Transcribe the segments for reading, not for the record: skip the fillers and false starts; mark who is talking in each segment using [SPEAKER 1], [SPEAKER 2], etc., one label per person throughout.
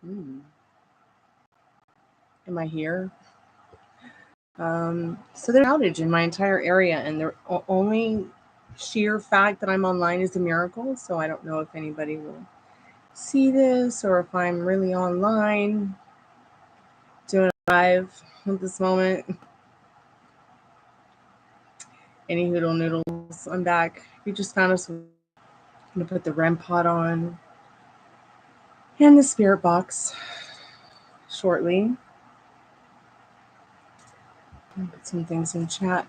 [SPEAKER 1] Am I here? So there's an outage in my entire area, and the only sheer fact that I'm online is a miracle. So I don't know if anybody will see this or if I'm really online doing it live at this moment. Any hoodle noodles, I'm back. If you just found us, I'm gonna put the REMpod on and the spirit box shortly. I'll put some things in chat.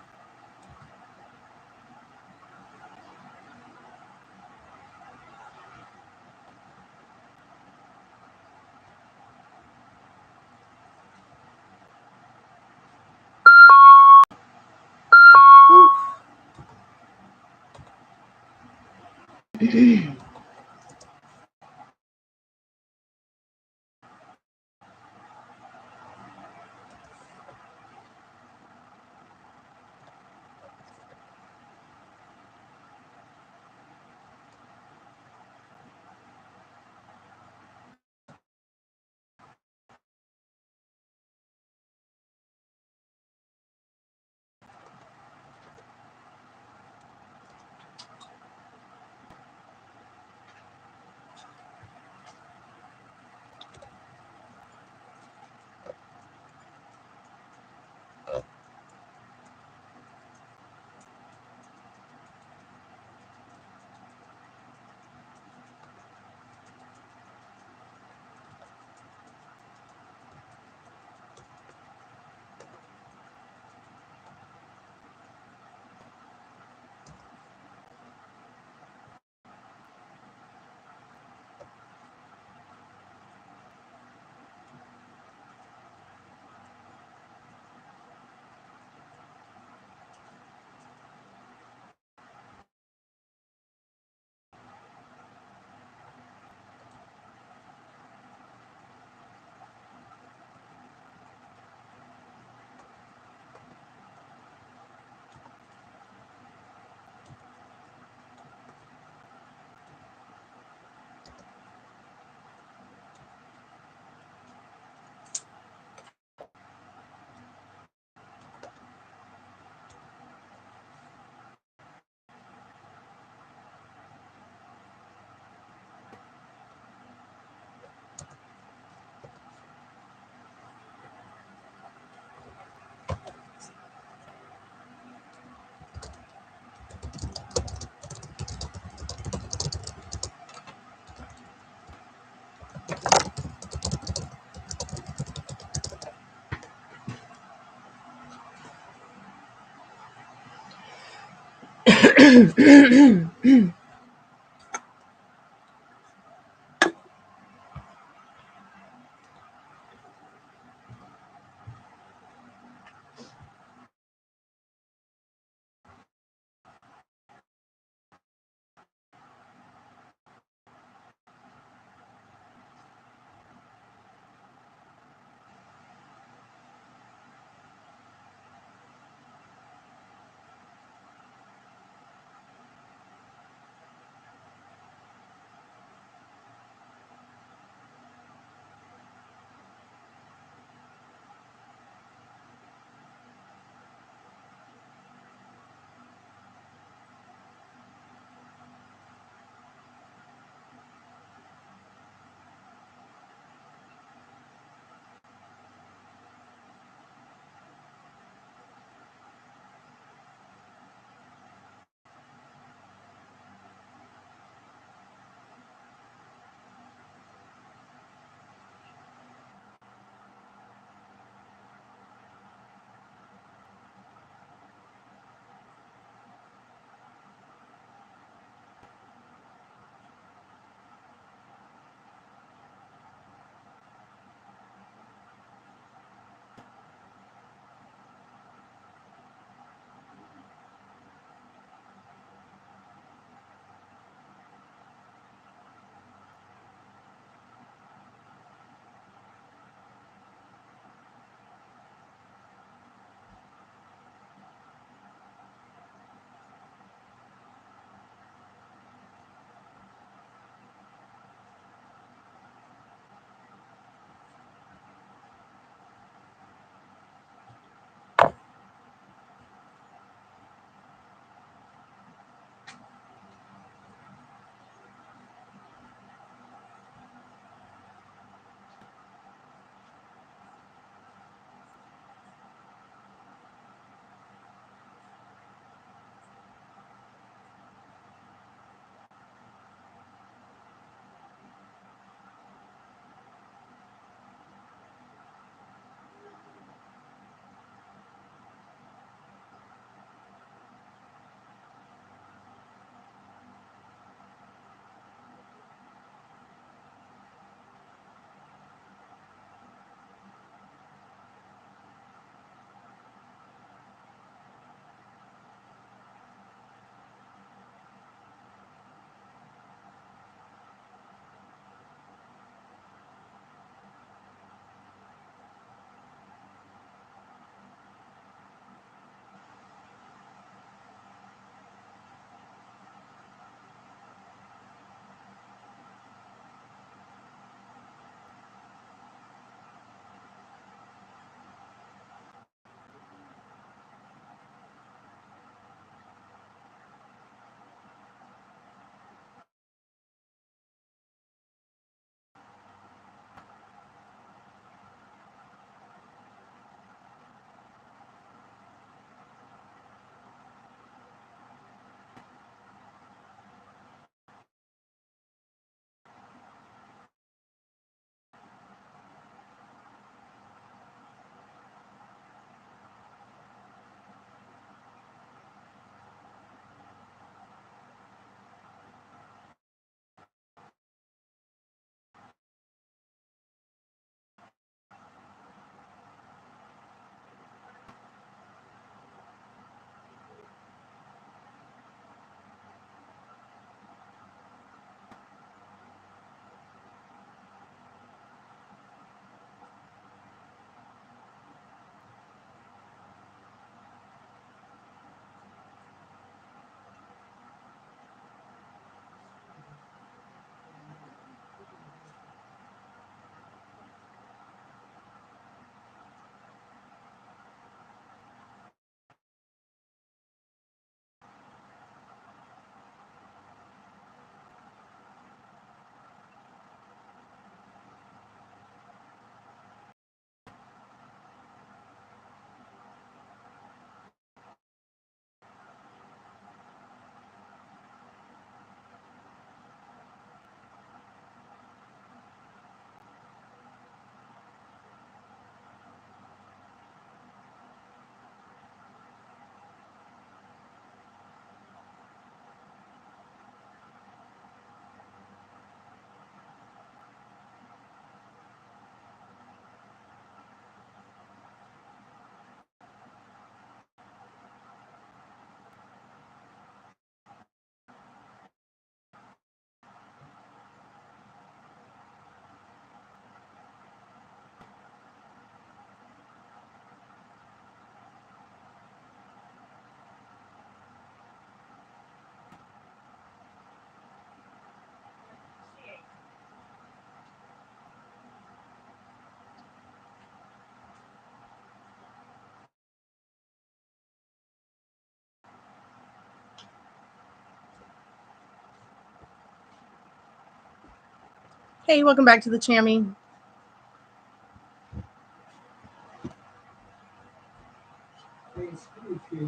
[SPEAKER 1] Hey, welcome back to the Chammy.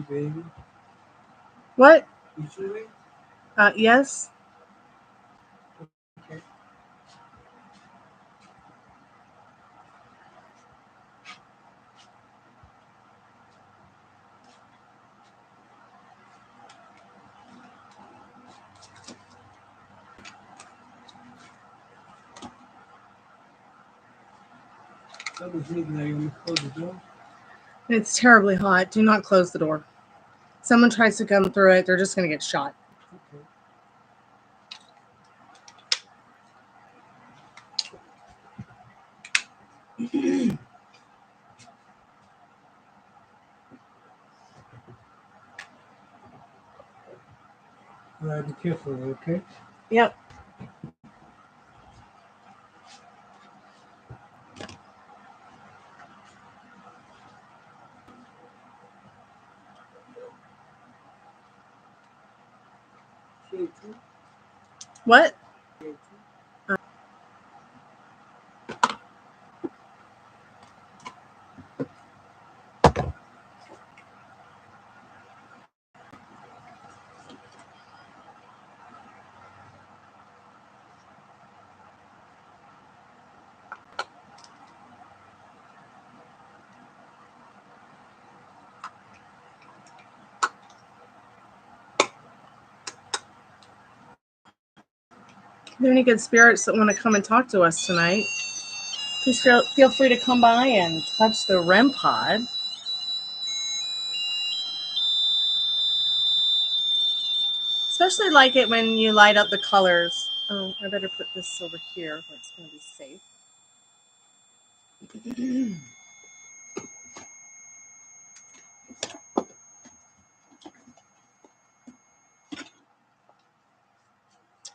[SPEAKER 2] Baby.
[SPEAKER 1] What?
[SPEAKER 2] You chewing?
[SPEAKER 1] Yes.
[SPEAKER 2] Okay. That was midnight. You close the door.
[SPEAKER 1] It's terribly hot. Do not close the door. Someone tries to come through it, they're just going to get shot.
[SPEAKER 2] Okay. All right, be careful, okay?
[SPEAKER 1] Yep. What? Are there any good spirits that want to come and talk to us tonight? Please feel free to come by and touch the REMpod. Especially like it when you light up the colors. Oh, I better put this over here where it's going to be safe.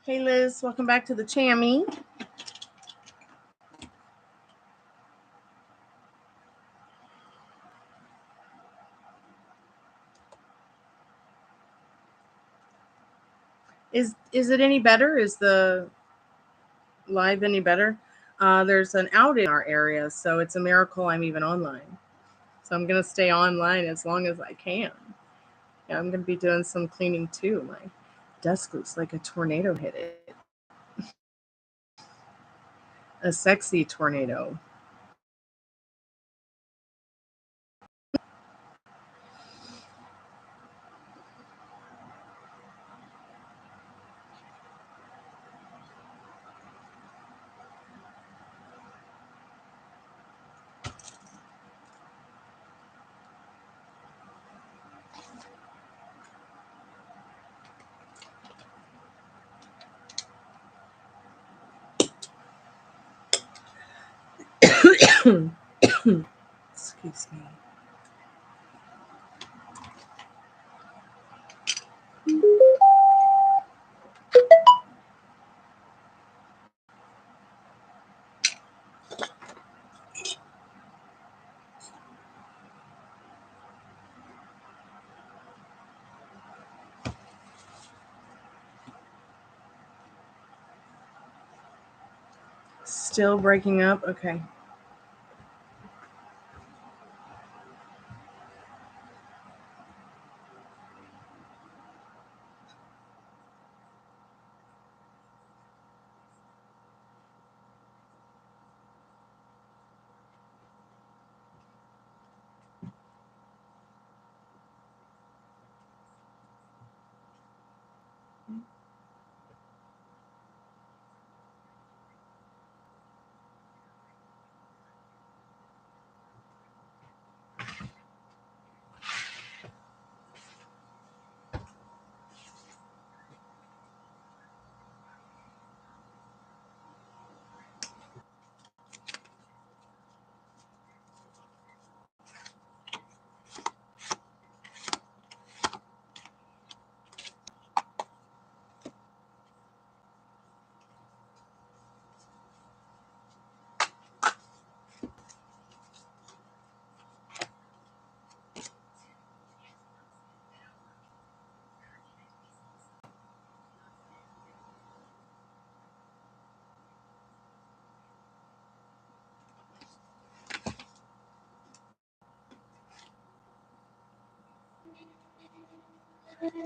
[SPEAKER 1] Hey Liz, welcome back to the Chammy. Is it any better? Is the live any better? There's an outage in our area, so it's a miracle I'm even online. So I'm gonna stay online as long as I can. Yeah, I'm gonna be doing some cleaning too. My desk looks like a tornado hit it. A sexy tornado. Excuse me. Still breaking up? Okay.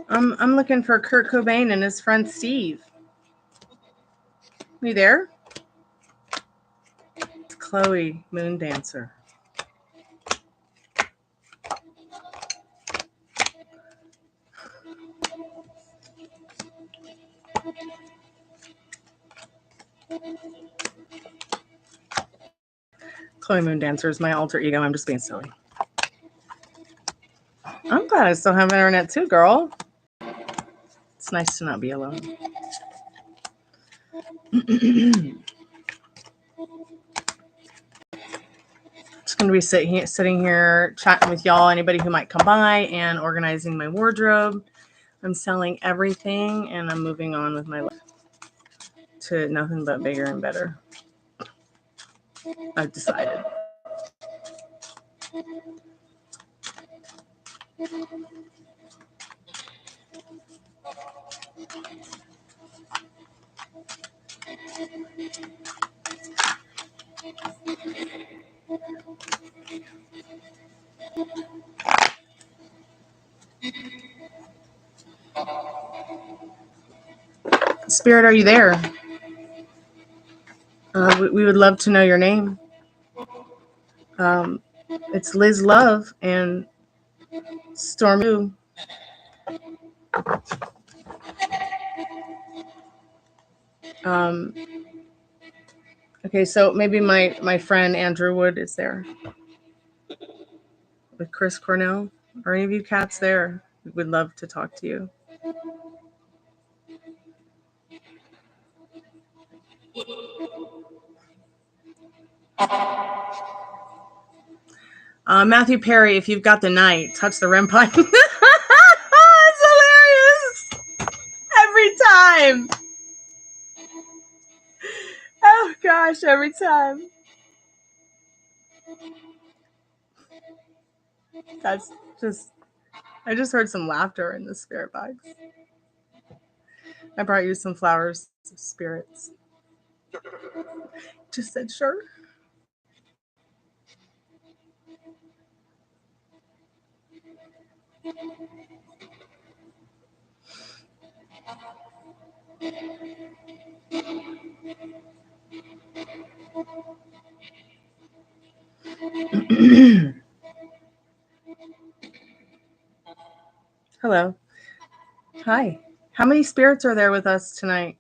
[SPEAKER 1] I'm looking for Kurt Cobain and his friend Steve. You there? It's Chloe, Moon Dancer. Chloe Moon Dancer is my alter ego. I'm just being silly. I'm glad I still have internet too, girl. It's nice to not be alone. Just going to be sitting here chatting with y'all, anybody who might come by, and organizing my wardrobe. I'm selling everything, and I'm moving on with my life to nothing but bigger and better. I've decided. Spirit, are you there? We would love to know your name. It's Liz Love and Storm. Okay, so maybe my friend Andrew Wood is there with Chris Cornell. Are any of you cats there? We would love to talk to you. Matthew Perry, if you've got the night, touch the REMpod. It's hilarious. Every time. Oh gosh, every time. That's just, I just heard some laughter in the spirit box. I brought you some flowers, some spirits. Just said sure. Hello. Hi. How many spirits are there with us tonight?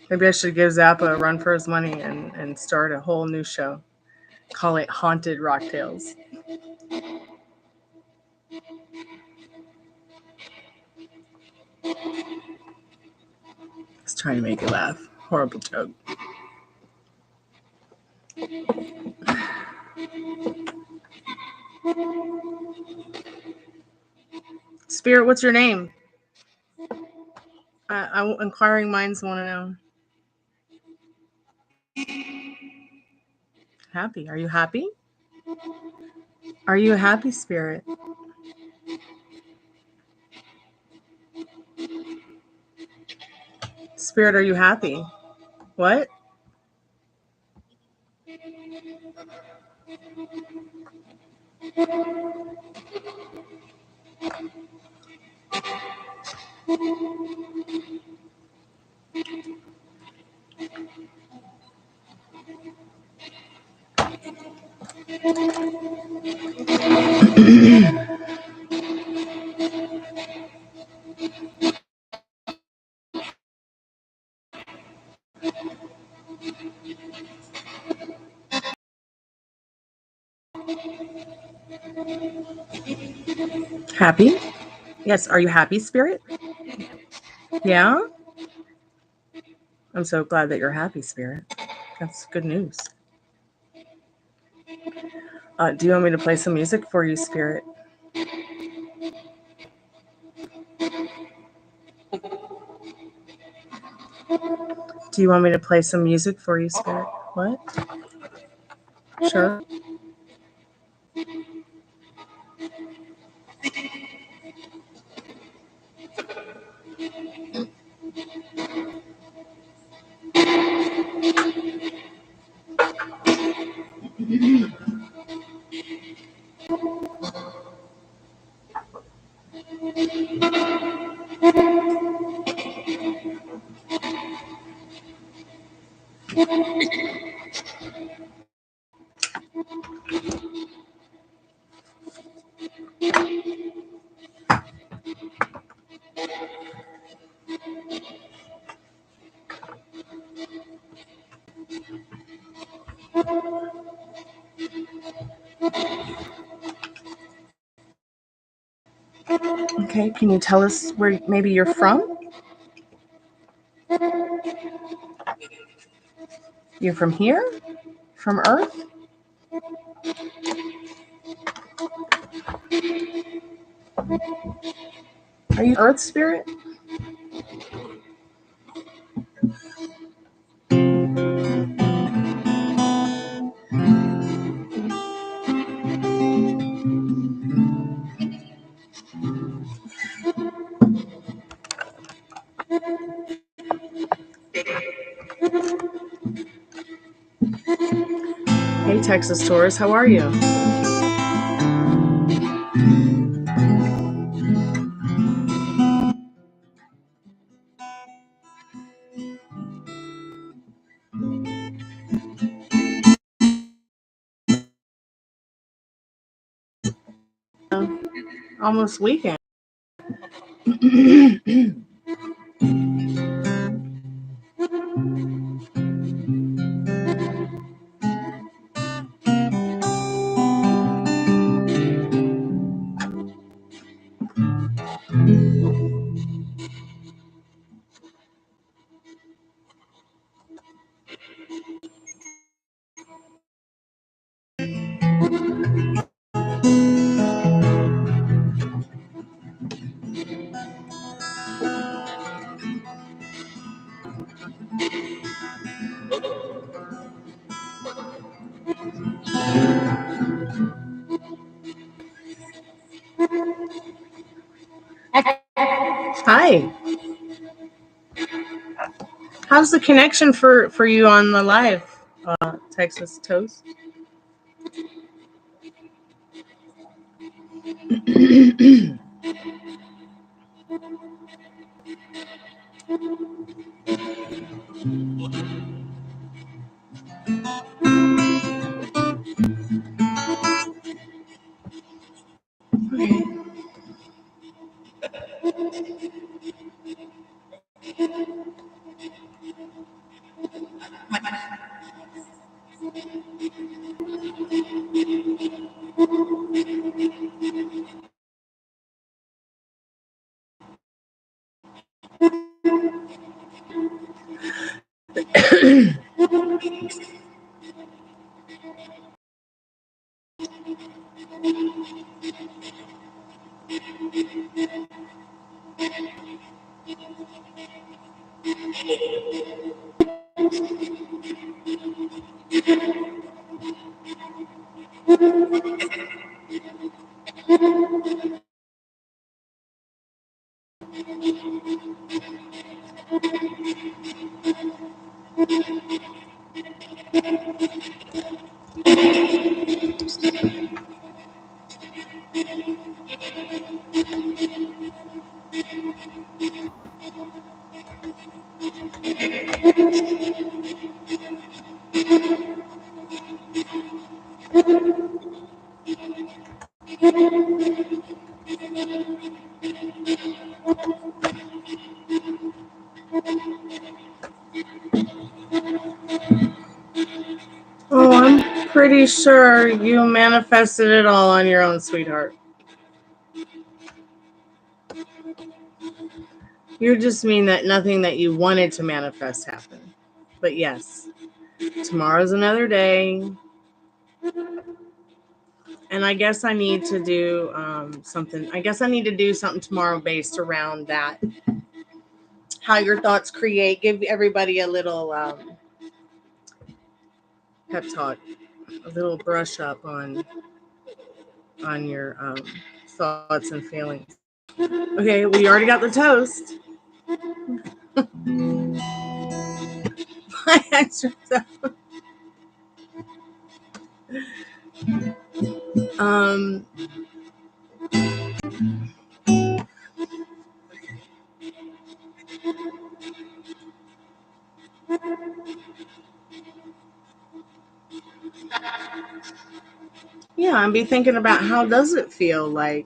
[SPEAKER 1] Maybe I should give Zappa a run for his money and start a whole new show. Call it Haunted Rock Tales. Just trying to make you laugh. Horrible joke. Spirit, what's your name? Inquiring minds want to know. Happy. Are you happy? Are you a happy spirit? Spirit, are you happy? What? Happy? Yes. Are you happy, spirit? Yeah? I'm so glad that you're happy, spirit. That's good news. Do you want me to play some music for you, spirit? Do you want me to play some music for you, spirit? What? Sure. Okay, can you tell us where maybe you're from? You're from here? From Earth? Are you Earth spirit? Hey, Texas Taurus, how are you? Almost weekend. Hi. How's the connection for you on the live, Texas Toast? Okay. Oh, I'm pretty sure you manifested it all on your own, sweetheart. You just mean that nothing that you wanted to manifest happened. But yes, tomorrow's another day. And I guess I need to do something. I guess I need to do something tomorrow based around that. How your thoughts create. Give everybody a little pep talk, a little brush up on your thoughts and feelings. Okay, we already got the toast. um, Yeah, and be thinking about how does it feel like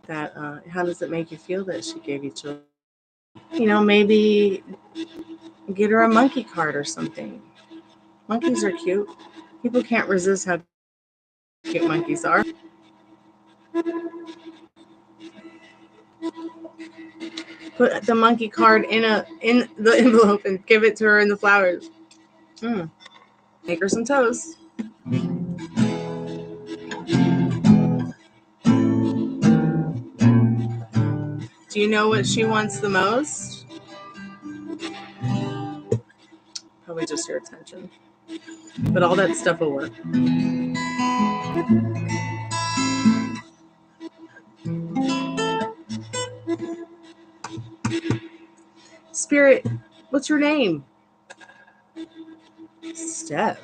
[SPEAKER 1] that. How does it make you feel that she gave you children? Maybe get her a monkey card or something. Monkeys are cute. People can't resist how cute monkeys are. Put the monkey card in the envelope and give it to her in the flowers. Make her some toast. Do you know what she wants the most? Probably just your attention. But all that stuff will work. Spirit, what's your name? Steph.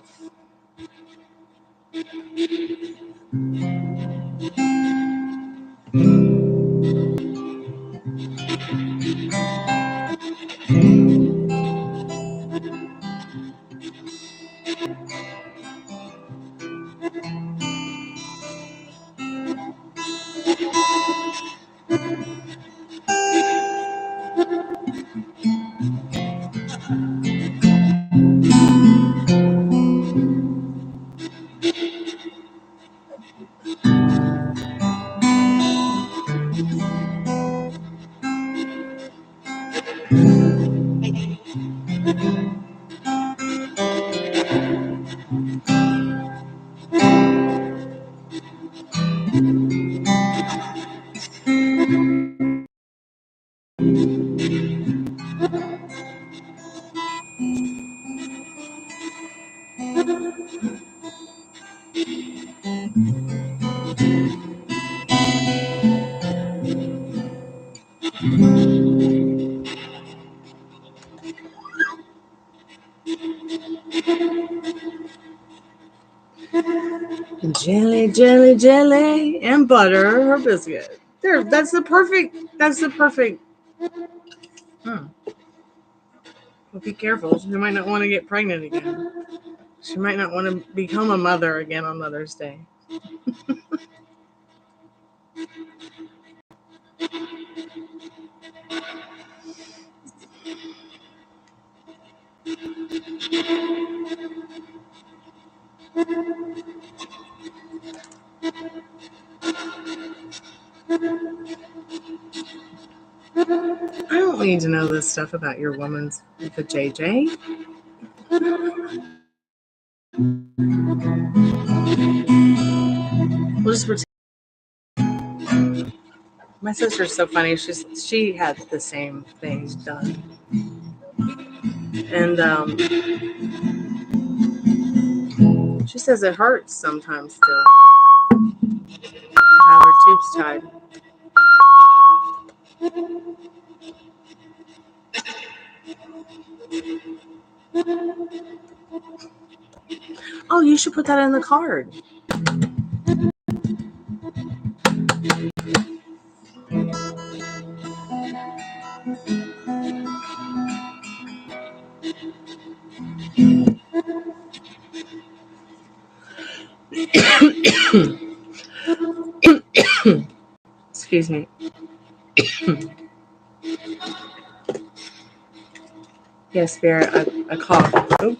[SPEAKER 1] Jelly, jelly, jelly, and butter her biscuit. There, that's the perfect. Well, be careful. She might not want to get pregnant again. She might not want to become a mother again on Mother's Day. I don't need to know this stuff about your woman's with the JJ. We'll just pretend. My sister's so funny. She had the same thing done, and she says it hurts sometimes still to have her tubes tied. Oh, you should put that in the card. Excuse me. Yes, Spirit, a cough. Oh.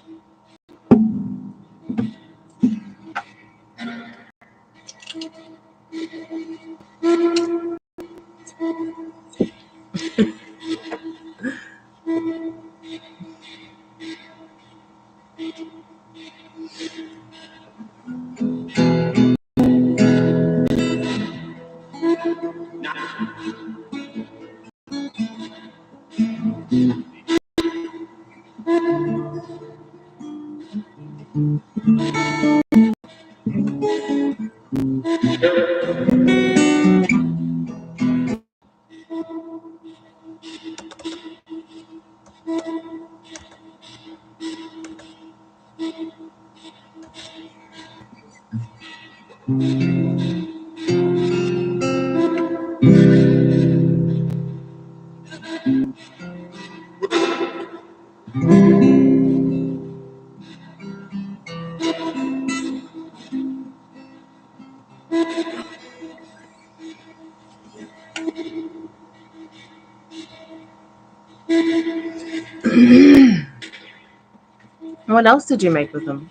[SPEAKER 1] What else did you make with them?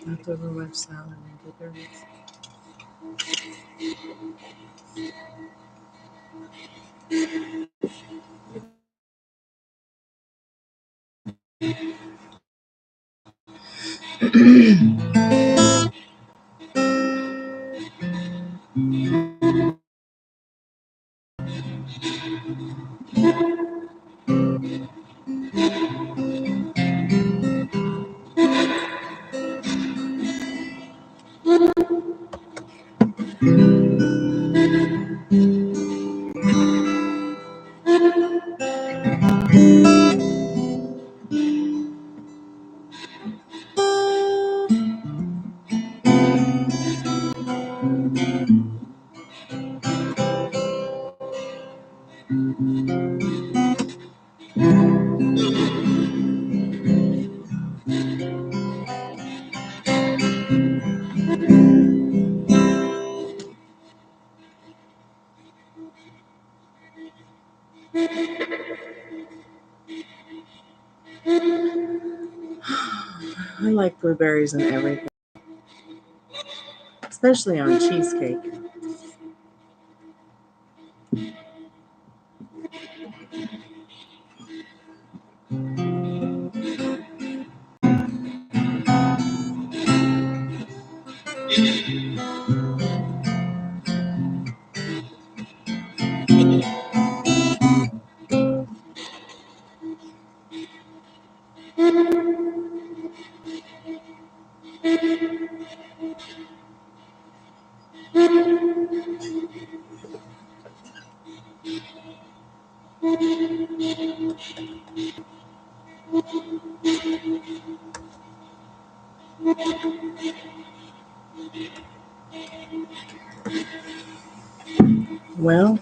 [SPEAKER 1] Leftover wedge salad and blueberries. I like blueberries in everything, especially on cheesecake. Well,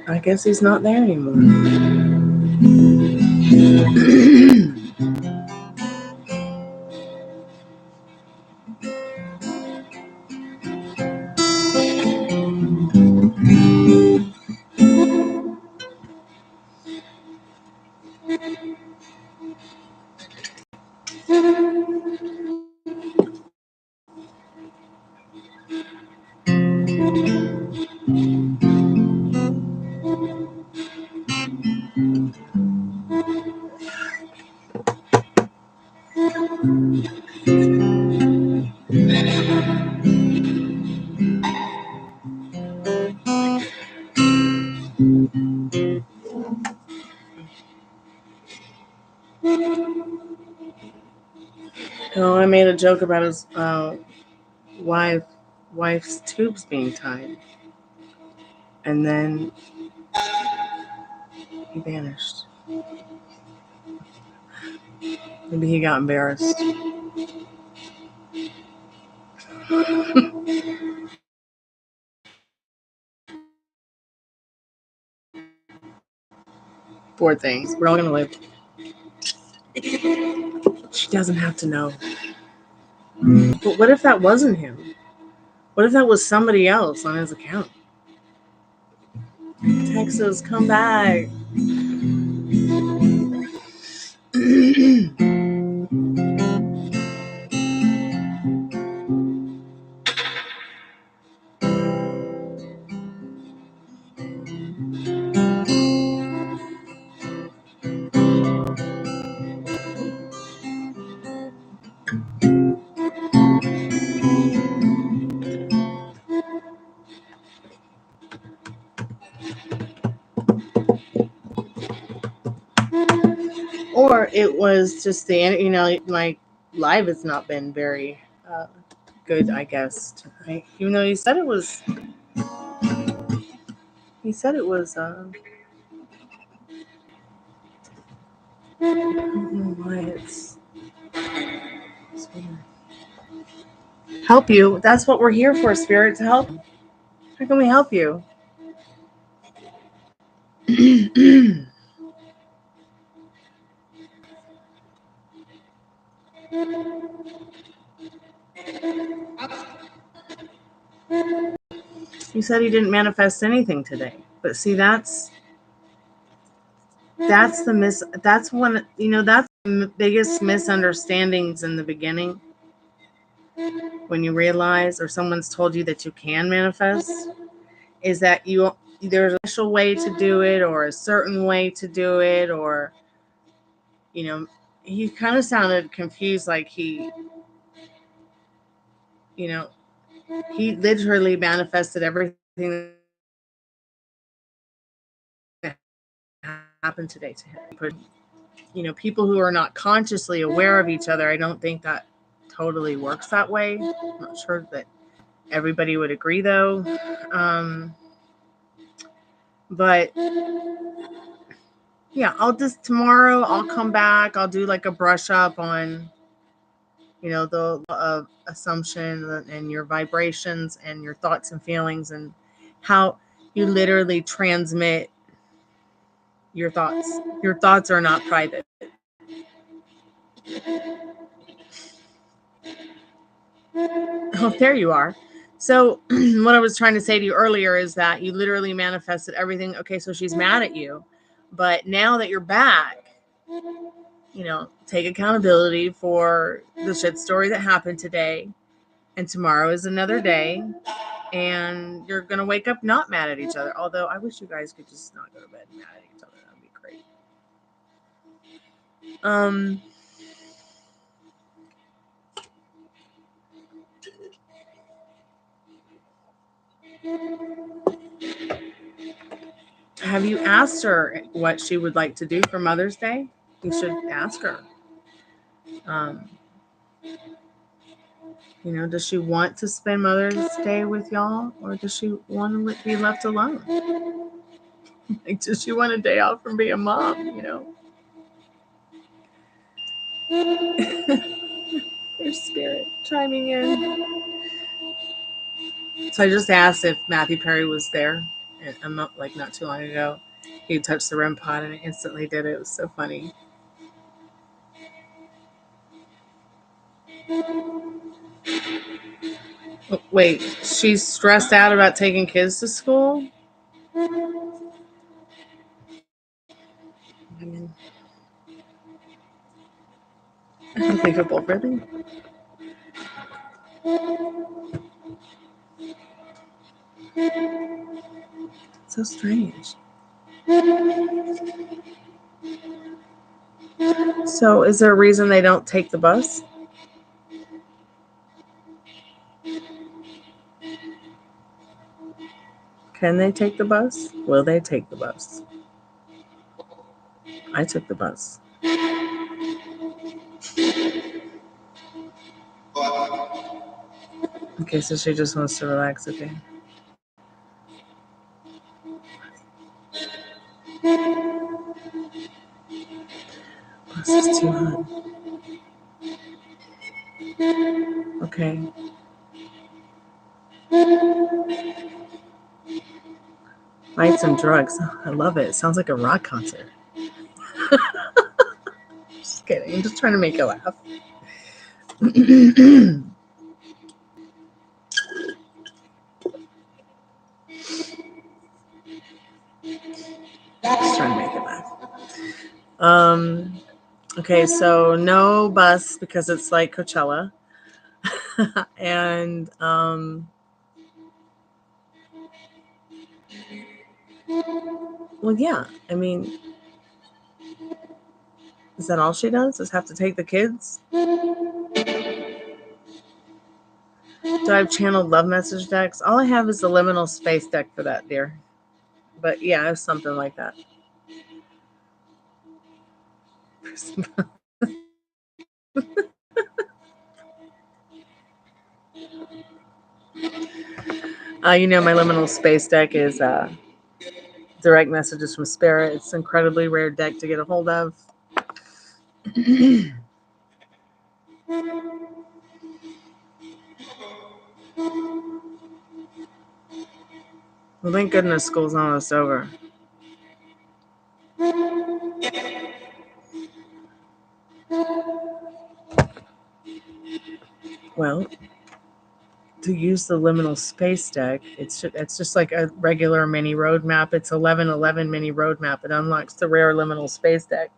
[SPEAKER 1] I guess he's not there anymore. Oh, I made a joke about his wife's tubes being tied, and then he vanished. Maybe he got embarrassed. Poor things. We're all gonna live. She doesn't have to know. But what if that wasn't him? What if that was somebody else on his account? Texas, come back. Or it was just my live has not been very good, I guess, tonight. Even though he said it was. He said it was. I don't know why it's weird. Help you. That's what we're here for, Spirit, to help. How can we help you? You said he didn't manifest anything today, but see, that's that's one, that's the biggest misunderstandings in the beginning, when you realize, or someone's told you that you can manifest, is that there's a special way to do it, or a certain way to do it, or he kind of sounded confused, like he literally manifested everything that happened today to him. People who are not consciously aware of each other, I don't think that totally works that way. I'm not sure that everybody would agree, though. But yeah, tomorrow I'll come back. I'll do like a brush up on, the assumption and your vibrations and your thoughts and feelings, and how you literally transmit your thoughts. Your thoughts are not private. Oh, there you are. So what I was trying to say to you earlier is that you literally manifested everything. Okay, so she's mad at you. But now that you're back, take accountability for the shit story that happened today. And tomorrow is another day. And you're going to wake up not mad at each other. Although I wish you guys could just not go to bed mad at each other. That would be great. Have you asked her what she would like to do for Mother's Day? You should ask her. Does she want to spend Mother's Day with y'all, or does she want to be left alone? Like, does she want a day off from being a mom? There's Spirit chiming in. So I just asked if Matthew Perry was there, and not too long ago. He touched the REMpod and it instantly did it. It was so funny. Oh, wait, she's stressed out about taking kids to school? I mean, unthinkable, really? So strange. So is there a reason they don't take the bus? Can they take the bus? Will they take the bus? I took the bus. Okay, so she just wants to relax, okay. Bus is too hot. Okay. Lights and drugs. I love it. It sounds like a rock concert. Just kidding. I'm just trying to make you laugh. Just trying to make you laugh. Okay, so no bus because it's like Coachella. And well, yeah. I mean, is that all she does? Is have to take the kids? Do I have channeled love message decks? All I have is the liminal space deck for that, dear. But yeah, it's something like that. You know, my liminal space deck is direct messages from spirit. It's an incredibly rare deck to get a hold of. Well, thank goodness school's almost over. Well, to use the liminal space deck, it's just like a regular mini roadmap. It's 1111 mini roadmap. It unlocks the rare liminal space deck.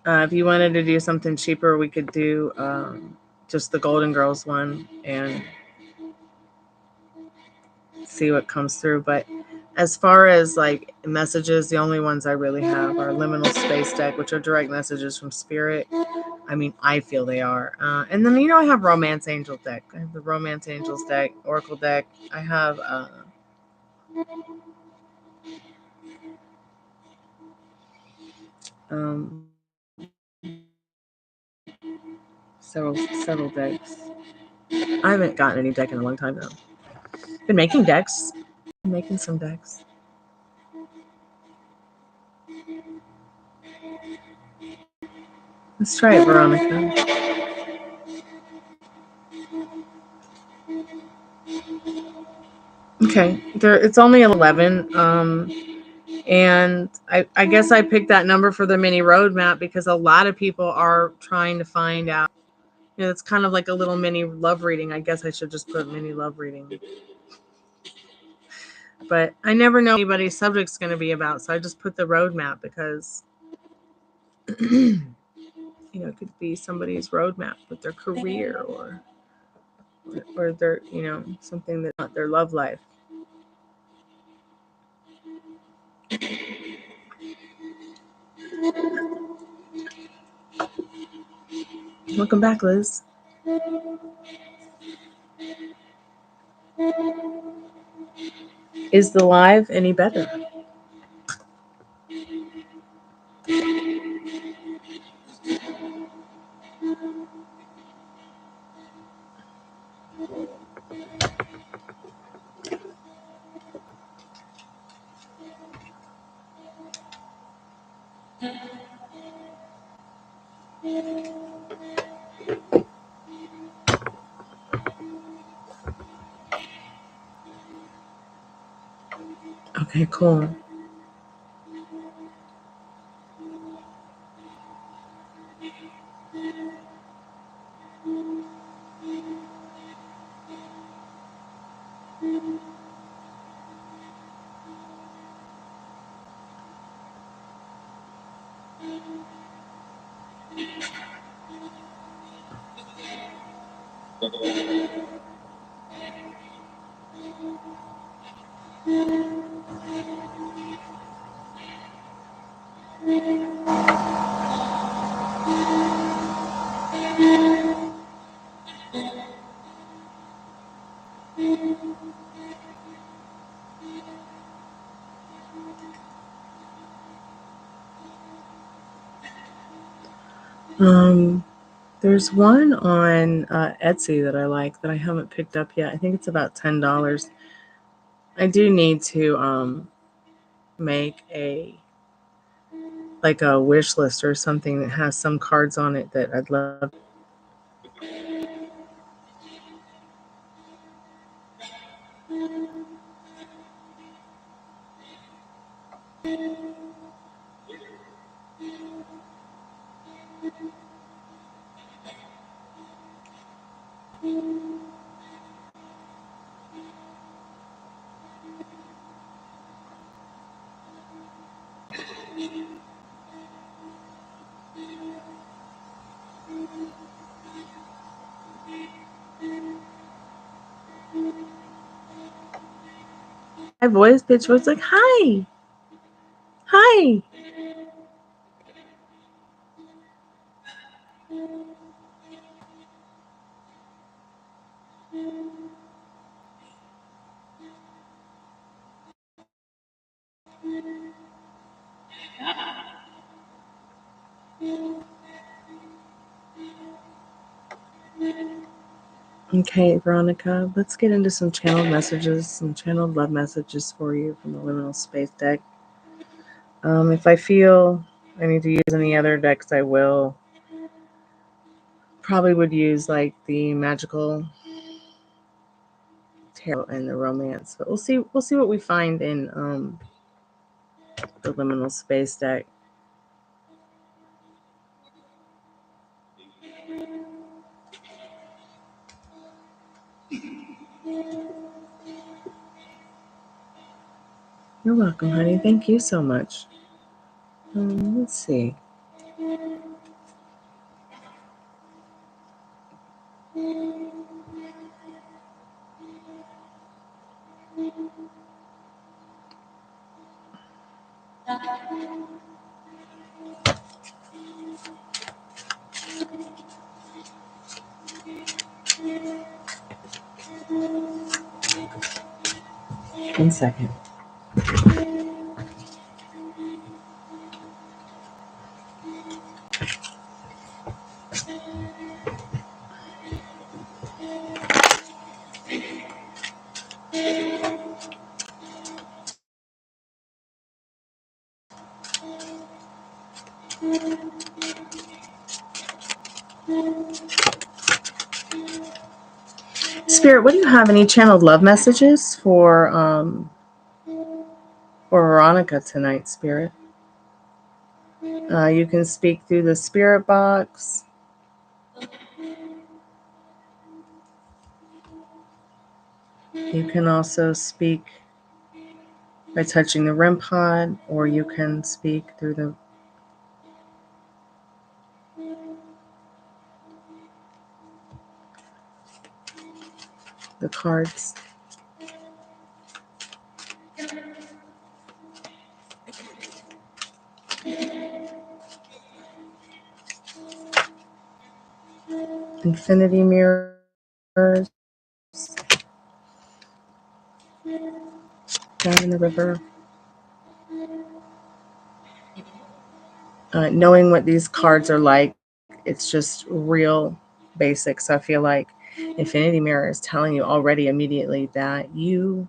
[SPEAKER 1] If you wanted to do something cheaper, we could do just the Golden Girls one and see what comes through. But as far as like messages, the only ones I really have are Liminal Space Deck, which are direct messages from Spirit. I mean, I feel they are. And then, you know, I have Romance Angel deck. I have the Romance Angels deck, Oracle deck. I have several decks. I haven't gotten any deck in a long time though. Been making decks. Been making some decks. Let's try it, Veronica. Okay, it's only 11. And I guess I picked that number for the mini roadmap because a lot of people are trying to find out. You know, it's kind of like a little mini love reading. I guess I should just put mini love reading. But I never know what anybody's subject's going to be about, so I just put the roadmap because, you know, it could be somebody's roadmap with their career or their, you know, something that's not their love life. Welcome back, Liz. Is the live any better? Okay, cool. There's one on Etsy that I like that I haven't picked up yet. I think it's about $10. I do need to make a wish list or something that has some cards on it that I'd love. My voice pitch was like, hi. Hi. Okay, Veronica, let's get into some channeled messages, some channeled love messages for you from the Liminal Space deck. If I feel I need to use any other decks, I will. Probably would use like the Magical Tarot and the Romance, but we'll see what we find in the Liminal Space deck. You're welcome, honey. Thank you so much. Let's see. One second. Spirit, what do you have? Any channeled love messages for Veronica tonight, Spirit? You can speak through the Spirit box. You can also speak by touching the REMpod, or you can speak through the cards. Infinity mirrors down in the river. Knowing what these cards are like, it's just real basic. So I feel like Infinity Mirror is telling you already immediately that you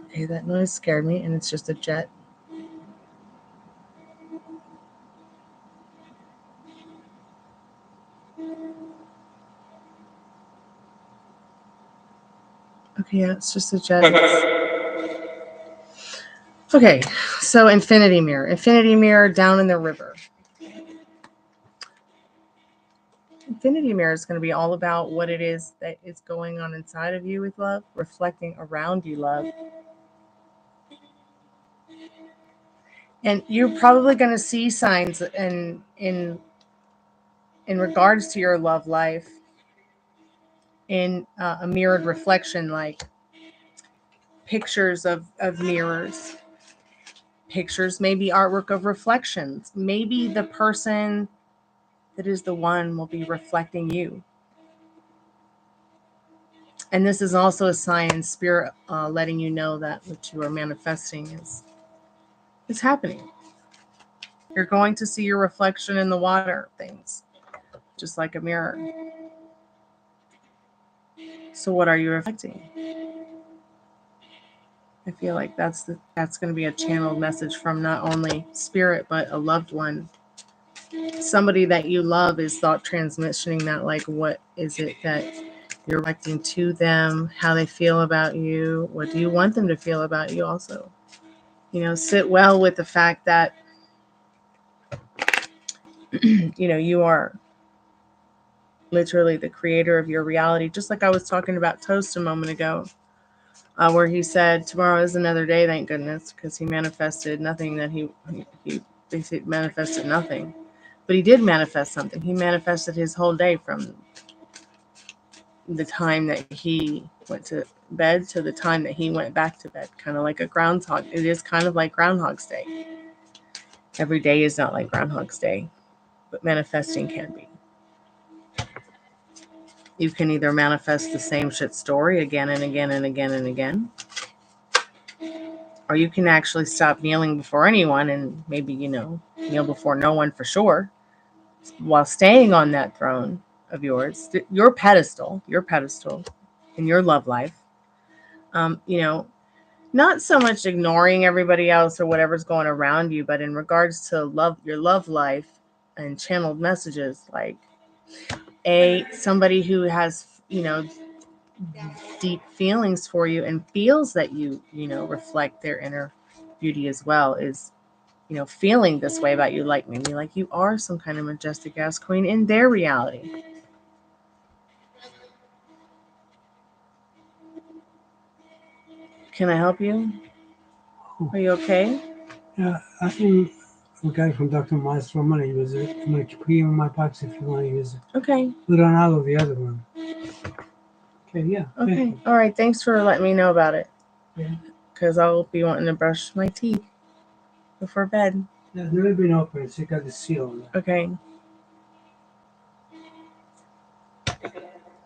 [SPEAKER 1] okay, that noise scared me, and it's just a jet. Okay, yeah, it's just a jet. Okay, so Infinity Mirror down in the river. Infinity Mirror is going to be all about what it is that is going on inside of you with love, reflecting around you love. And you're probably going to see signs in regards to your love life in a mirrored reflection, like pictures of mirrors, pictures, maybe artwork of reflections. Maybe the person that is the one will be reflecting you. And this is also a sign, Spirit letting you know that what you are manifesting is happening. You're going to see your reflection in the water, things, just like a mirror. So what are you reflecting? I feel like that's going to be a channeled message from not only Spirit, but a loved one. Somebody that you love is thought transmissioning that, like, what is it that you're reflecting to them, how they feel about you, what do you want them to feel about you also. Sit well with the fact that, you are literally the creator of your reality. Just like I was talking about Toast a moment ago, where he said tomorrow is another day, thank goodness, because he manifested nothing that he basically manifested nothing. But he did manifest something. He manifested his whole day from the time that he went to bed to the time that he went back to bed, kind of like a groundhog. It is kind of like Groundhog's Day. Every day is not like Groundhog's Day, but manifesting can be. You can either manifest the same shit story again and again and again and again, or you can actually stop kneeling before anyone and maybe, kneel before no one for sure, while staying on that throne of yours, your pedestal in your love life. Not so much ignoring everybody else or whatever's going around you, but in regards to your love life and channeled messages, like somebody who has, deep feelings for you and feels that you reflect their inner beauty as well, is feeling this way about you, like maybe like you are some kind of majestic ass queen in their reality. Can I help you? Are you okay?
[SPEAKER 2] Yeah, I think the guy from Dr. Maestro, I'm going to use it. I'm going to put it in my box if you want to use it.
[SPEAKER 1] Okay.
[SPEAKER 2] Put on out of the other one. Okay, yeah.
[SPEAKER 1] Okay. All right. Thanks for letting me know about it.
[SPEAKER 2] Yeah.
[SPEAKER 1] Because I'll be wanting to brush my teeth before bed.
[SPEAKER 2] Yeah, it's never been open. So you got the seal on it.
[SPEAKER 1] Okay.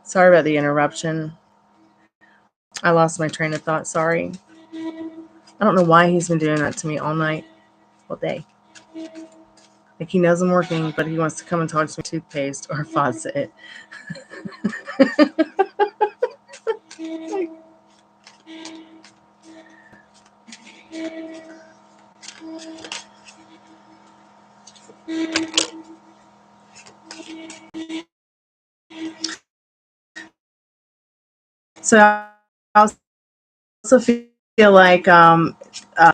[SPEAKER 1] Sorry about the interruption. I lost my train of thought. Sorry. I don't know why he's been doing that to me all night, all day. Like he knows I'm working, but he wants to come and talk to me toothpaste or faucet. So I also feel like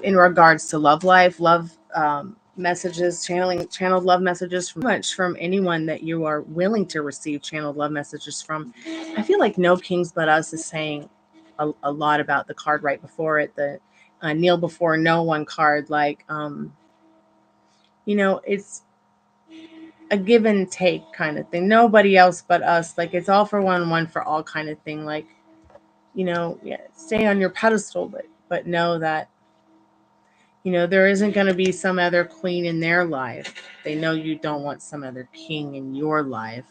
[SPEAKER 1] in regards to love life, love messages, channeled love messages from anyone that you are willing to receive channeled love messages from. I feel like No Kings But Us is saying a lot about the card right before it, the kneel before no one card. Like, it's a give and take kind of thing. Nobody else but us. Like it's all for one for all kind of thing. Like, stay on your pedestal, but know that there isn't going to be some other queen in their life. They know you don't want some other king in your life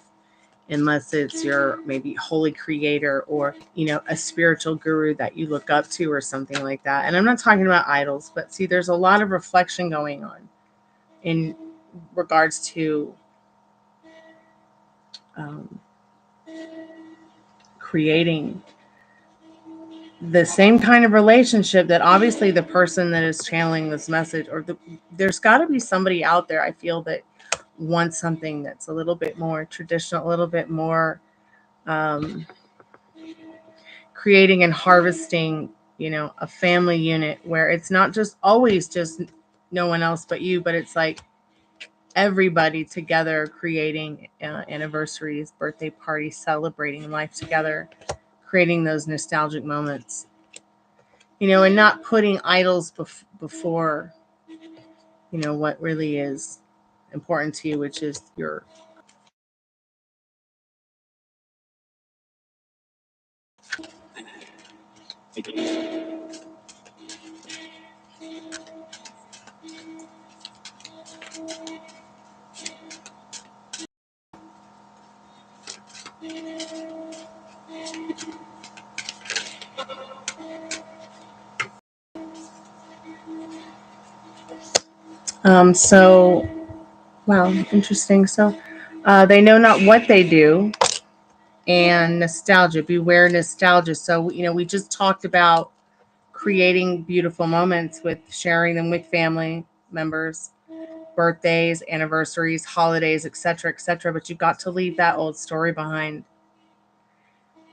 [SPEAKER 1] unless it's your maybe holy creator or, a spiritual guru that you look up to or something like that. And I'm not talking about idols, but see, there's a lot of reflection going on in regards to creating the same kind of relationship that obviously the person that is channeling this message, or there's got to be somebody out there, I feel, that wants something that's a little bit more traditional, a little bit more creating and harvesting, a family unit where it's not just always just no one else but you, but it's like everybody together creating anniversaries, birthday parties, celebrating life together, creating those nostalgic moments, and not putting idols before, what really is important to you, which is your so wow, interesting. So they know not what they do, and nostalgia, beware nostalgia. So we just talked about creating beautiful moments with sharing them with family members, birthdays, anniversaries, holidays, etc., but you got to leave that old story behind.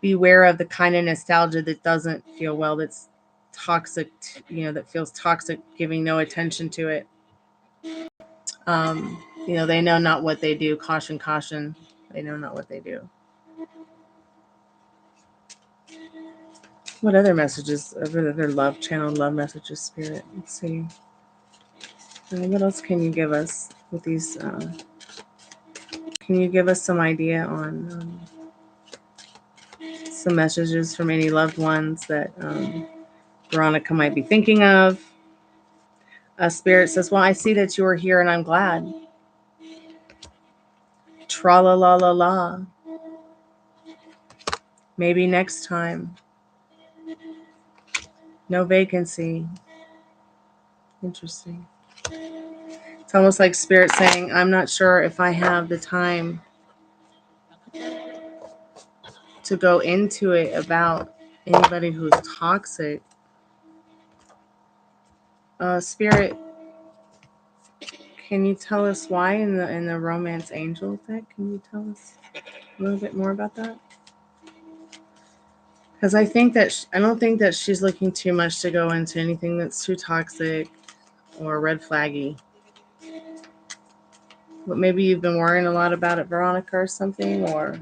[SPEAKER 1] Beware of the kind of nostalgia that doesn't feel well, that's toxic, that feels toxic, giving no attention to it. They know not what they do. Caution, caution. They know not what they do. What other messages, other love channel, love messages, Spirit? Let's see. What else can you give us with these? Can you give us some idea on some messages from any loved ones that Veronica might be thinking of. Spirit says, well, I see that you are here and I'm glad. Tra-la-la-la-la. Maybe next time. No vacancy. Interesting. It's almost like Spirit saying, I'm not sure if I have the time to go into it about anybody who's toxic. Spirit, can you tell us why in the Romance Angel deck? Can you tell us a little bit more about that? Because I think that I don't think that she's looking too much to go into anything that's too toxic or red flaggy. But maybe you've been worrying a lot about it, Veronica, or something, or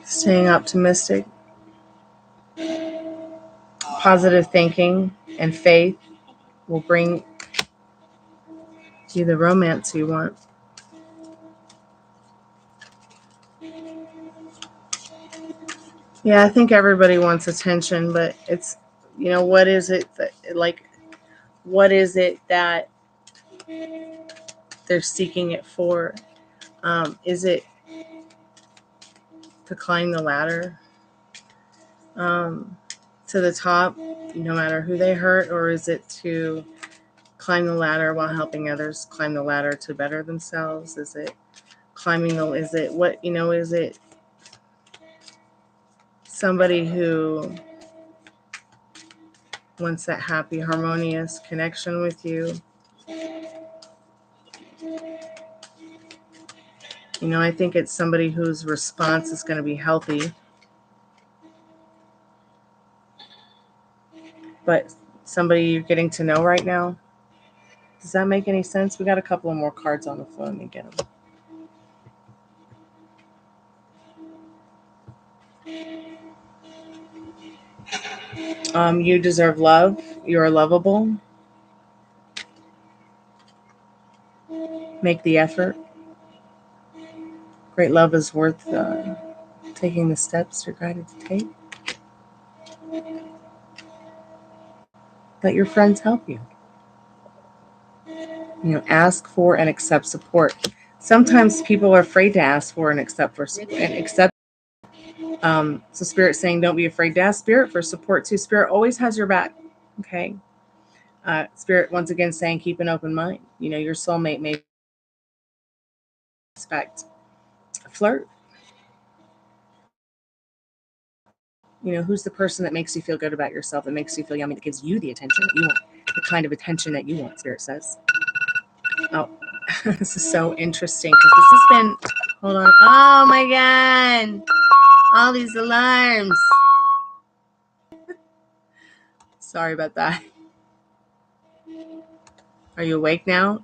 [SPEAKER 1] staying optimistic. Positive thinking and faith will bring you the romance you want. Yeah, I think everybody wants attention, but it's, what is it that, what is it that they're seeking it for? Is it to climb the ladder to the top, no matter who they hurt, or is it to climb the ladder while helping others climb the ladder to better themselves? Is it is it somebody who wants that happy, harmonious connection with you? I think it's somebody whose response is going to be healthy, but somebody you're getting to know right now. Does that make any sense? We got a couple of more cards on the phone. Let me get them. You deserve love. You are lovable. Make the effort. Great love is worth taking the steps you're guided to take. Let your friends help you. Ask for and accept support. Sometimes people are afraid to ask for and accept for support. So Spirit's saying, don't be afraid to ask Spirit for support too. Spirit always has your back. Okay. Spirit once again saying, keep an open mind. Your soulmate may expect a flirt. Who's the person that makes you feel good about yourself, that makes you feel yummy, that gives you the attention that you want, the kind of attention that you want, Spirit says. Oh, this is so interesting because this has been, hold on. Oh my God. All these alarms. Sorry about that. Are you awake now?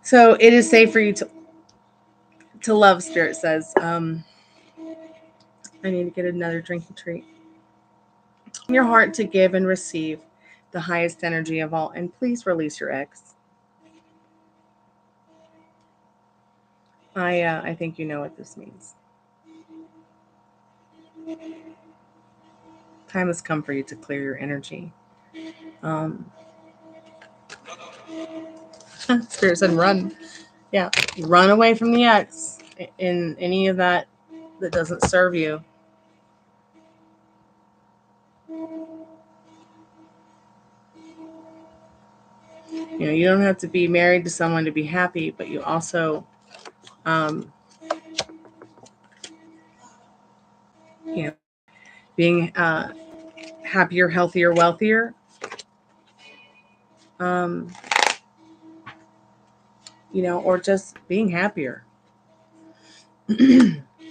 [SPEAKER 1] So it is safe for you to love, Spirit says. I need to get another drinky treat. In your heart to give and receive the highest energy of all, and please release your ex. I think you know what this means. Time has come for you to clear your energy. Spirit said run. Yeah, run away from the ex in any of that doesn't serve you. You don't have to be married to someone to be happy, but you also, being happier, healthier, wealthier, or just being happier,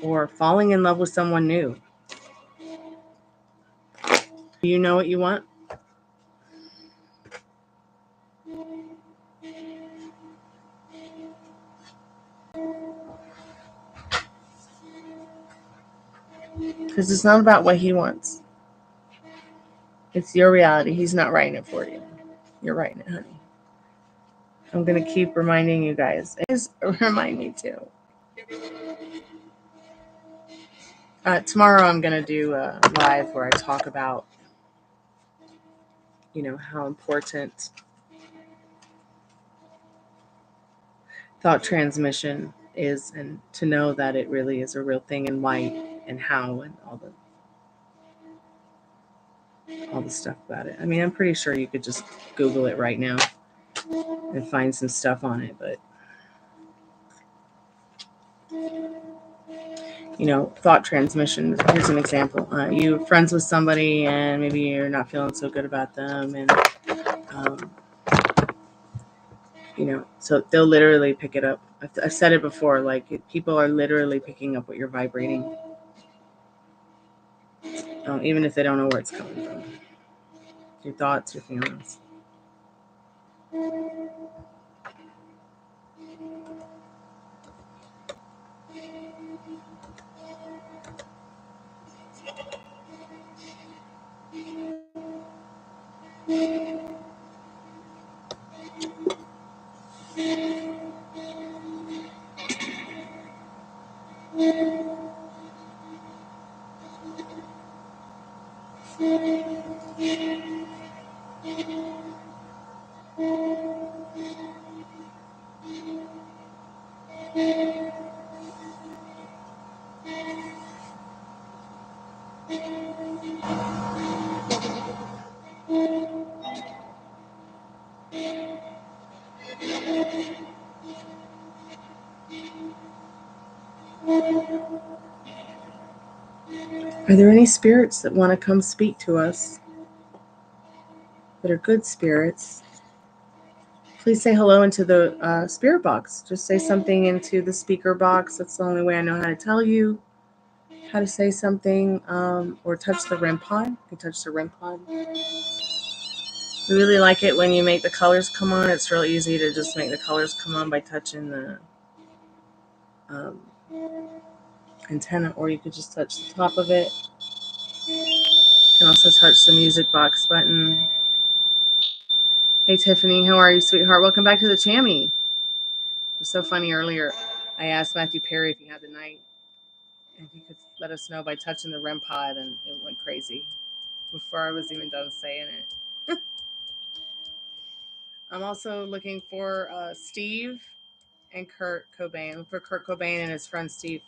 [SPEAKER 1] or falling in love with someone new. You know what you want? Because it's not about what he wants. It's your reality. He's not writing it for you. You're writing it, honey. I'm going to keep reminding you guys. Just remind me too. Tomorrow I'm going to do a live where I talk about, how important thought transmission is, and to know that it really is a real thing, and why and how, and all the stuff about it. I mean, I'm pretty sure you could just Google it right now and find some stuff on it, but thought transmission. Here's an example. You're friends with somebody and maybe you're not feeling so good about them, and so they'll literally pick it up. I've said it before, like people are literally picking up what you're vibrating, even if they don't know where it's coming from. Your thoughts, your feelings. Are there any spirits that want to come speak to us, that are good spirits? Please say hello into the spirit box. Just say something into the speaker box. That's the only way I know how to tell you how to say something. Or touch the REMpod. You can touch the REMpod. I really like it when you make the colors come on. It's real easy to just make the colors come on by touching the antenna, or you could just touch the top of it. You can also touch the music box button. Hey Tiffany, how are you, sweetheart? Welcome back to the Chammy. It was so funny earlier. I asked Matthew Perry if he had the night, and if he could let us know by touching the REMpod, and it went crazy before I was even done saying it. I'm also looking for Steve and Kurt Cobain. For Kurt Cobain and his friend Steve.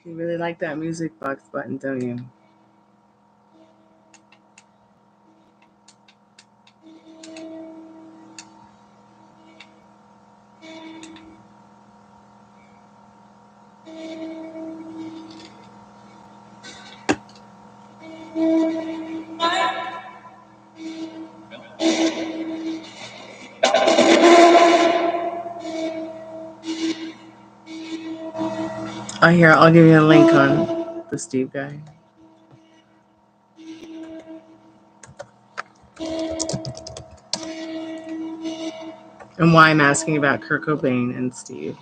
[SPEAKER 1] You really like that music box button, don't you? I'll give you a link on the Steve guy. And why I'm asking about Kurt Cobain and Steve.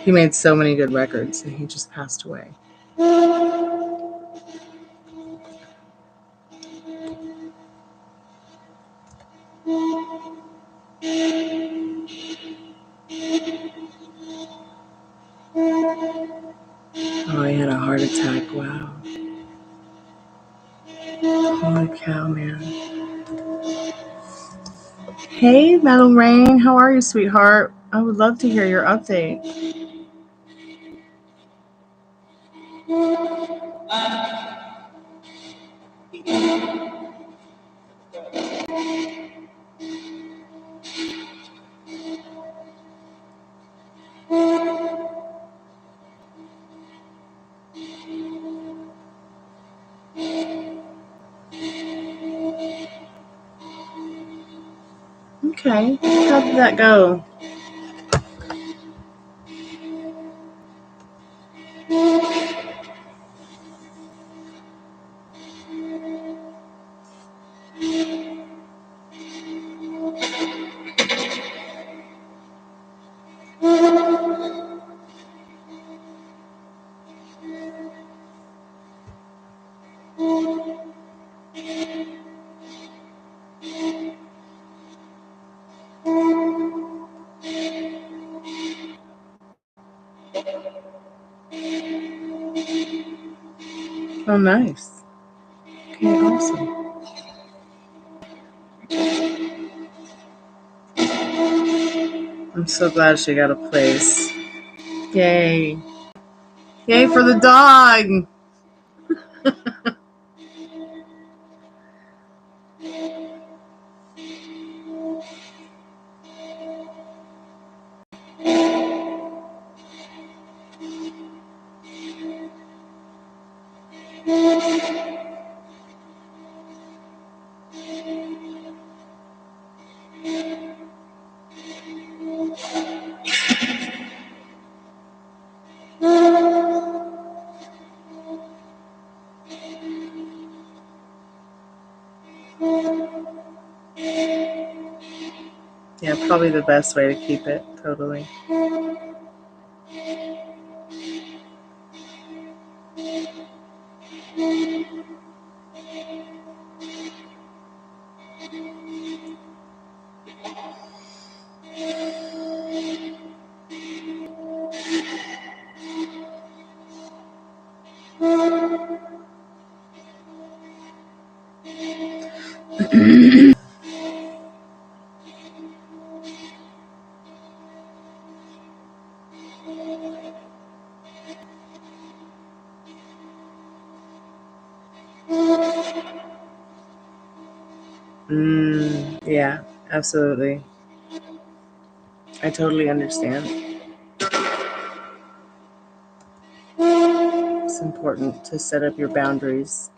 [SPEAKER 1] He made so many good records, and he just passed away. Oh, he had a heart attack. Wow. Holy cow, man. Hey, Metal Rain. How are you, sweetheart? I would love to hear your update. Okay. How did that go? Oh, nice. Okay, awesome. I'm so glad she got a place. Yay. Yay for the dog. Yeah, probably the best way to keep it. Totally. Yeah, absolutely. I totally understand. It's important to set up your boundaries.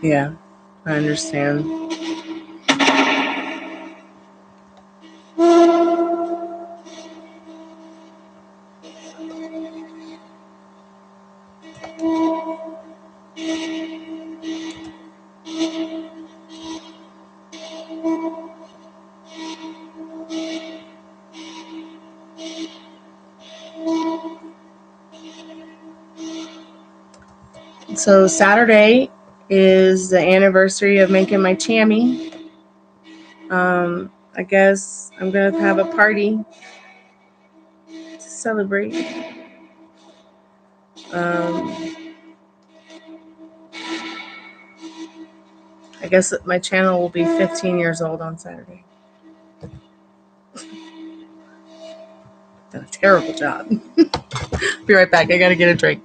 [SPEAKER 1] Yeah, I understand. So Saturday is the anniversary of making my chamois. I guess I'm gonna have a party to celebrate. I guess my channel will be 15 years old on Saturday. Done a terrible job. Be right back. I gotta get a drink.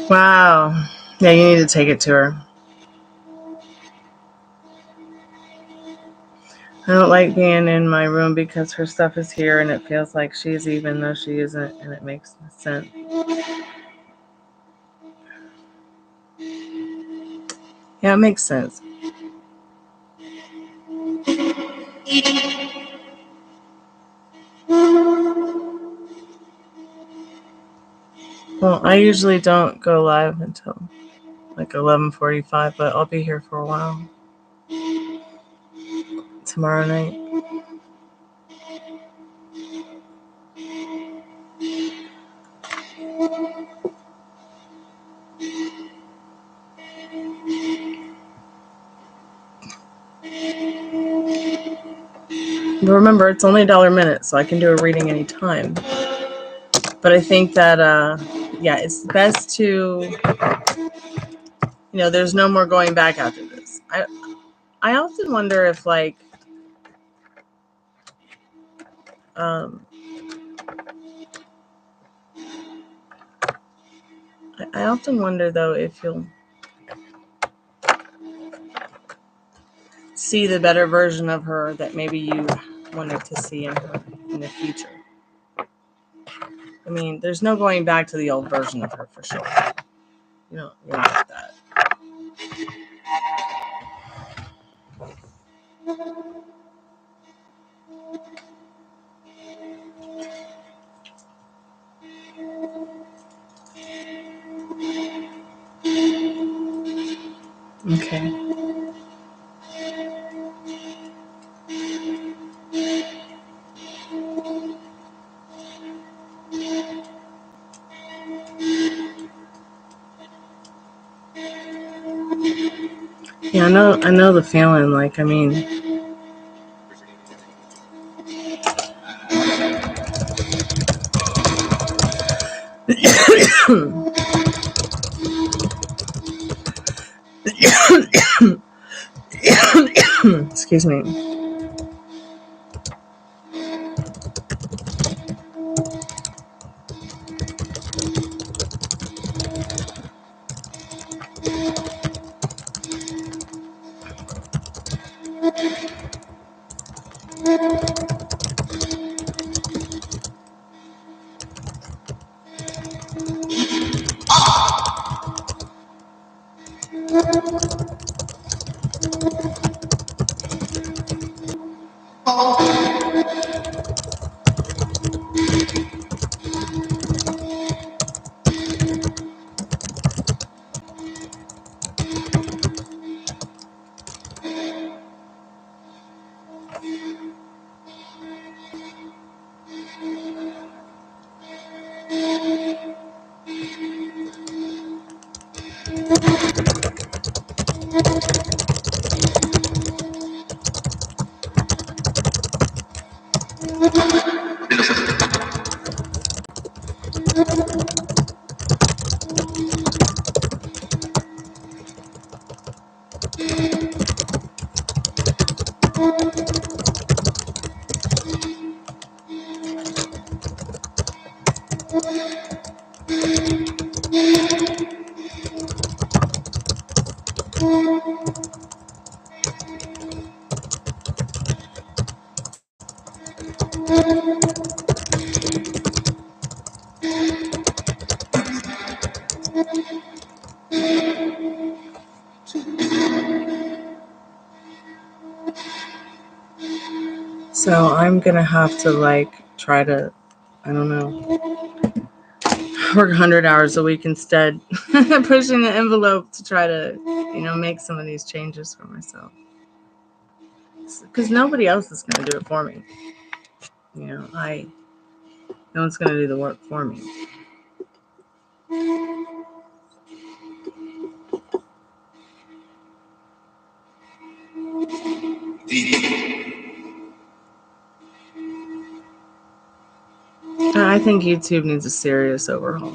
[SPEAKER 1] Wow. Yeah, you need to take it to her. I don't like being in my room because her stuff is here and it feels like she's even though she isn't, and it makes sense. Yeah, it makes sense. Well, I usually don't go live until like 11:45, but I'll be here for a while. Tomorrow night. But remember, it's only $1 a minute, so I can do a reading anytime. But I think that, yeah, it's best to, there's no more going back after this. I often wonder if, like, I often wonder, though, if you'll see the better version of her that maybe you wanted to see in her in the future. I mean, there's no going back to the old version of her for sure. You don't get that. Okay. Yeah, I know the feeling. Like, I mean, excuse me. So I'm gonna have to try to, I don't know, work 100 hours a week instead, pushing the envelope to try to, make some of these changes for myself. Because nobody else is gonna do it for me. No one's gonna do the work for me. I think YouTube needs a serious overhaul.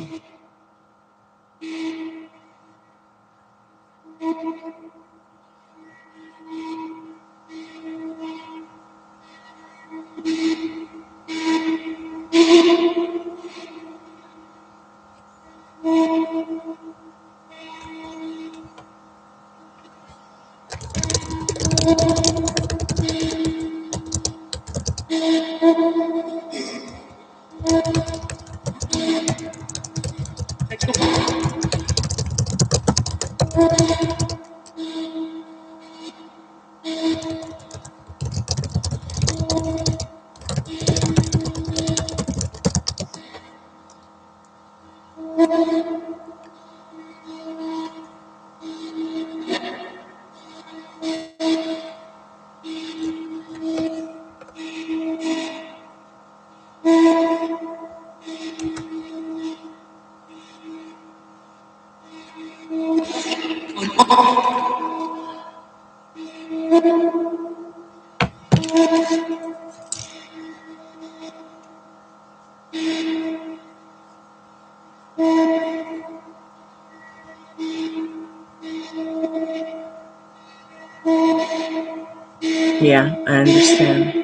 [SPEAKER 1] Yeah, I understand.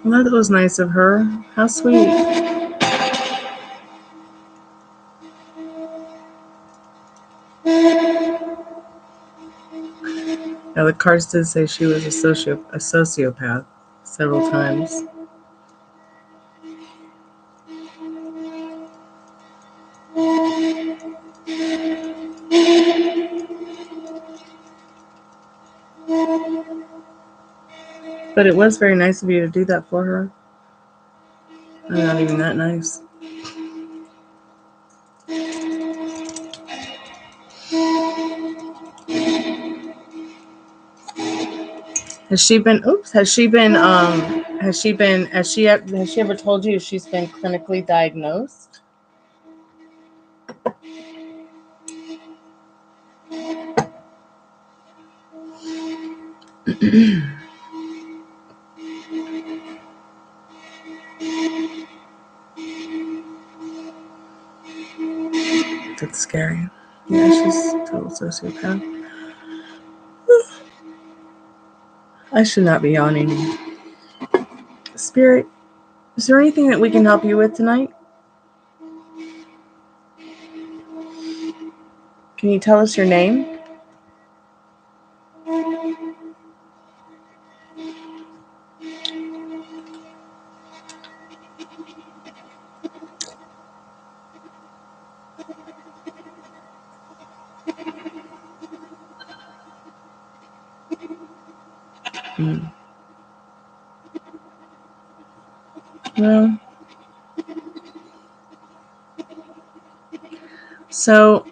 [SPEAKER 1] Well, that was nice of her. How sweet. Now, the cards did say she was a sociopath several times. But it was very nice of you to do that for her. I'm not even that nice. Has she ever told you she's been clinically diagnosed? That's scary. Yeah, she's a total sociopath. I should not be yawning. Spirit, is there anything that we can help you with tonight? Can you tell us your name? Well, so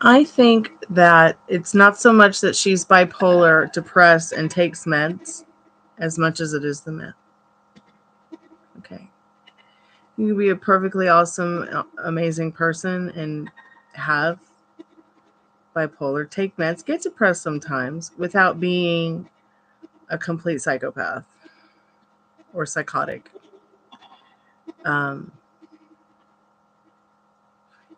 [SPEAKER 1] I think that it's not so much that she's bipolar, depressed, and takes meds as much as it is the meth. Okay. You can be a perfectly awesome, amazing person and have bipolar, take meds, get depressed sometimes without being a complete psychopath or psychotic.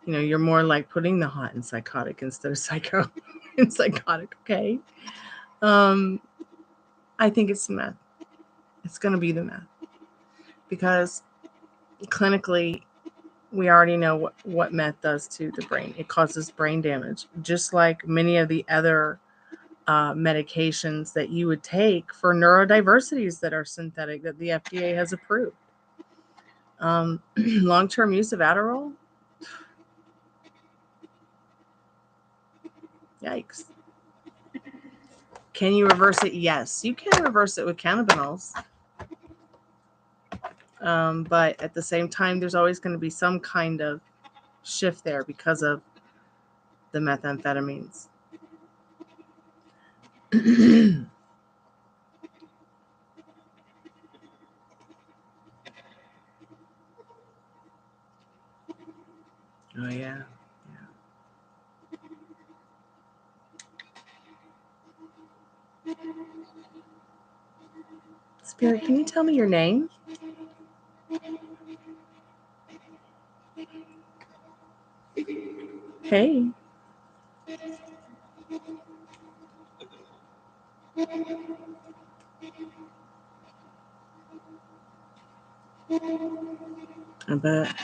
[SPEAKER 1] You're more like putting the hot in psychotic instead of psycho in psychotic. Okay. I think it's meth. It's going to be the meth because clinically, we already know what meth does to the brain. It causes brain damage, just like many of the other medications that you would take for neurodiversities that are synthetic that the FDA has approved. Long-term use of Adderall. Yikes. Can you reverse it? Yes, you can reverse it with cannabinoids. But at the same time, there's always going to be some kind of shift there because of the methamphetamines. Oh, yeah. Fairy, can you tell me your name? Hey. I bet.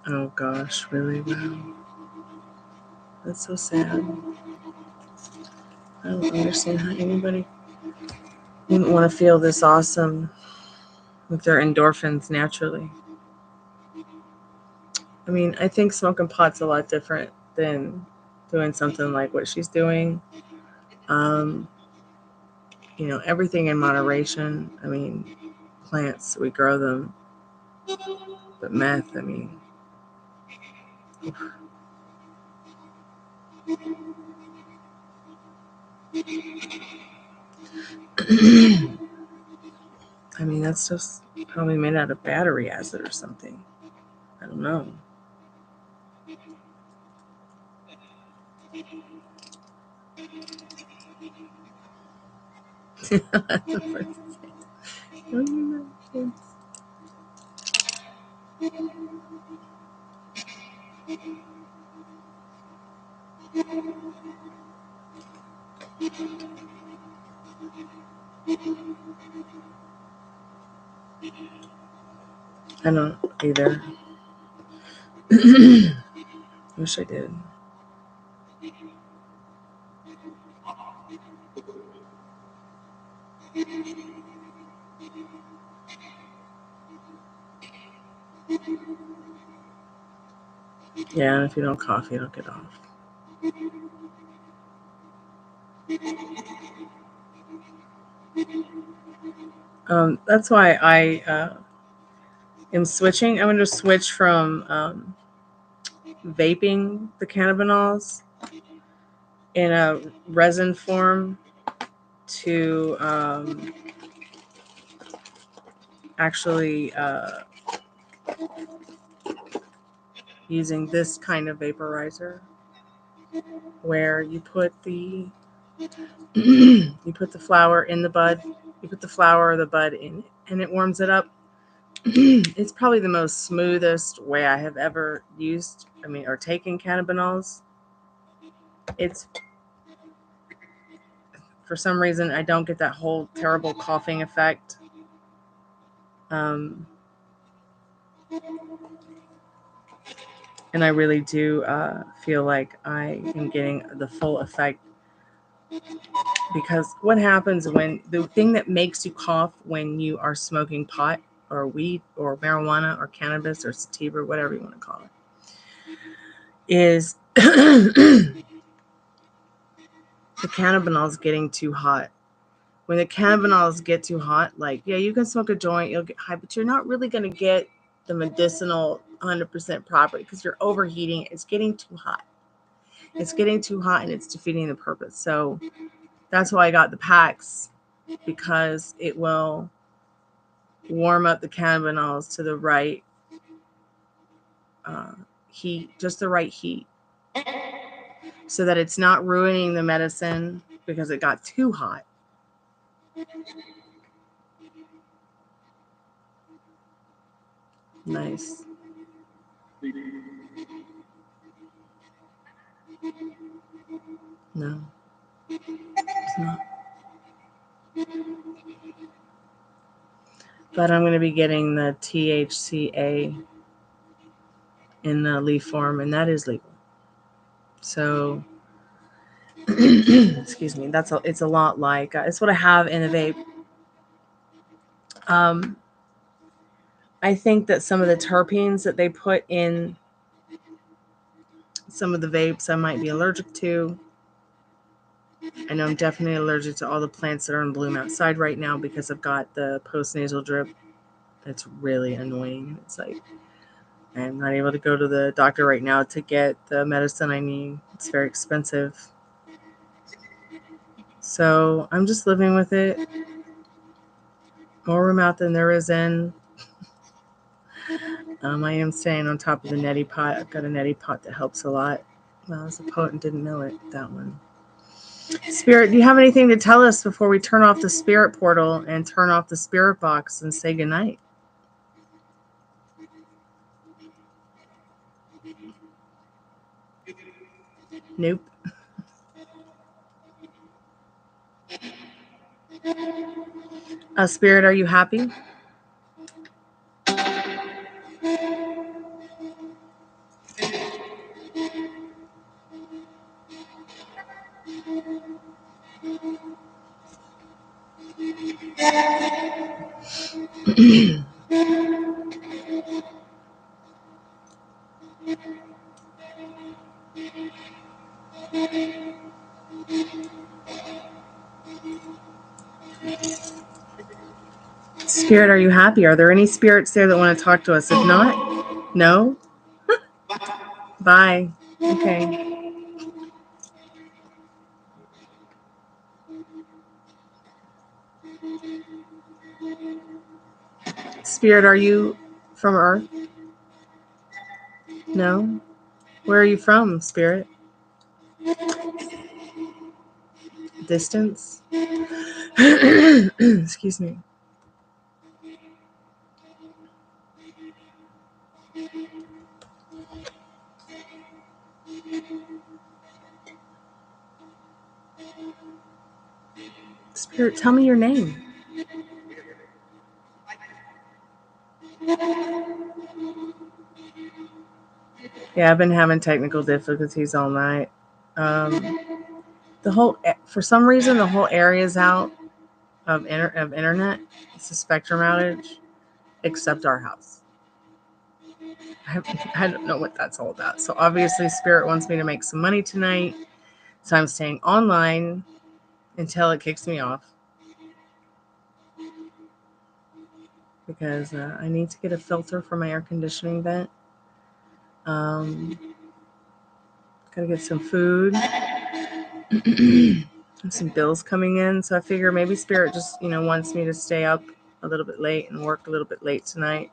[SPEAKER 1] Oh gosh, really? Wow. That's so sad. I don't understand how anybody wouldn't want to feel this awesome with their endorphins naturally. I mean, I think smoking pot's a lot different than doing something like what she's doing. You know, everything in moderation. I mean, plants, we grow them. But meth, I mean. I mean, that's just probably made out of battery acid or something. I don't know. I don't either. Wish I did. Yeah, if you don't cough, you don't get off. That's why I am switching. I'm going to switch from vaping the cannabinols in a resin form to actually using this kind of vaporizer where you put the you put the flower in the bud, you put the flower or the bud in it, and it warms it up. It's probably the most smoothest way I have ever used, or taken cannabinols. It's, for some reason, I don't get that whole terrible coughing effect. And I really do feel like I am getting the full effect, because what happens when the thing that makes you cough when you are smoking pot or weed or marijuana or cannabis or sativa or whatever you want to call it is the cannabinols getting too hot. When the cannabinols get too hot, like, yeah, you can smoke a joint, you'll get high, but you're not really going to get the medicinal 100% property because you're overheating. It's getting too hot. It's getting too hot and it's defeating the purpose. So that's why I got the packs, because it will warm up the cannabinols to the right heat, just the right heat, so that it's not ruining the medicine because it got too hot. Nice. No, it's not. But I'm going to be getting the THCA in the leaf form, and that is legal. So, excuse me, it's a lot like, it's what I have in the vape. I think that some of the terpenes that they put in some of the vapes I might be allergic to. I know I'm definitely allergic to all the plants that are in bloom outside right now because I've got the post-nasal drip It's really annoying. It's like, I'm not able to go to the doctor right now to get the medicine I need. It's very expensive. So I'm just living with it. More room out than there is in. I am staying on top of the neti pot. I've got a neti pot that helps a lot. Well, I was a poet and didn't know it, that one. Spirit, do you have anything to tell us before we turn off the spirit portal and turn off the spirit box and say goodnight? Nope. Spirit, are you happy? Spirit, are you happy? Are there any spirits there that want to talk to us? If not, no? Bye. Okay. Spirit, are you from Earth? No? Where are you from, Spirit? Distance? Excuse me. Spirit, tell me your name. Yeah, I've been having technical difficulties all night. For some reason, the whole area's out of internet. It's a spectrum outage, except our house. I don't know what that's all about. So obviously, Spirit wants me to make some money tonight. So I'm staying online until it kicks me off. Because I need to get a filter for my air conditioning vent. Gotta get some food. Some bills coming in. So I figure maybe Spirit just, wants me to stay up a little bit late and work a little bit late tonight.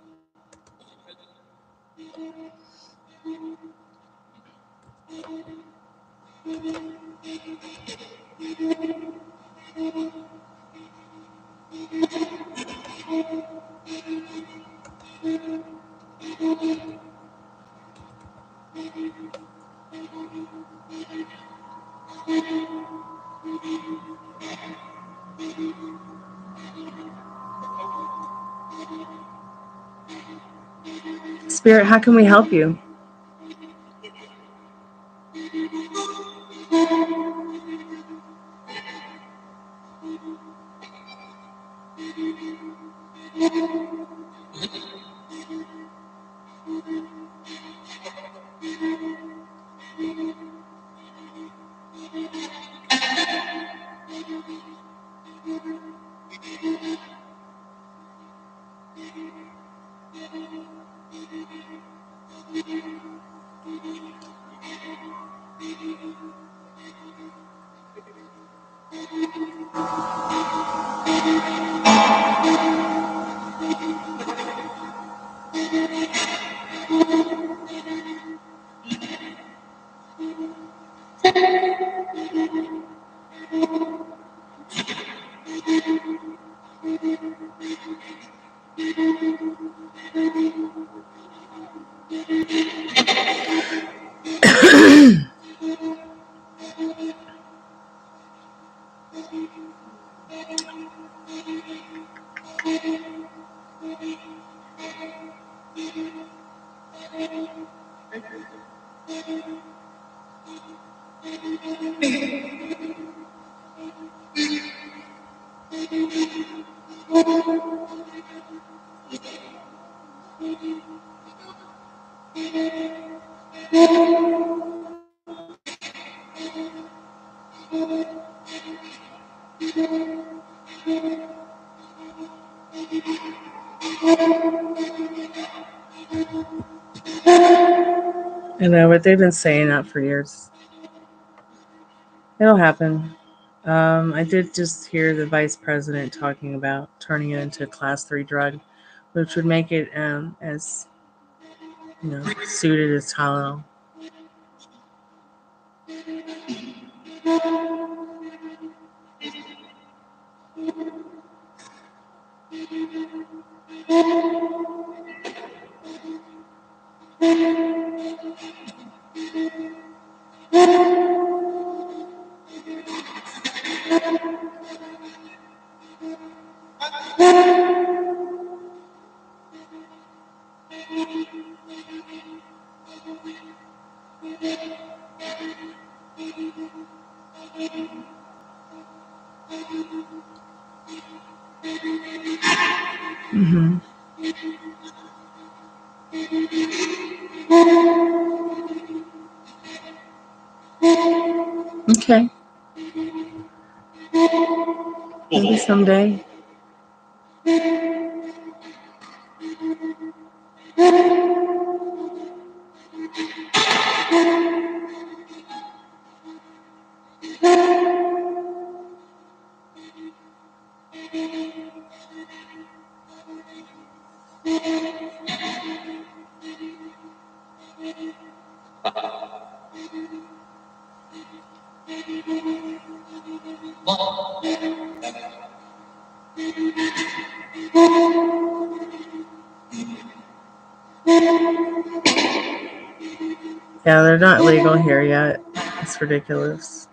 [SPEAKER 1] Spirit, how can we help you? I know, but they've been saying that for years. It'll happen. I did just hear the vice president talking about turning it into a class 3 drug, which would make it as suited as Tylenol. Mm-hmm. Okay. Maybe someday. Yeah, they're not legal here yet. It's ridiculous.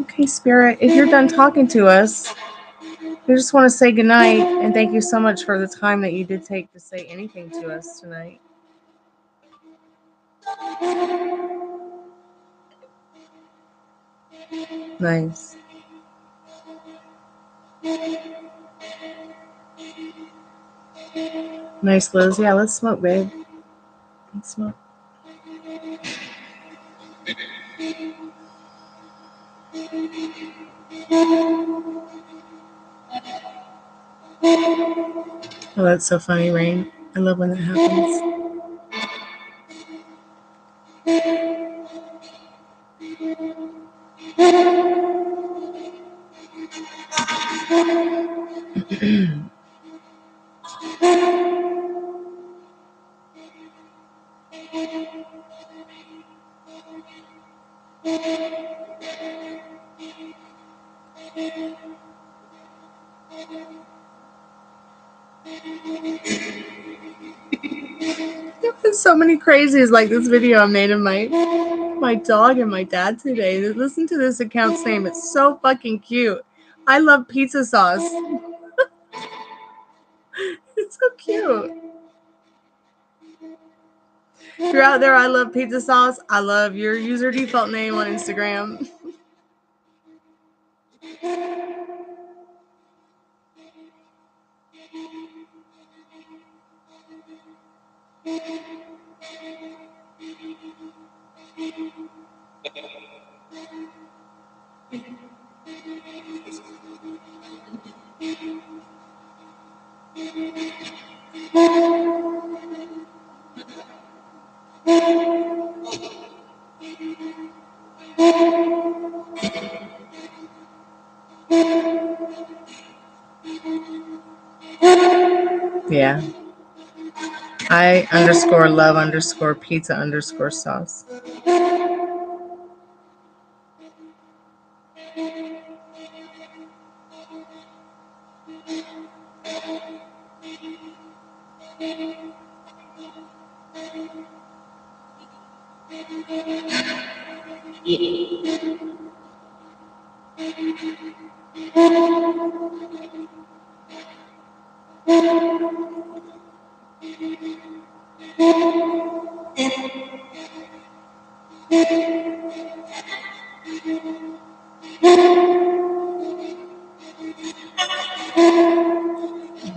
[SPEAKER 1] Okay, Spirit, if you're done talking to us, we just want to say goodnight and thank you so much for the time that you did take to say anything to us tonight. Nice. Nice, Liz. Yeah, let's smoke, babe. Let's smoke. Oh, that's so funny, Rain. I love when that happens. There's so many crazies like this video I made of my dog and my dad today. Listen to this account's name. It's so fucking cute. I love pizza sauce. It's so cute. If you're out there, I love pizza sauce. I love your user default name on Instagram. Yeah. I_love_pizza_sauce.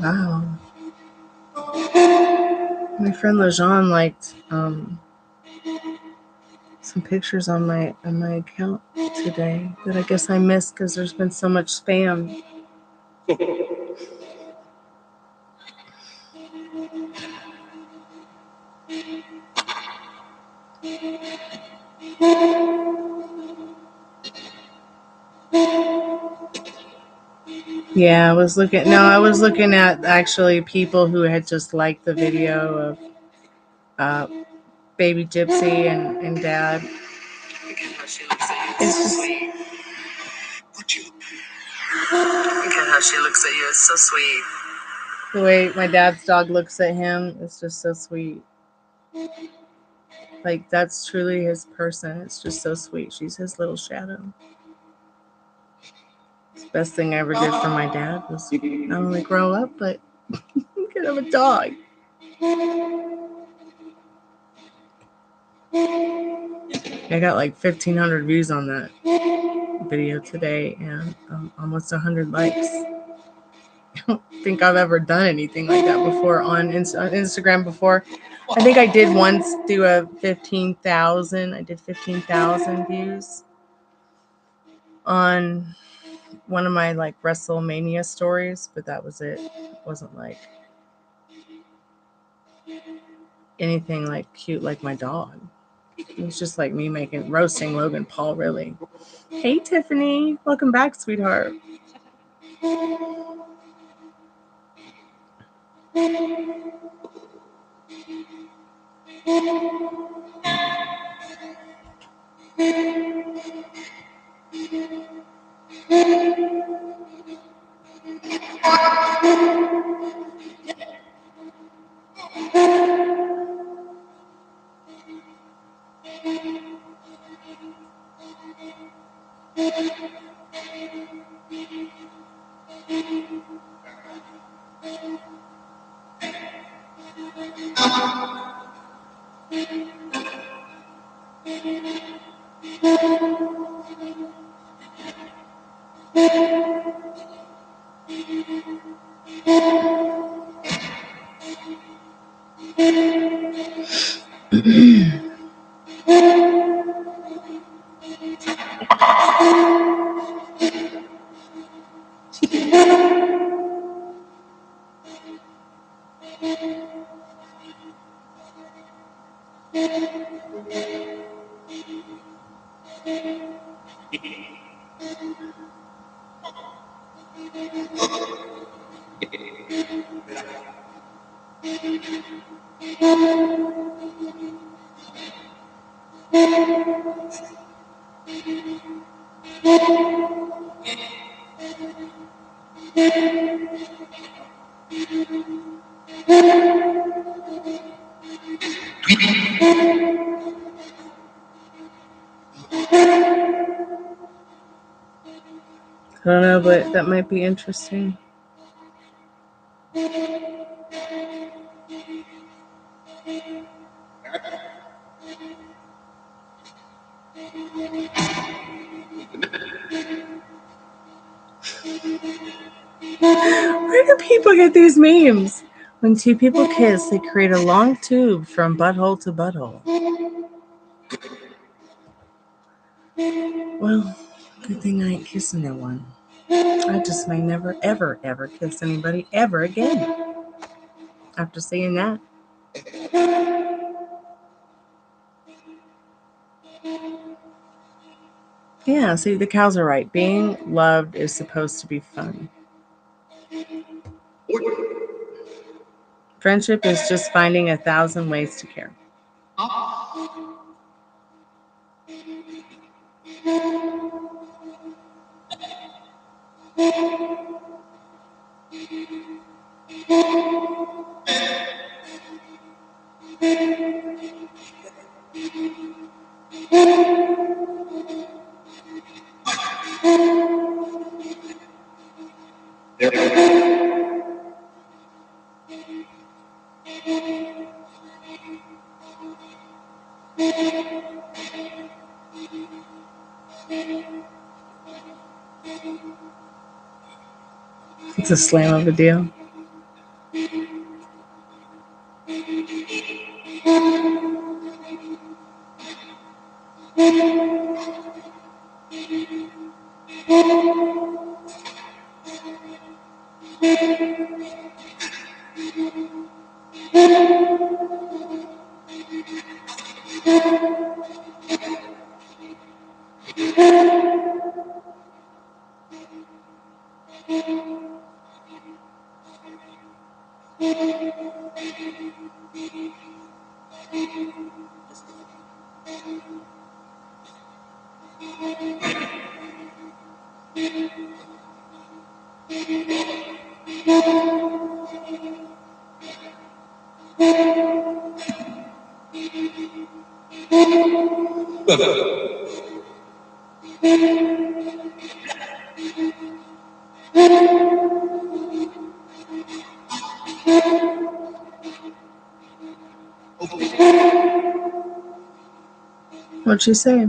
[SPEAKER 1] Wow. My friend Lejean liked some pictures on my account today that I guess I missed because there's been so much spam. Yeah, I was looking at actually people who had just liked the video of baby Gypsy and Dad. Look at how she looks at you. It's so sweet. Look at how she looks at you. It's so sweet. The way my dad's dog looks at him is just so sweet. Like, that's truly his person. It's just so sweet. She's his little shadow. The best thing I ever did for my dad was not only grow up, but get him a dog. I got like 1,500 views on that video today and almost 100 likes. I don't think I've ever done anything like that before on Instagram before. I think I did once do a 15,000. I did 15,000 views on one of my like WrestleMania stories, but that was it. It wasn't like anything like cute like my dog. It was just like me roasting Logan Paul, really. Hey, Tiffany. Welcome back, sweetheart. I don't know, but that might be interesting. Where do people get these memes? When two people kiss, they create a long tube from butthole to butthole. Well, good thing I ain't kissing no one. I just may never, ever, ever kiss anybody ever again. After seeing that. Yeah, see, the cows are right. Being loved is supposed to be fun. Friendship is just finding 1,000 ways to care. It's a slam of a deal. What'd she say?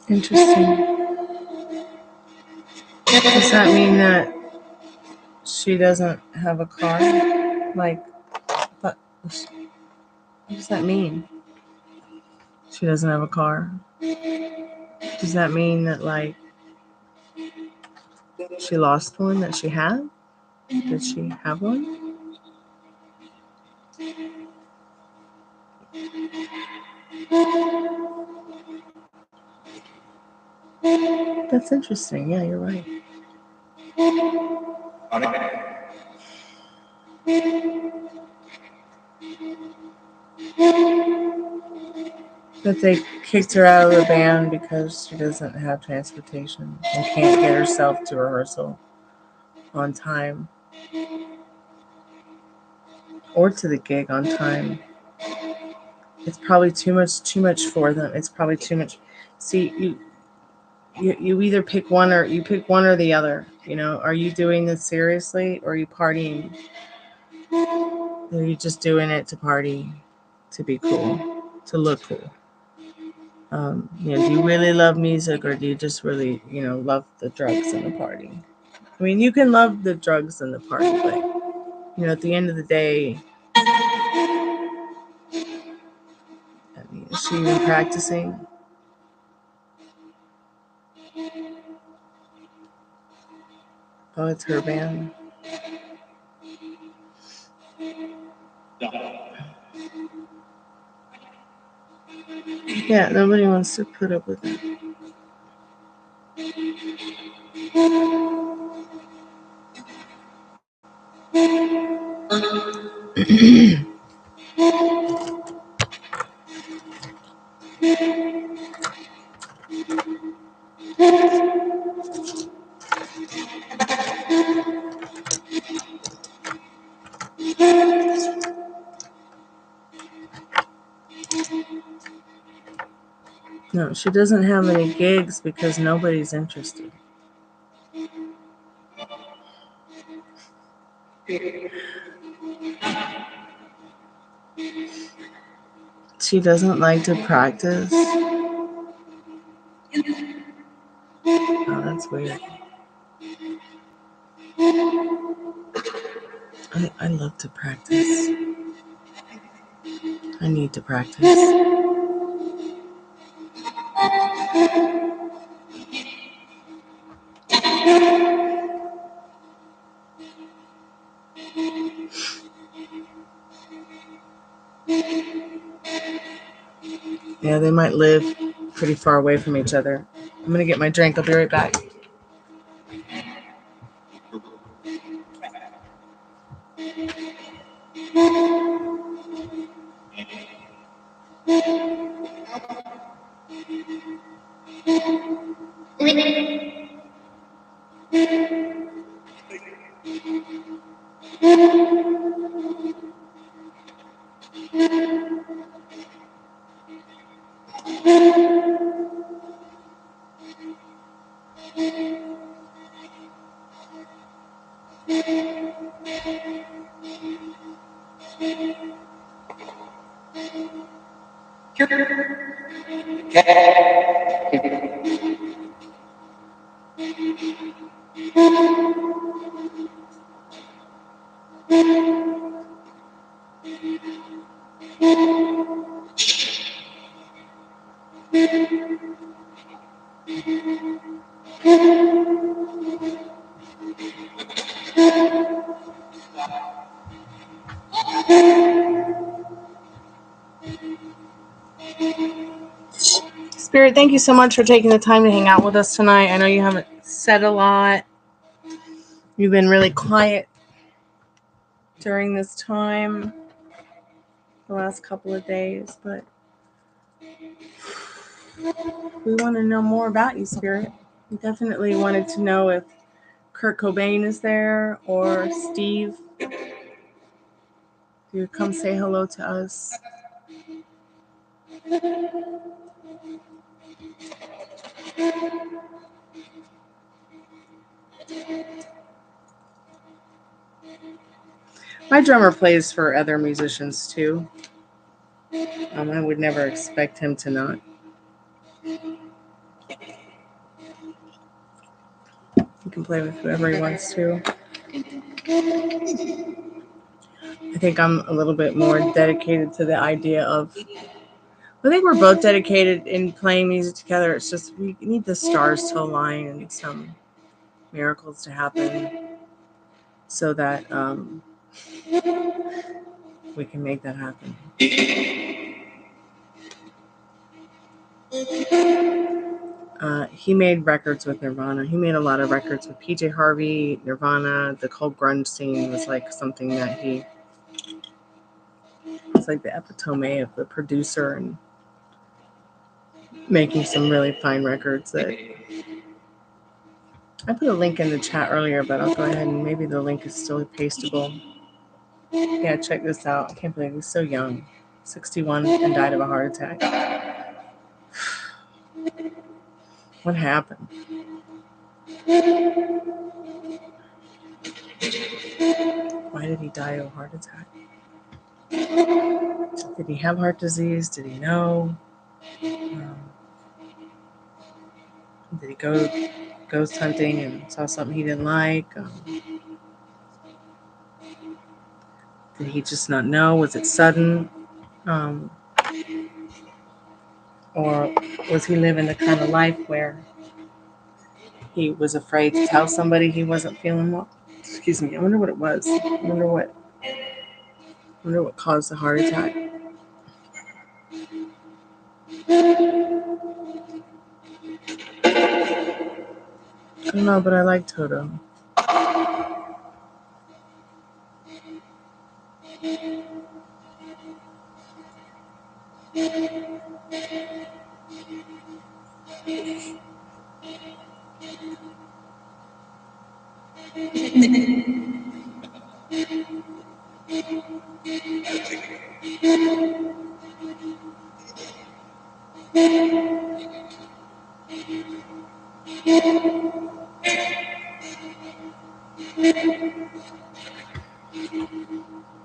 [SPEAKER 1] Interesting. Does that mean that she doesn't have a car? Like, what does that mean? She doesn't have a car. Does that mean that, like, she lost one that she had? Did she have one? That's interesting. Yeah, you're right. That they kicked her out of the band because she doesn't have transportation and can't get herself to rehearsal on time or to the gig on time. It's probably too much for them. It's probably too much. See, you either pick one or the other. You know, are you doing this seriously or are you partying? Or are you just doing it to party, to be cool, to look cool? Do you really love music or do you just really, love the drugs and the party? I mean, you can love the drugs and the party, but, at the end of the day, is she even practicing? Oh, it's her band. Yeah, nobody wants to put up with it. No, she doesn't have any gigs because nobody's interested. She doesn't like to practice. Oh, that's weird. I love to practice. I need to practice. Yeah, they might live pretty far away from each other. I'm going to get my drink. I'll be right back. Spirit, thank you so much for taking the time to hang out with us tonight. I know you haven't said a lot. You've been really quiet during this time, the last couple of days, but we want to know more about you, Spirit. We definitely wanted to know if Kurt Cobain is there or Steve. You come say hello to us. My drummer plays for other musicians too. I would never expect him to not. He can play with whoever he wants to. I think I'm a little bit more dedicated to the idea of, I think we're both dedicated in playing music together. It's just we need the stars to align and some miracles to happen so that we can make that happen. He made records with Nirvana. He made a lot of records with PJ Harvey, Nirvana. The whole grunge scene was like something that it's like the epitome of the producer and making some really fine records that I put a link in the chat earlier, but I'll go ahead and maybe the link is still pastable. Yeah, check this out. I can't believe he's so young. 61 and died of a heart attack. What happened? Why did he die of a heart attack? Did he have heart disease? Did he know? Did he go ghost hunting and saw something he didn't like? Did he just not know? Was it sudden? Or was he living the kind of life where he was afraid to tell somebody he wasn't feeling well? Excuse me. I wonder what it was. I wonder what caused the heart attack. I don't know, but I like Toto.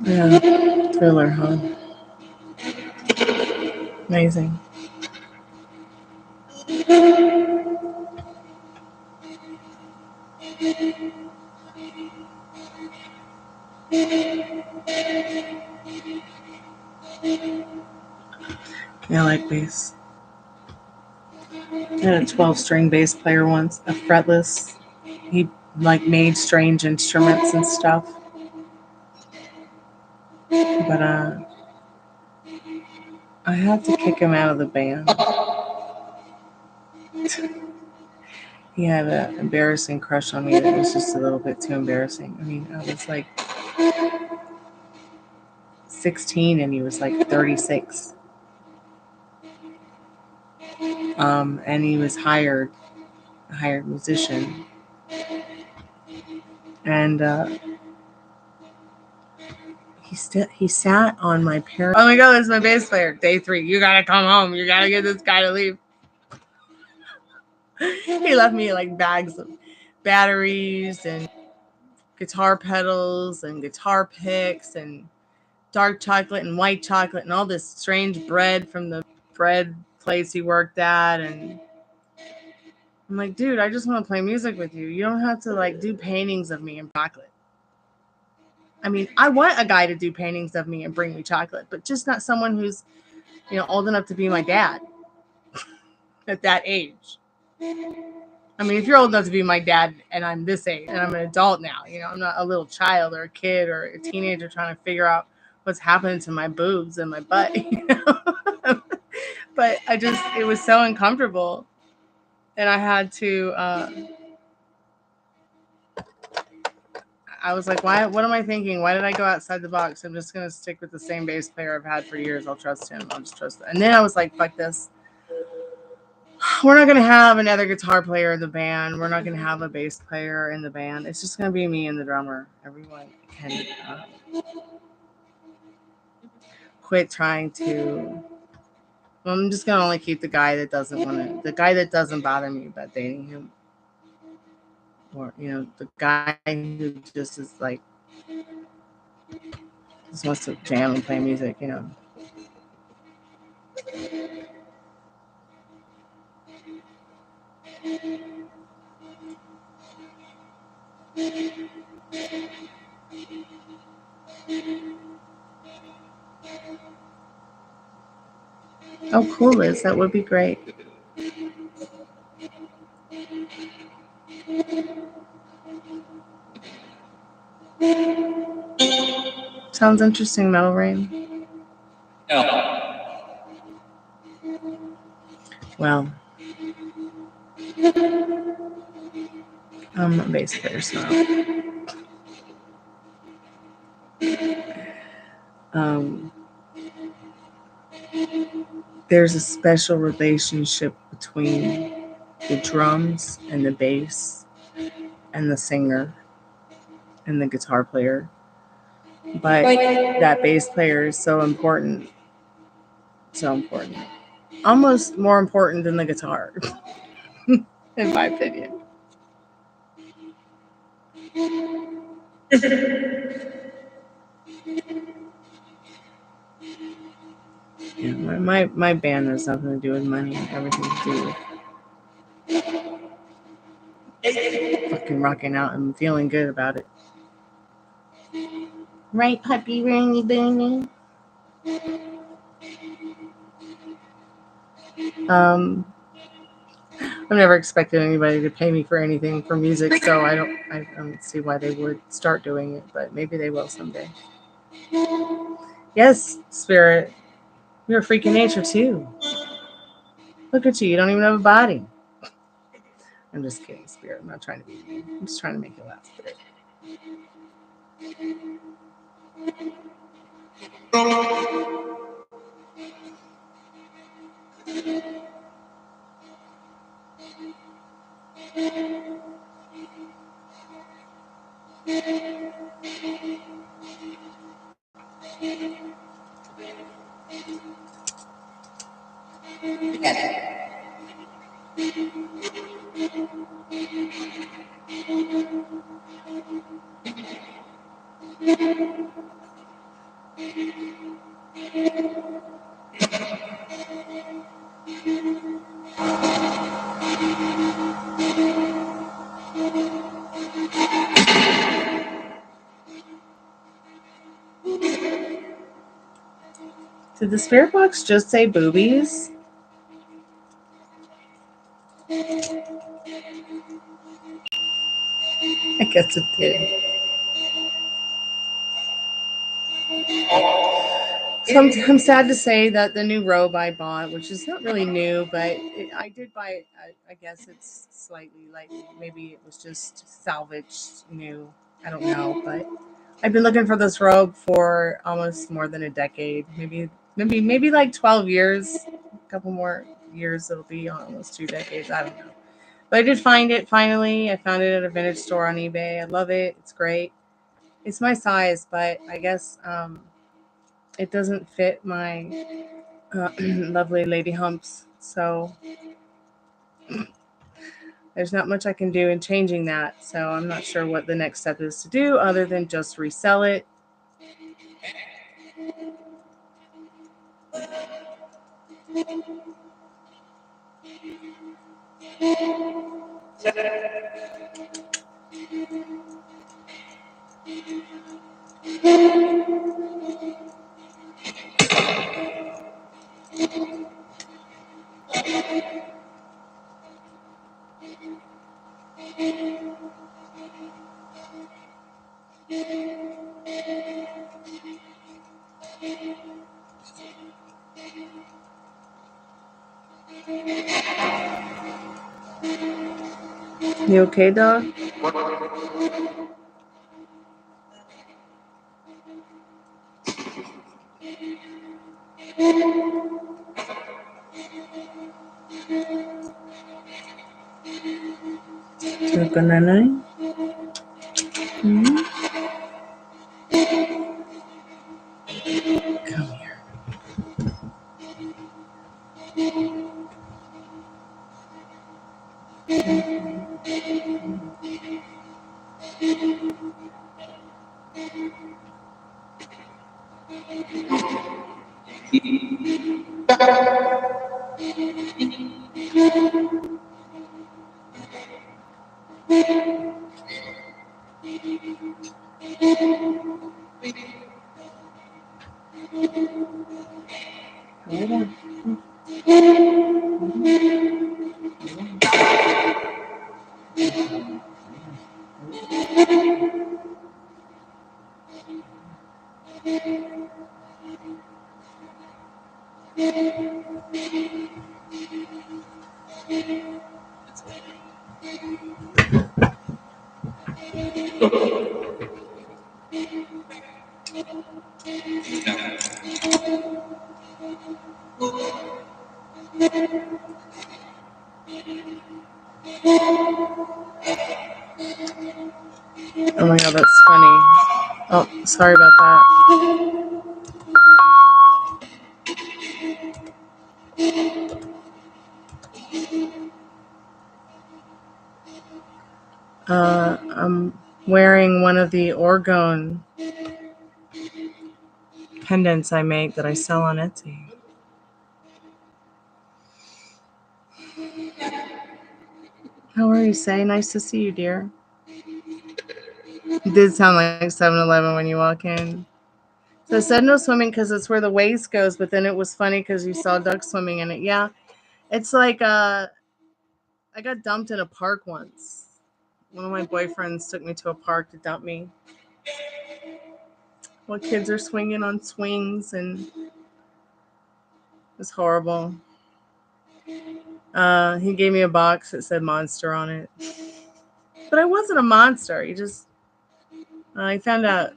[SPEAKER 1] Yeah, Thriller, huh? Amazing. Yeah, I like bass. I had a 12-string bass player once, a fretless. He like made strange instruments and stuff. But I had to kick him out of the band. He had an embarrassing crush on me that was just a little bit too embarrassing. I mean, I was like 16 and he was like 36. And he was a hired musician. And he sat on my parents. Oh my God, that's my bass player. Day 3. You gotta come home. You gotta get this guy to leave. He left me like bags of batteries and guitar pedals and guitar picks and dark chocolate and white chocolate and all this strange bread from the bread place he worked at. And I'm like, dude, I just want to play music with you. You don't have to like do paintings of me and chocolate. I mean, I want a guy to do paintings of me and bring me chocolate, but just not someone who's, old enough to be my dad at that age. I mean, if you're old enough to be my dad and I'm this age and I'm an adult now, I'm not a little child or a kid or a teenager trying to figure out what's happening to my boobs and my butt, But it was so uncomfortable. And I had to, I was like, what am I thinking? Why did I go outside the box? I'm just going to stick with the same bass player I've had for years. I'll trust him. I'll just trust him. And then I was like, fuck this. We're not going to have another guitar player in the band. We're not going to have a bass player in the band. It's just going to be me and the drummer. Everyone can quit trying to. Well, I'm just going to only keep the guy that doesn't bother me about dating him. Or, the guy who just is like, just wants to jam and play music, Oh, cool, Liz. That would be great. Sounds interesting, Metal Rain.
[SPEAKER 3] No.
[SPEAKER 1] Well, I'm a bass player, so there's a special relationship between the drums and the bass and the singer and the guitar player. But that bass player is so important. So important. Almost more important than the guitar, in my opinion. Yeah, my band has nothing to do with money and everything to do with fucking rocking out and feeling good about it. Right, puppy Rainy Bunny? I've never expected anybody to pay me for anything for music, so I don't see why they would start doing it, but maybe they will someday. Yes, Spirit. You're a freak of nature too. Look at you don't even have a body. I'm just kidding, Spirit. I'm not trying to be mean. I'm just trying to make you laugh, Spirit. Did the spirit box just say boobies? I guess it did. So I'm sad to say that the new robe I bought, which is not really new, but I did buy it. I guess it's slightly like maybe it was just salvaged new. I don't know, but I've been looking for this robe for almost more than a decade. Maybe like 12 years. A couple more years, it'll be almost 2 decades. I don't know. But I did find it finally. I found it at a vintage store on eBay. I love it. It's great. It's my size, but I guess it doesn't fit my lovely lady humps. So there's not much I can do in changing that. So I'm not sure what the next step is to do other than just resell it. You okay, dog? Banana? Mm-hmm. Come here. Hold on. Oh my god, that's funny. Oh, sorry about that. I'm wearing one of the orgone pendants I make that I sell on Etsy. How are you, Say? Nice to see you, dear. You did sound like 7-Eleven when you walk in. So I said no swimming because it's where the waist goes, but then it was funny because you saw ducks swimming in it. Yeah, it's like I got dumped in a park once. One of my boyfriends took me to a park to dump me. While kids are swinging on swings, and it was horrible. He gave me a box that said monster on it. But I wasn't a monster. I found out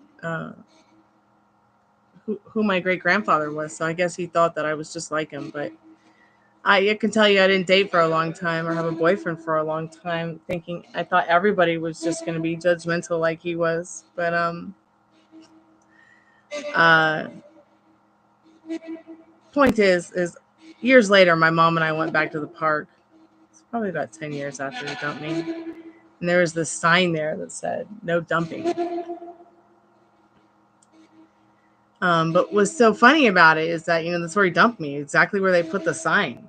[SPEAKER 1] who my great-grandfather was, so I guess he thought that I was just like him. But I can tell you I didn't date for a long time or have a boyfriend for a long time, thinking I thought everybody was just going to be judgmental like he was. But point is years later, my mom and I went back to the park. It's probably about 10 years after he dumped me. And there was this sign there that said, no dumping. But what's so funny about it is that, that's where he dumped me, exactly where they put the sign.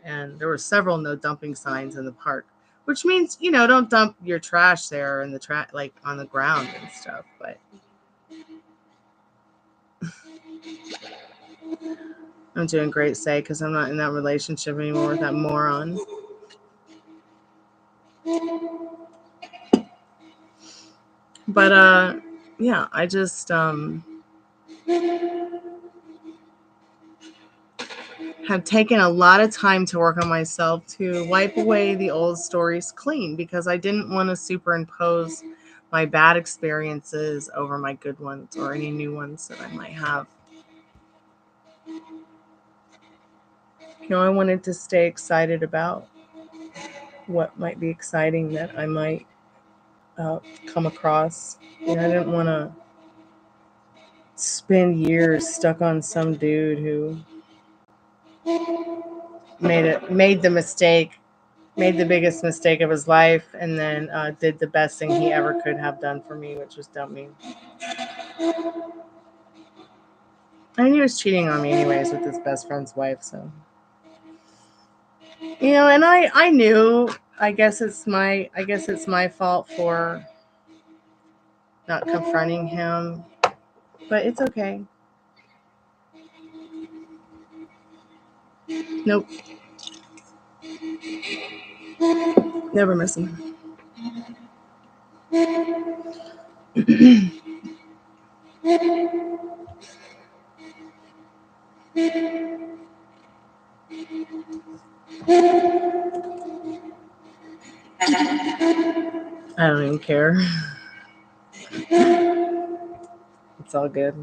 [SPEAKER 1] And there were several no dumping signs in the park, which means, don't dump your trash there in the like on the ground and stuff. But I'm doing great, Say, because I'm not in that relationship anymore with that moron. But yeah, I just have taken a lot of time to work on myself to wipe away the old stories clean, because I didn't want to superimpose my bad experiences over my good ones or any new ones that I might have. I wanted to stay excited about what might be exciting that I might come across. I didn't want to spend years stuck on some dude who made the biggest mistake of his life, and then did the best thing he ever could have done for me, which was dump me. And he was cheating on me anyways with his best friend's wife, so and I knew. I guess it's my fault for not confronting him, but it's okay. Nope. Never miss him. I don't even care. It's all good.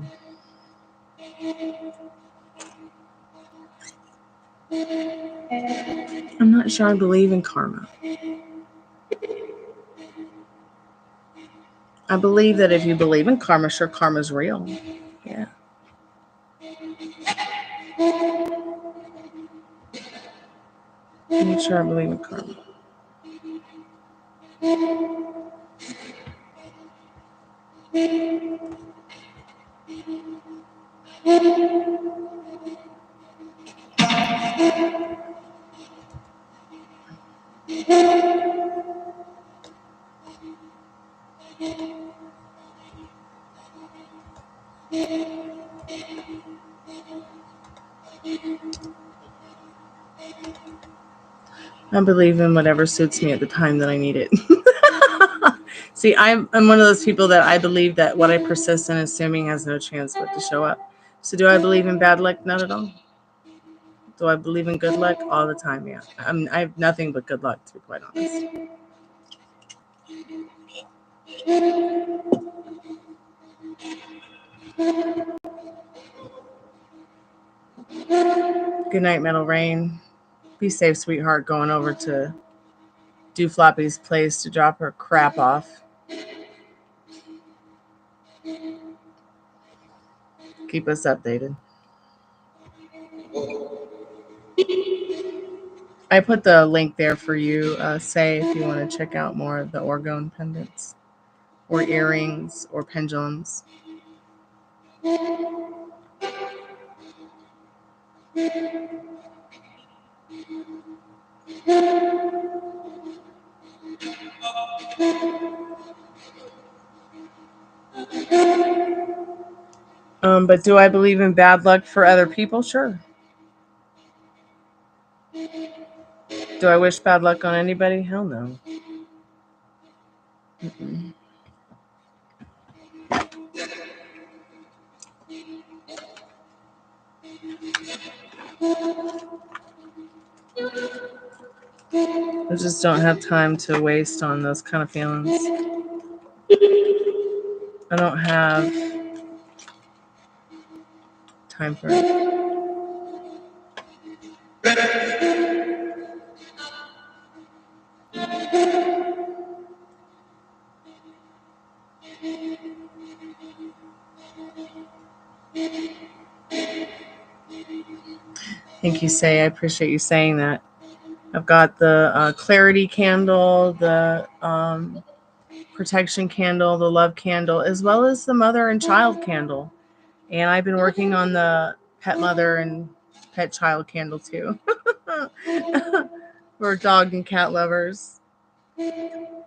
[SPEAKER 1] I'm not sure I believe in karma. I believe that if you believe in karma, sure, karma's real. Yeah. I'm not sure I believe in karma. I believe in whatever suits me at the time that I need it. See, I'm one of those people that I believe that what I persist in assuming has no chance but to show up. So do I believe in bad luck? Not at all. Do I believe in good luck? All the time, yeah. I have nothing but good luck, to be quite honest. Good night, Metal Rain. Be safe, sweetheart, going over to Do Floppy's place to drop her crap off. Keep us updated. I put the link there for you, Say, if you want to check out more of the orgone pendants or earrings or pendulums. But do I believe in bad luck for other people? Sure. Do I wish bad luck on anybody? Hell no. Mm-mm. I just don't have time to waste on those kind of feelings. I don't have time for it. Thank you, Say. I appreciate you saying that. I've got the clarity candle, the protection candle, the love candle, as well as the mother and child candle. And I've been working on the pet mother and pet child candle too. For dog and cat lovers. And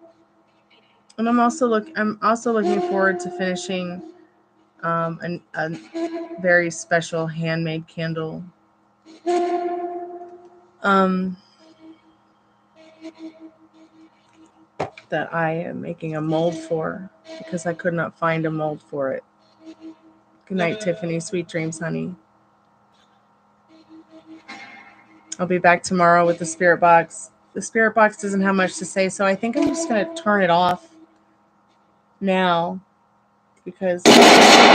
[SPEAKER 1] I'm also looking forward to finishing a very special handmade candle. That I am making a mold for because I could not find a mold for it. Good night, Tiffany. Sweet dreams, honey. I'll be back tomorrow with the spirit box. The spirit box doesn't have much to say, so I think I'm just going to turn it off now because yeah,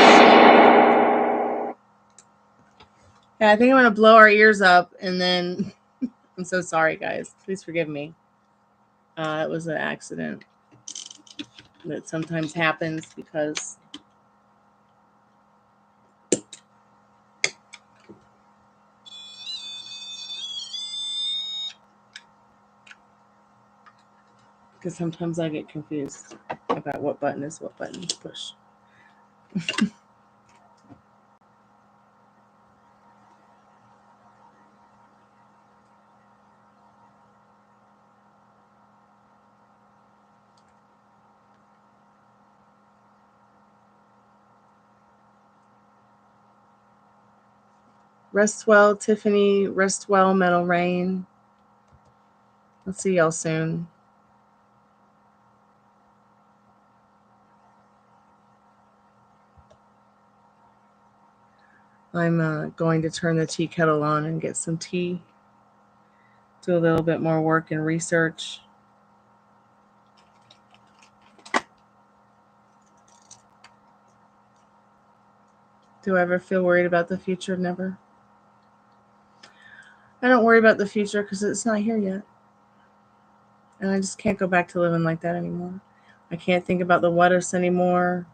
[SPEAKER 1] I think I'm going to blow our ears up and then I'm so sorry, guys. Please forgive me. It was an accident that sometimes happens because sometimes I get confused about what button is what button to push. Rest well, Tiffany. Rest well, Metal Rain. I'll see y'all soon. I'm going to turn the tea kettle on and get some tea. Do a little bit more work and research. Do I ever feel worried about the future? Never. I don't worry about the future because it's not here yet. And I just can't go back to living like that anymore. I can't think about the what ifs anymore.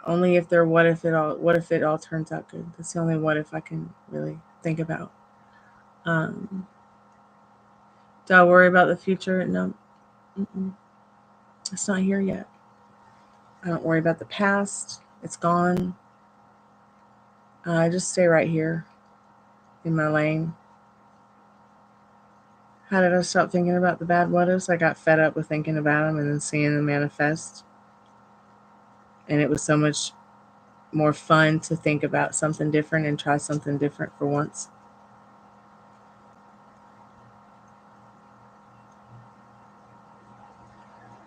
[SPEAKER 1] Only if they're what if it all turns out good. That's the only what if I can really think about. Do I worry about the future? No. Mm-mm. It's not here yet. I don't worry about the past. It's gone. I just stay right here in my lane. How did I stop thinking about the bad what ifs? I got fed up with thinking about them and then seeing them manifest. And it was so much more fun to think about something different and try something different for once.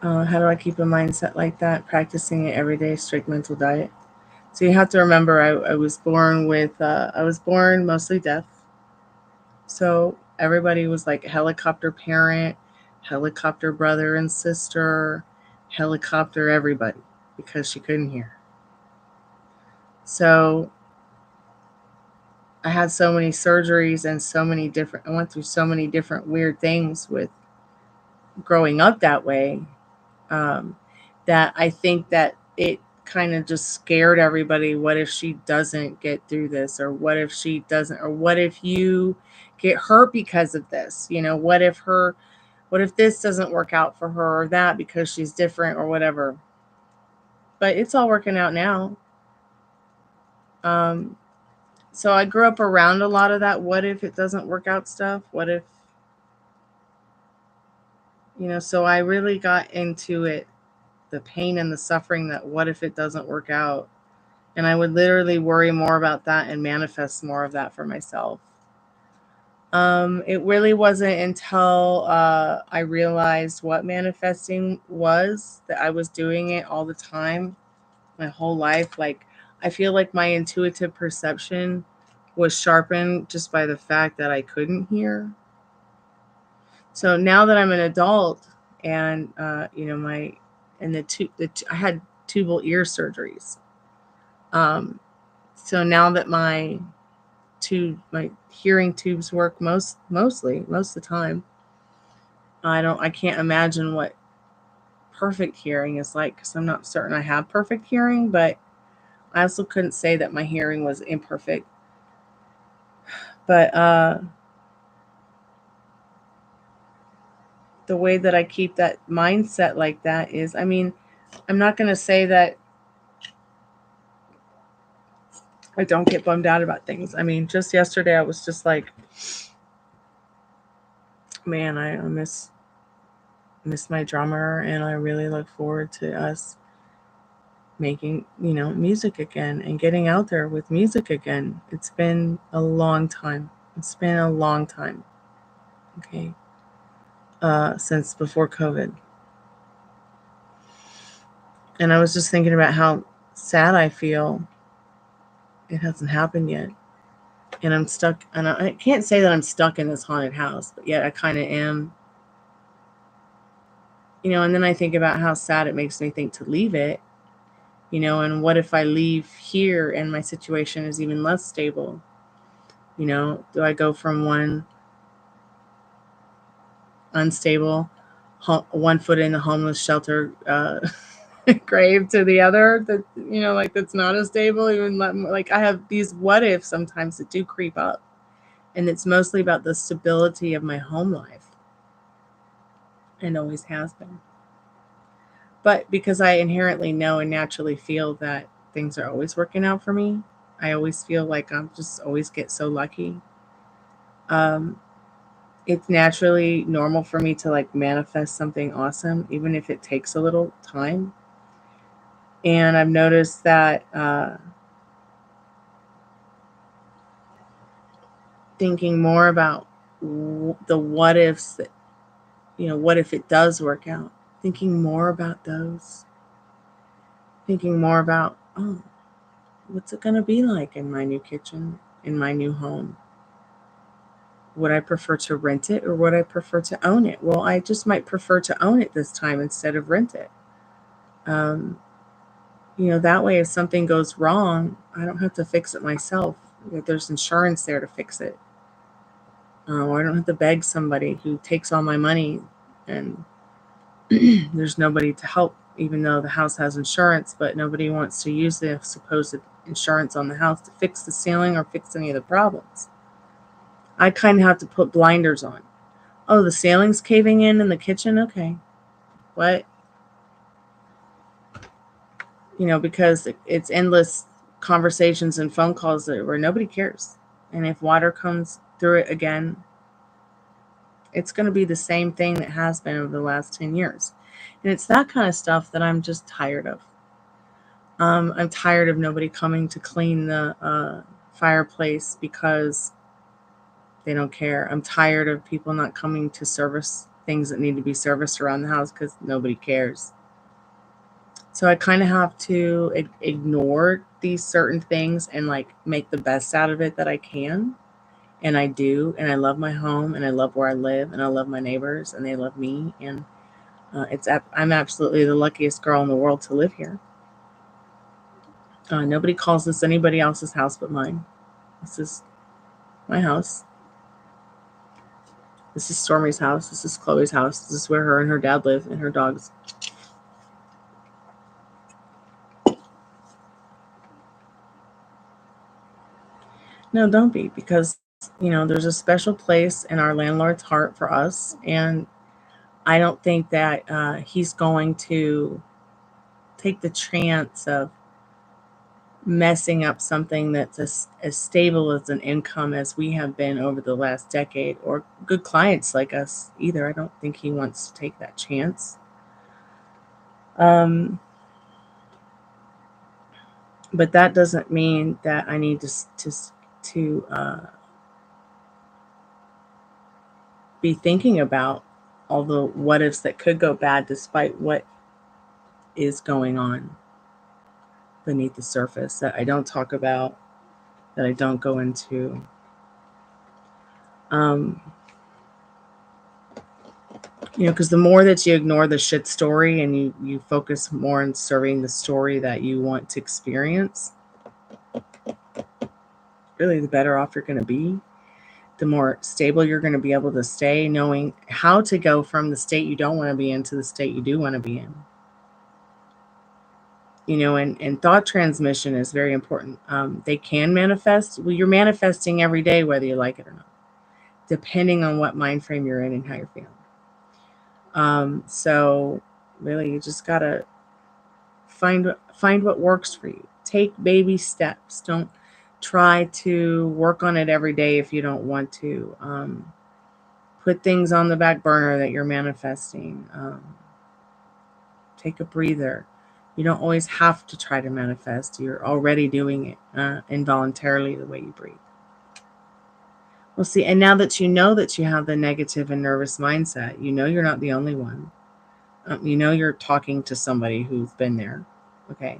[SPEAKER 1] How do I keep a mindset like that? Practicing it every day, strict mental diet. So you have to remember, I was born mostly deaf. So everybody was like helicopter parent, helicopter brother and sister, helicopter everybody because she couldn't hear. So I had so many surgeries and I went through so many different weird things with growing up that way, that I think that it kind of just scared everybody. What if she doesn't get through this? Or what if she doesn't? Or what if you get hurt because of this? What if this doesn't work out for her or that because she's different or whatever? But it's all working out now. So I grew up around a lot of that what if it doesn't work out stuff. What if, so I really got into it, the pain and the suffering that what if it doesn't work out. And I would literally worry more about that and manifest more of that for myself. It really wasn't until I realized what manifesting was that I was doing it all the time, my whole life. Like, I feel like my intuitive perception was sharpened just by the fact that I couldn't hear. So now that I'm an adult and, I had tubal ear surgeries. So now that my hearing tubes work most of the time, I can't imagine what perfect hearing is like because I'm not certain I have perfect hearing, but I also couldn't say that my hearing was imperfect. But the way that I keep that mindset like that is, I'm not going to say that I don't get bummed out about things. Just yesterday I was just like, man, I miss my drummer, and I really look forward to us making, music again and getting out there with music again. It's been a long time. Okay. Since before COVID. And I was just thinking about how sad I feel it hasn't happened yet. And I'm stuck, and I can't say that I'm stuck in this haunted house, but yet I kind of am. And then I think about how sad it makes me think to leave it, and what if I leave here and my situation is even less stable? Do I go from one unstable, 1 foot in the homeless shelter grave to the other that, like that's not as stable? Even like I have these what ifs sometimes that do creep up. And it's mostly about the stability of my home life. And always has been. But because I inherently know and naturally feel that things are always working out for me, I always feel like I'm just always get so lucky. It's naturally normal for me to like manifest something awesome, even if it takes a little time. And I've noticed that thinking more about the what ifs, that, what if it does work out? Thinking more about those. Thinking more about, oh, what's it going to be like in my new kitchen, in my new home? Would I prefer to rent it or would I prefer to own it? Well, I just might prefer to own it this time instead of rent it. That way if something goes wrong, I don't have to fix it myself. There's insurance there to fix it. Or I don't have to beg somebody who takes all my money and there's nobody to help, even though the house has insurance, but nobody wants to use the supposed insurance on the house to fix the ceiling or fix any of the problems. I kind of have to put blinders on. Oh, the ceiling's caving in the kitchen? Okay. What? Because it's endless conversations and phone calls where nobody cares. And if water comes through it again, it's going to be the same thing that has been over the last 10 years. And it's that kind of stuff that I'm just tired of. I'm tired of nobody coming to clean the fireplace because they don't care. I'm tired of people not coming to service things that need to be serviced around the house because nobody cares. So I kind of have to ignore these certain things and like make the best out of it that I can. And I do. And I love my home and I love where I live and I love my neighbors and they love me. And I'm absolutely the luckiest girl in the world to live here. Nobody calls this anybody else's house but mine. This is my house. This is Stormy's house. This is Chloe's house. This is where her and her dad live and her dogs. No, don't be, because, there's a special place in our landlord's heart for us. And I don't think that he's going to take the chance of messing up something that's as stable as an income as we have been over the last decade, or good clients like us either. I don't think he wants to take that chance. But that doesn't mean that I need to be thinking about all the what ifs that could go bad despite what is going on beneath the surface that I don't talk about, that I don't go into. Because the more that you ignore the shit story and you focus more on serving the story that you want to experience, really the better off you're going to be. The more stable you're going to be able to stay, knowing how to go from the state you don't want to be in to the state you do want to be in. And thought transmission is very important. They can manifest. Well, you're manifesting every day, whether you like it or not, depending on what mind frame you're in and how you're feeling. So really, you just gotta find what works for you. Take baby steps. Don't try to work on it every day if you don't want to. Put things on the back burner that you're manifesting. Take a breather. You don't always have to try to manifest. You're already doing it involuntarily the way you breathe. Well, see, and now that you have the negative and nervous mindset, you're not the only one. You're talking to somebody who's been there, okay,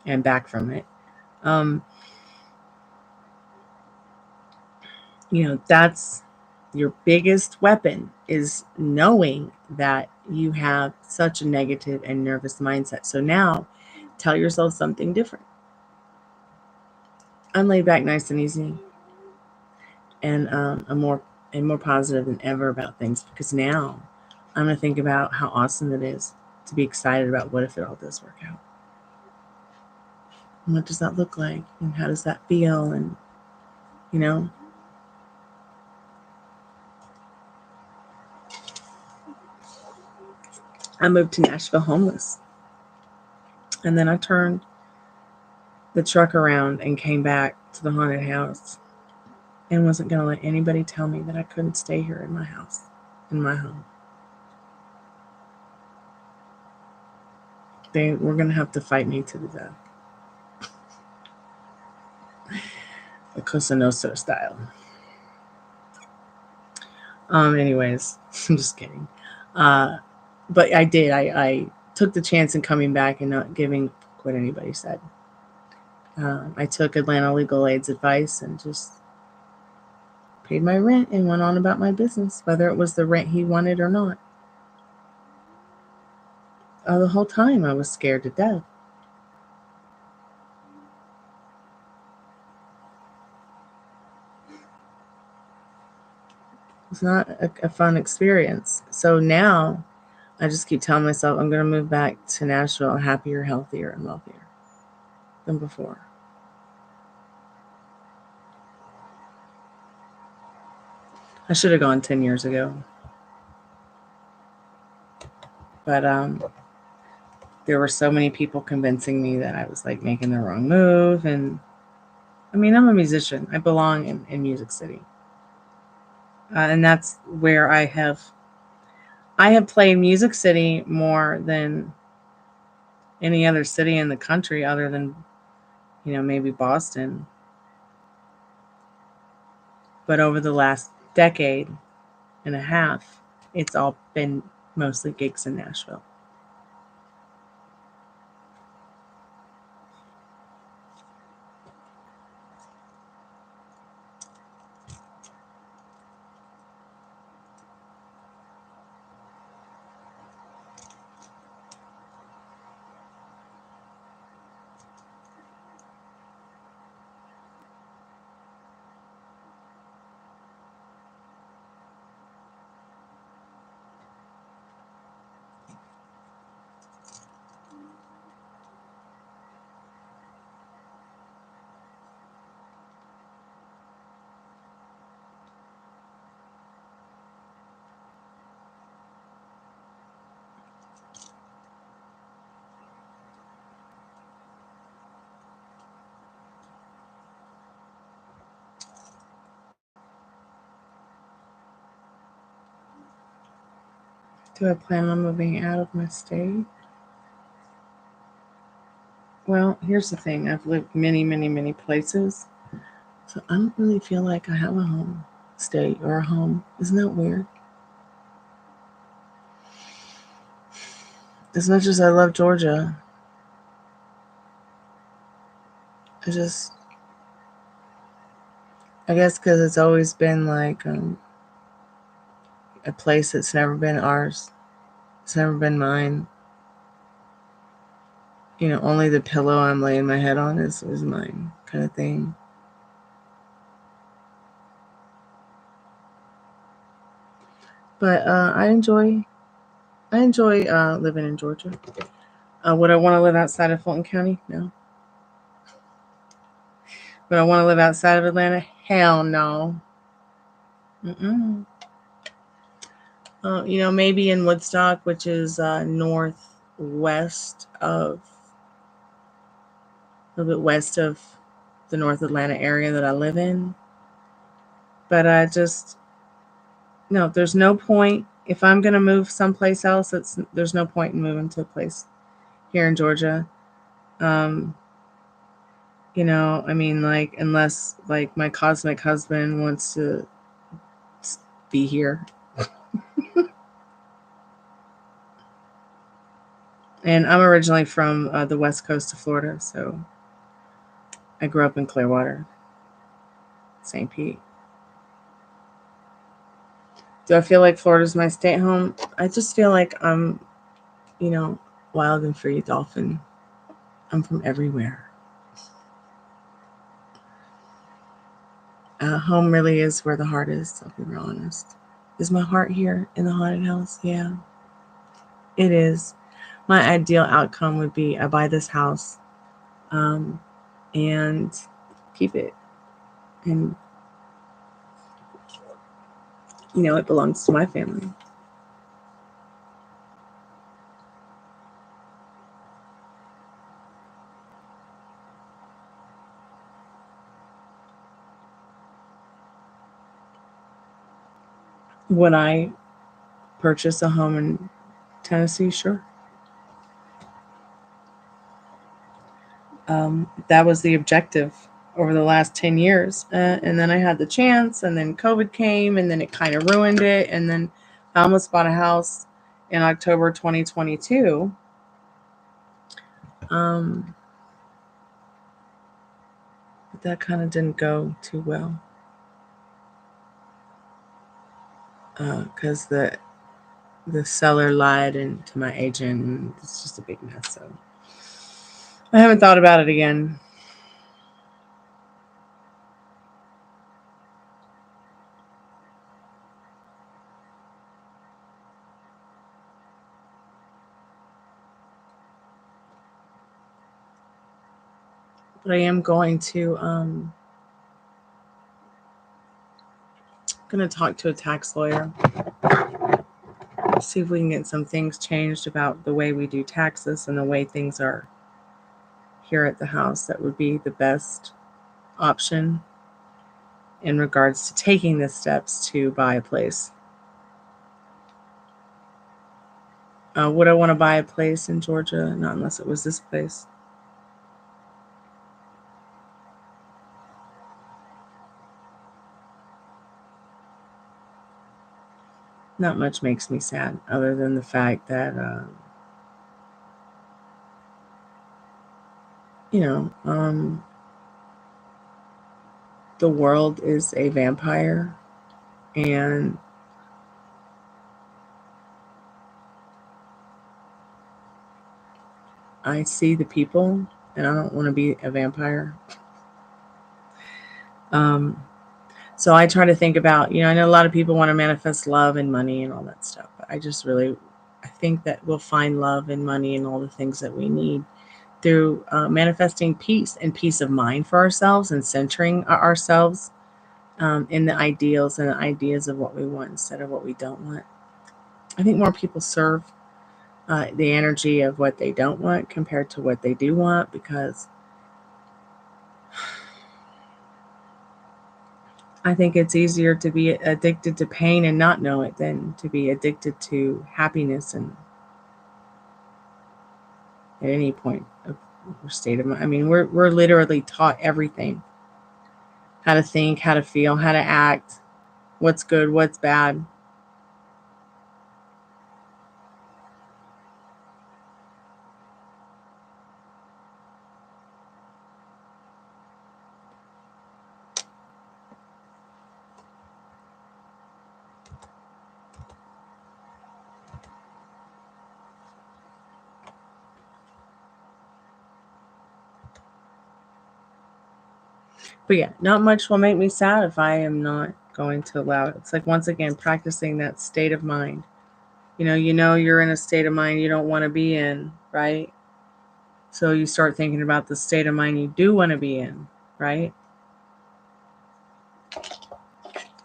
[SPEAKER 1] and back from it. That's your biggest weapon, is knowing that you have such a negative and nervous mindset. So now tell yourself something different. I'm laid back, nice and easy, and I'm more positive than ever about things, because now I'm going to think about how awesome it is to be excited about what if it all does work out. And what does that look like? And how does that feel? And, you know, I moved to Nashville homeless. And then I turned the truck around and came back to the haunted house and wasn't going to let anybody tell me that I couldn't stay here in my house, in my home. They were going to have to fight me to the death. The Cosa Nostra style. Anyways, I'm just kidding. But I did. I took the chance in coming back and not giving what anybody said. I took Atlanta Legal Aid's advice and just paid my rent and went on about my business, whether it was the rent he wanted or not. The whole time I was scared to death. It's not a fun experience. So now I just keep telling myself I'm going to move back to Nashville happier, healthier, and wealthier than before. I should have gone 10 years ago. But there were so many people convincing me that I was like making the wrong move. And I mean, I'm a musician. I belong in Music City. And that's where I have played Music City more than any other city in the country, other than, maybe Boston. But over the last decade and a half, it's all been mostly gigs in Nashville. Do I plan on moving out of my state? Well, here's the thing. I've lived many, many, many places. So I don't really feel like I have a home state or a home. Isn't that weird? As much as I love Georgia, I guess because it's always been like a place that's never been ours. It's never been mine. Only the pillow I'm laying my head on is mine, kind of thing. But I enjoy living in Georgia. Would I want to live outside of Fulton County? No. Would I want to live outside of Atlanta? Hell no. Maybe in Woodstock, which is northwest of, a little bit west of the North Atlanta area that I live in. But no, there's no point. If I'm going to move someplace else, there's no point in moving to a place here in Georgia. Unless like my cosmic husband wants to be here. And I'm originally from the west coast of Florida, so I grew up in Clearwater, St. Pete. Do I feel like Florida's my stay home? I just feel like I'm, wild and free dolphin. I'm from everywhere. Home really is where the heart is, I'll be real honest. Is my heart here in the haunted house? Yeah, it is. My ideal outcome would be I buy this house and keep it. And, it belongs to my family. Would I purchase a home in Tennessee? Sure. That was the objective over the last 10 years. And then I had the chance, and then COVID came, and then it kind of ruined it. And then I almost bought a house in October 2022. But that kind of didn't go too well. Because the seller lied to my agent, and it's just a big mess. So I haven't thought about it again. But I am going to talk to a tax lawyer, see if we can get some things changed about the way we do taxes and the way things are here at the house. That would be the best option in regards to taking the steps to buy a place. Would I want to buy a place in Georgia? Not unless it was this place. Not much makes me sad other than the fact that, the world is a vampire, and I see the people, and I don't want to be a vampire. So I try to think about, I know a lot of people want to manifest love and money and all that stuff, but I think that we'll find love and money and all the things that we need through manifesting peace and peace of mind for ourselves, and centering ourselves in the ideals and the ideas of what we want instead of what we don't want. I think more people serve the energy of what they don't want compared to what they do want, because I think it's easier to be addicted to pain and not know it than to be addicted to happiness and at any point of state of mind. I mean, we're literally taught everything. How to think, how to feel, how to act, what's good, what's bad. But yeah, not much will make me sad if I am not going to allow it. It's like, once again, practicing that state of mind. You're in a state of mind you don't want to be in, right? So you start thinking about the state of mind you do want to be in, right?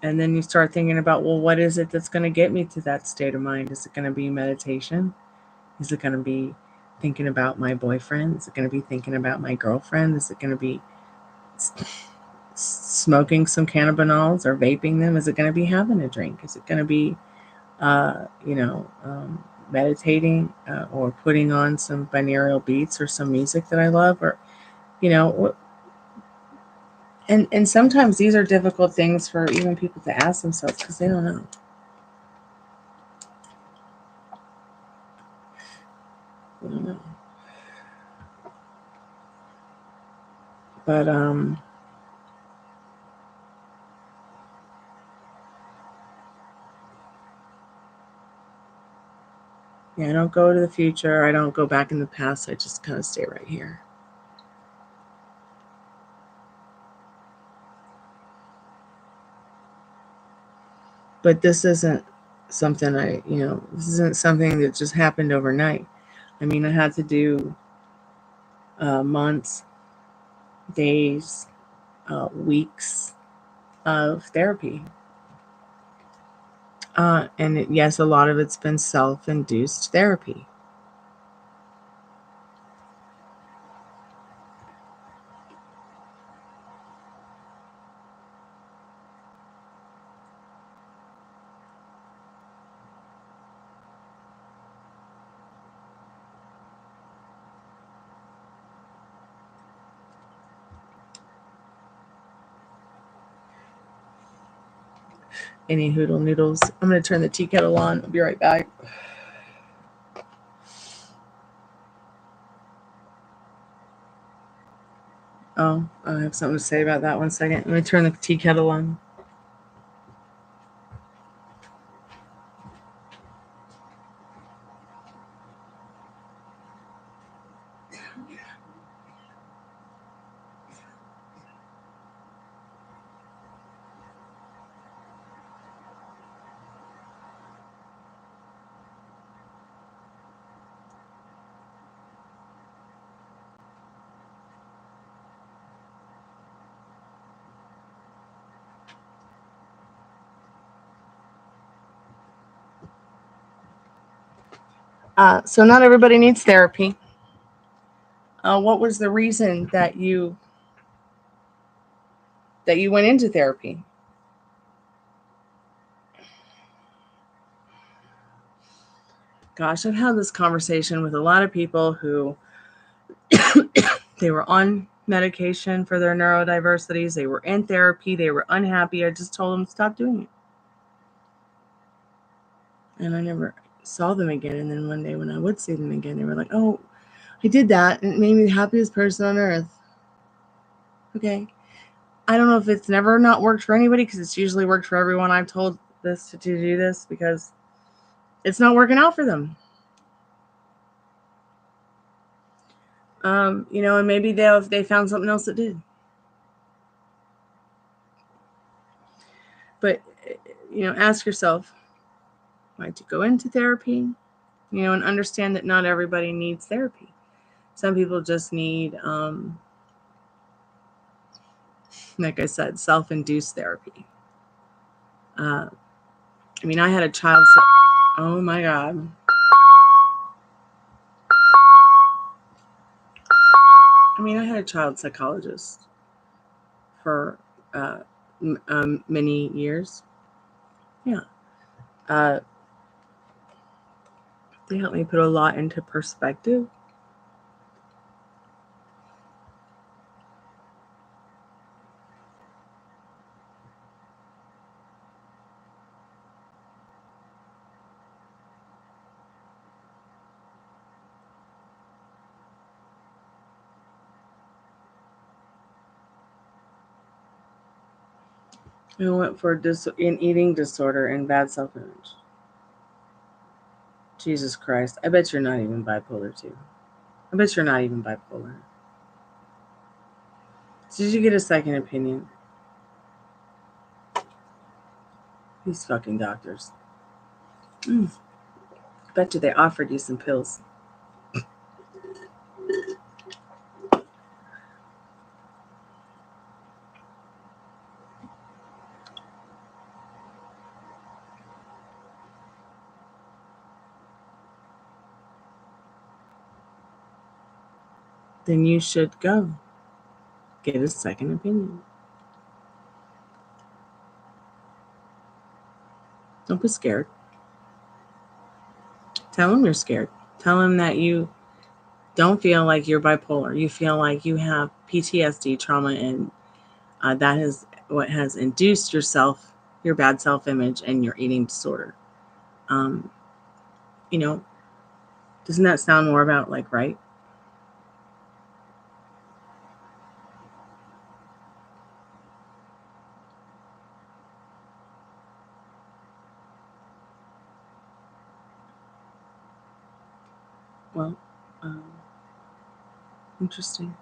[SPEAKER 1] And then you start thinking about, well, what is it that's going to get me to that state of mind? Is it going to be meditation? Is it going to be thinking about my boyfriend? Is it going to be thinking about my girlfriend? Is it going to be smoking some cannabinoids or vaping them? Is it going to be having a drink? Is it going to be, meditating or putting on some binaural beats or some music that I love? Or, and sometimes these are difficult things for even people to ask themselves because they don't know. They don't know. But Yeah, I don't go to the future. I don't go back in the past. I just kind of stay right here. But this isn't something this isn't something that just happened overnight. I mean, I had to do months, days, weeks of therapy. Yes, a lot of it's been self-induced therapy. Any hoodle noodles. I'm going to turn the tea kettle on. I'll be right back. Oh, I have something to say about that. 1 second. Let me turn the tea kettle on. So not everybody needs therapy. What was the reason that you went into therapy? Gosh, I've had this conversation with a lot of people who they were on medication for their neurodiversities. They were in therapy. They were unhappy. I just told them to stop doing it. And I never saw them again. And then one day when I would see them again, they were like, oh, I did that. And it made me the happiest person on earth. Okay. I don't know if it's never not worked for anybody, because it's usually worked for everyone I've told this to do this, because it's not working out for them. And maybe they found something else that did. But, ask yourself, why to go into therapy, and understand that not everybody needs therapy. Some people just need, like I said, self-induced therapy. I had a child. Oh my God. I had a child psychologist for many years. Yeah. They helped me put a lot into perspective. I went for an eating disorder and bad self-image. Jesus Christ. I bet you're not even bipolar too. I bet you're not even bipolar. Did you get a second opinion? These fucking doctors. I bet you they offered you some pills. Then you should go get a second opinion. Don't be scared. Tell them you're scared. Tell them that you don't feel like you're bipolar. You feel like you have PTSD trauma, and that is what has induced your bad self-image and your eating disorder. Doesn't that sound more about like right? Well, interesting.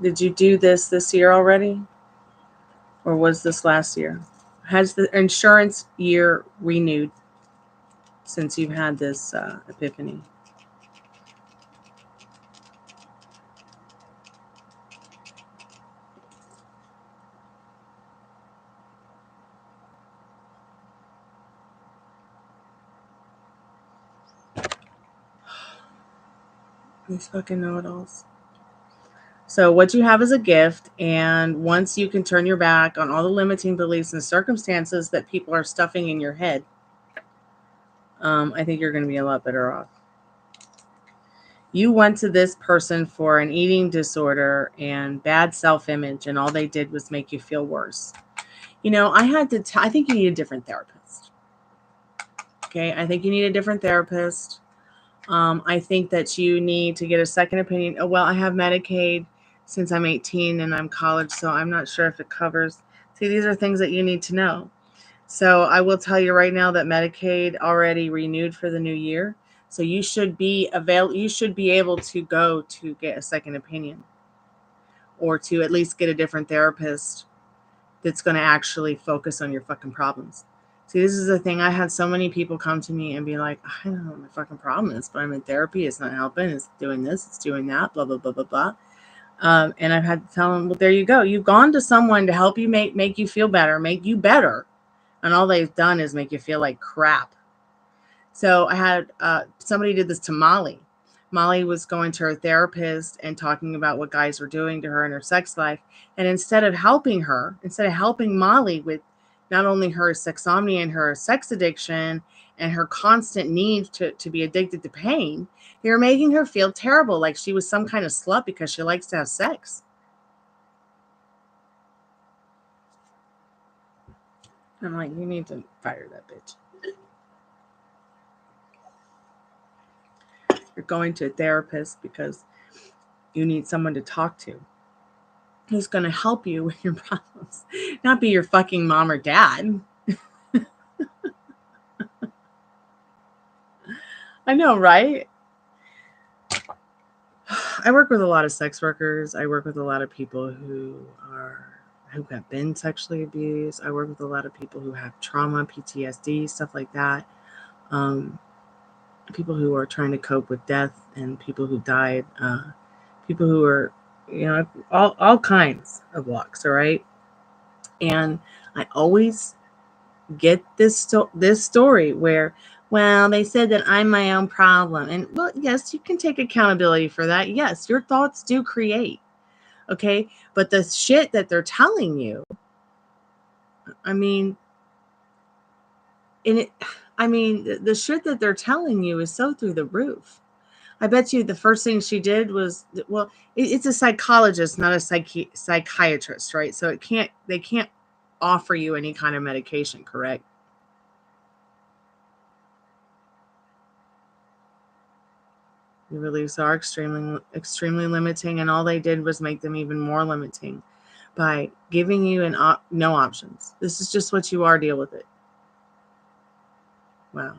[SPEAKER 1] Did you do this year already? Or was this last year? Has the insurance year renewed since you've had this epiphany? These fucking know-it-alls. So what you have is a gift, and once you can turn your back on all the limiting beliefs and circumstances that people are stuffing in your head, I think you're going to be a lot better off. You went to this person for an eating disorder and bad self-image, and all they did was make you feel worse. You know, I think you need a different therapist. Okay, I think you need a different therapist. I think that you need to get a second opinion. Oh, well, I have Medicaid since I'm 18 and I'm college, so I'm not sure if it covers. See, these are things that you need to know. So I will tell you right now that Medicaid already renewed for the new year. So you should be able to go to get a second opinion, or to at least get a different therapist that's going to actually focus on your fucking problems. See, this is the thing. I had so many people come to me and be like, I don't know what my fucking problem is, but I'm in therapy. It's not helping. It's doing this. It's doing that. Blah, blah, blah, blah, blah. And I've had to tell them, well, there you go. You've gone to someone to help you make you feel better, make you better. And all they've done is make you feel like crap. So I had somebody did this to Molly. Molly was going to her therapist and talking about what guys were doing to her in her sex life. And instead of helping Molly with not only her sexomnia and her sex addiction and her constant need to be addicted to pain, they were making her feel terrible, like she was some kind of slut because she likes to have sex. I'm like, you need to fire that bitch. You're going to a therapist because you need someone to talk to who's going to help you with your problems, not be your fucking mom or dad. I know, right? I work with a lot of sex workers. I work with a lot of people who have been sexually abused. I work with a lot of people who have trauma, PTSD, stuff like that. People who are trying to cope with death, and people who died. People who are, all kinds of walks. All right. And I always get this story where, well, they said that I'm my own problem. And well, yes, you can take accountability for that. Yes, your thoughts do create. Okay. But the shit that they're telling you, the shit that they're telling you is so through the roof. I bet you the first thing she did was, well, it's a psychologist, not a psychiatrist, right? So they can't offer you any kind of medication, correct? The beliefs are extremely, extremely limiting, and all they did was make them even more limiting by giving you no options. This is just what you are. Deal with it. Wow.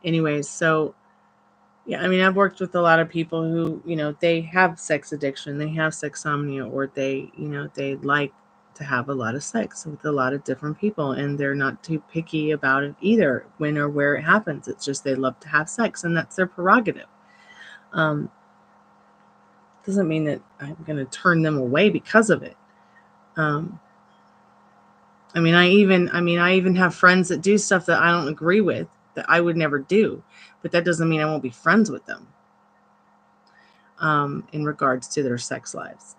[SPEAKER 1] Anyways, so yeah, I've worked with a lot of people who, they have sex addiction, they have sexomnia, or they like to have a lot of sex with a lot of different people, and they're not too picky about it either, when or where it happens. It's just they love to have sex, and that's their prerogative. Doesn't mean that I'm going to turn them away because of it. I even have friends that do stuff that I don't agree with, that I would never do, but that doesn't mean I won't be friends with them. In regards to their sex lives.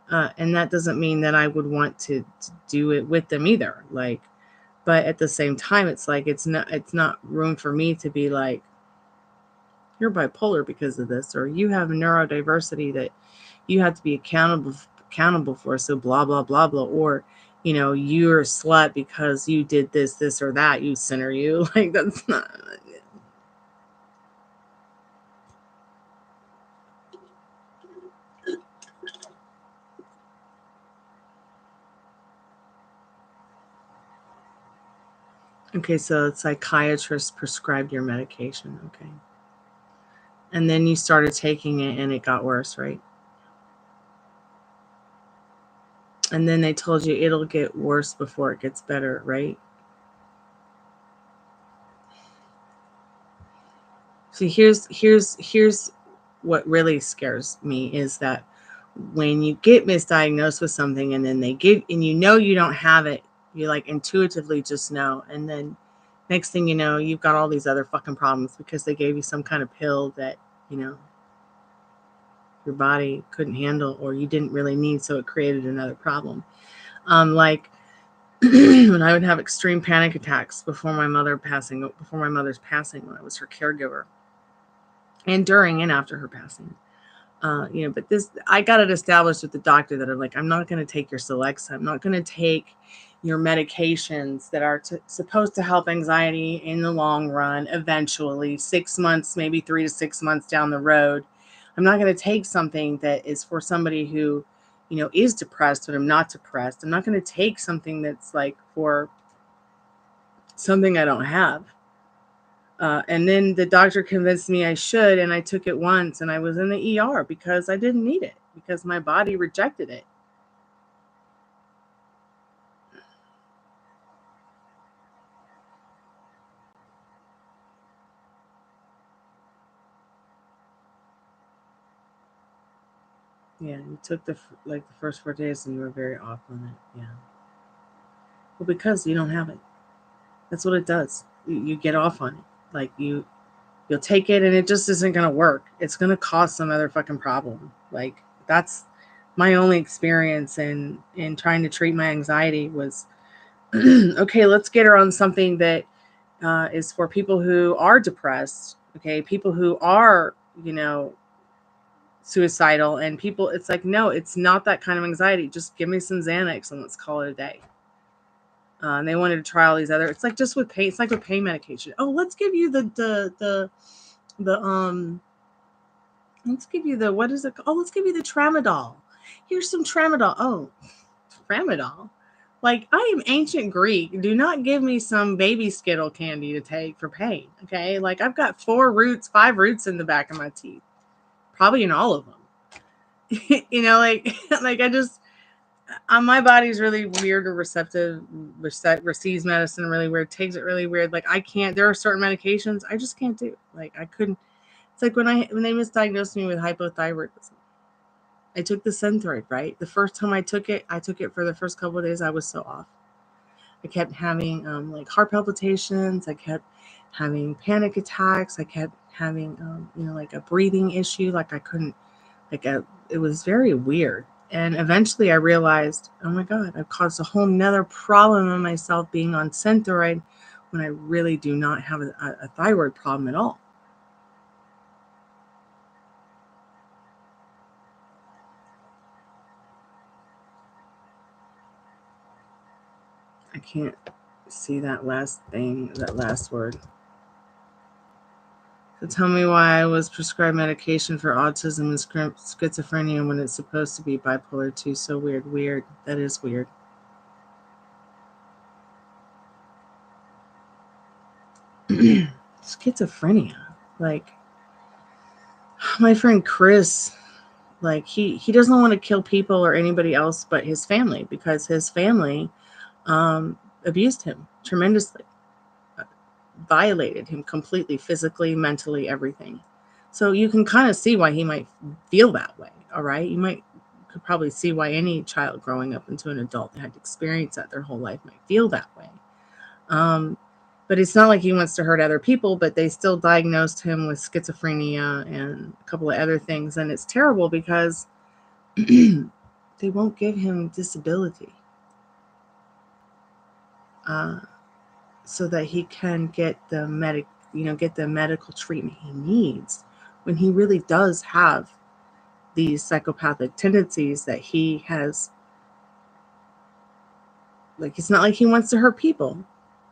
[SPEAKER 1] And that doesn't mean that I would want to do it with them either. But at the same time, it's like, it's not room for me to be like, you're bipolar because of this, or you have neurodiversity that you have to be accountable for. So blah, blah, blah, blah. Or, you're a slut because you did this or that, you sinner, you. Like, that's not. Okay, so the psychiatrist prescribed your medication. Okay. And then you started taking it and it got worse, right? And then they told you it'll get worse before it gets better, right? See, here's what really scares me is that when you get misdiagnosed with something and then they give and you know you don't have it, you like intuitively just know, and then next thing you know, you've got all these other fucking problems because they gave you some kind of pill that, you know, your body couldn't handle or you didn't really need, so it created another problem. Like when I would have extreme panic attacks before my mother's passing, when I was her caregiver, and during and after her passing. You know, but this, I got it established with the doctor that I'm like, I'm not going to take your Celexa. I'm not going to take your medications that are supposed to help anxiety in the long run, eventually 6 months, maybe 3 to 6 months down the road. I'm not going to take something that is for somebody who, you know, is depressed, but I'm not depressed. I'm not going to take something that's like for something I don't have. And then the doctor convinced me I should, and I took it once, and I was in the ER because I didn't need it, because my body rejected it. Yeah, you took the first 4 days, and you were very off on it. Yeah. Well, because you don't have it. That's what it does. You get off on it. Like you'll take it, and it just isn't gonna work. It's gonna cause some other fucking problem. Like that's my only experience in trying to treat my anxiety was okay, let's get her on something that is for people who are depressed, okay, people who are, you know, suicidal, and people, it's like, no, it's not that kind of anxiety. Just give me some Xanax and let's call it a day. And they wanted to try all these other, it's like just with pain, it's like with pain medication. Oh, let's give you the let's give you the, what is it? Oh, let's give you the tramadol. Here's some tramadol. Oh, tramadol. Like, I am ancient Greek. Do not give me some baby Skittle candy to take for pain. Okay. Like, I've got 5 roots in the back of my teeth, probably in all of them. You know, like, like I just, my body's really weird or receptive, receives medicine really weird, takes it really weird. Like, I can't, there are certain medications I just can't do. Like, I couldn't. It's like when they misdiagnosed me with hypothyroidism. I took the Synthroid, right? The first time I took it for the first couple of days. I was so off. I kept having like heart palpitations. I kept having panic attacks. I kept having, you know, like a breathing issue. Like I couldn't, it was very weird. And eventually I realized, oh my God, I've caused a whole nother problem in myself being on Synthroid when I really do not have a thyroid problem at all. I can't see that last thing, that last word. So tell me why I was prescribed medication for autism and schizophrenia when it's supposed to be bipolar 2. So weird. Weird. That is weird. Schizophrenia. Like, my friend Chris, like he doesn't want to kill people or anybody else but his family, because his family abused him tremendously, violated him completely, physically, mentally, everything. So you can kind of see why he might feel that way. All right. Could probably see why any child growing up into an adult that had experienced that their whole life might feel that way. But it's not like he wants to hurt other people, but they still diagnosed him with schizophrenia and a couple of other things. And it's terrible because they won't give him disability so that he can get the medical treatment he needs, when he really does have these psychopathic tendencies that he has. Like, it's not like he wants to hurt people.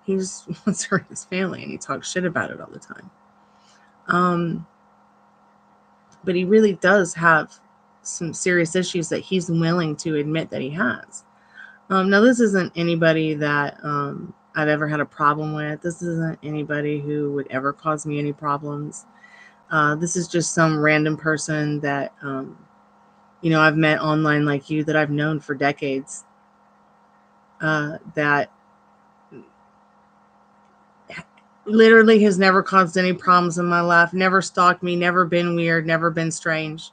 [SPEAKER 1] He just wants to hurt his family, and he talks shit about it all the time. But he really does have some serious issues that he's willing to admit that he has. Now, this isn't anybody that I've ever had a problem with. This isn't anybody who would ever cause me any problems. This is just some random person that, I've met online like you, that I've known for decades, that literally has never caused any problems in my life, never stalked me, never been weird, never been strange.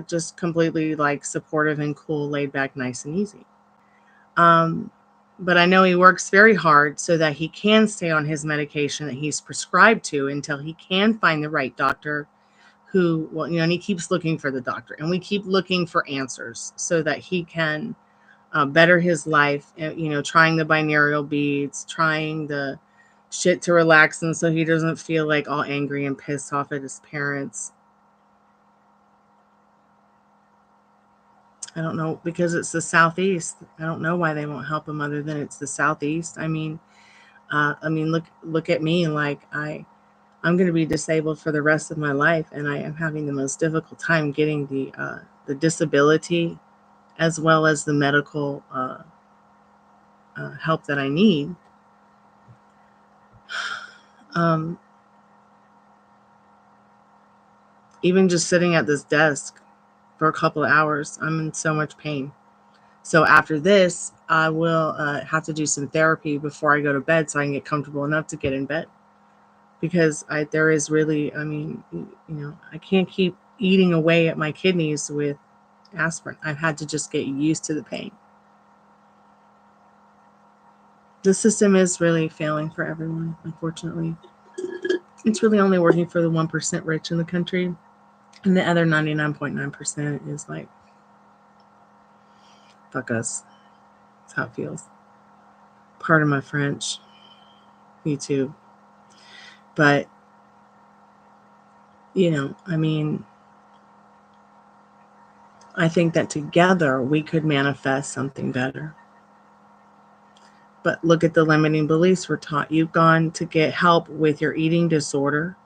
[SPEAKER 1] Just completely like supportive and cool, laid back, nice and easy. But I know he works very hard so that he can stay on his medication that he's prescribed to until he can find the right doctor who, well, and he keeps looking for the doctor, and we keep looking for answers so that he can better his life, trying the binaural beads, trying the shit to relax him so he doesn't feel like all angry and pissed off at his parents. I don't know, because it's the Southeast. I don't know why they won't help him other than it's the Southeast. I mean, look at me. Like I'm going to be disabled for the rest of my life, and I am having the most difficult time getting the disability as well as the medical help that I need. Even just sitting at this desk for a couple of hours, I'm in so much pain. So after this, I will have to do some therapy before I go to bed so I can get comfortable enough to get in bed. Because there is really, I can't keep eating away at my kidneys with aspirin. I've had to just get used to the pain. The system is really failing for everyone, unfortunately. It's really only working for the 1% rich in the country. And the other 99.9% is like, fuck us. That's how it feels. Pardon my French. Me too. But, I think that together we could manifest something better. But look at the limiting beliefs we're taught. You've gone to get help with your eating disorder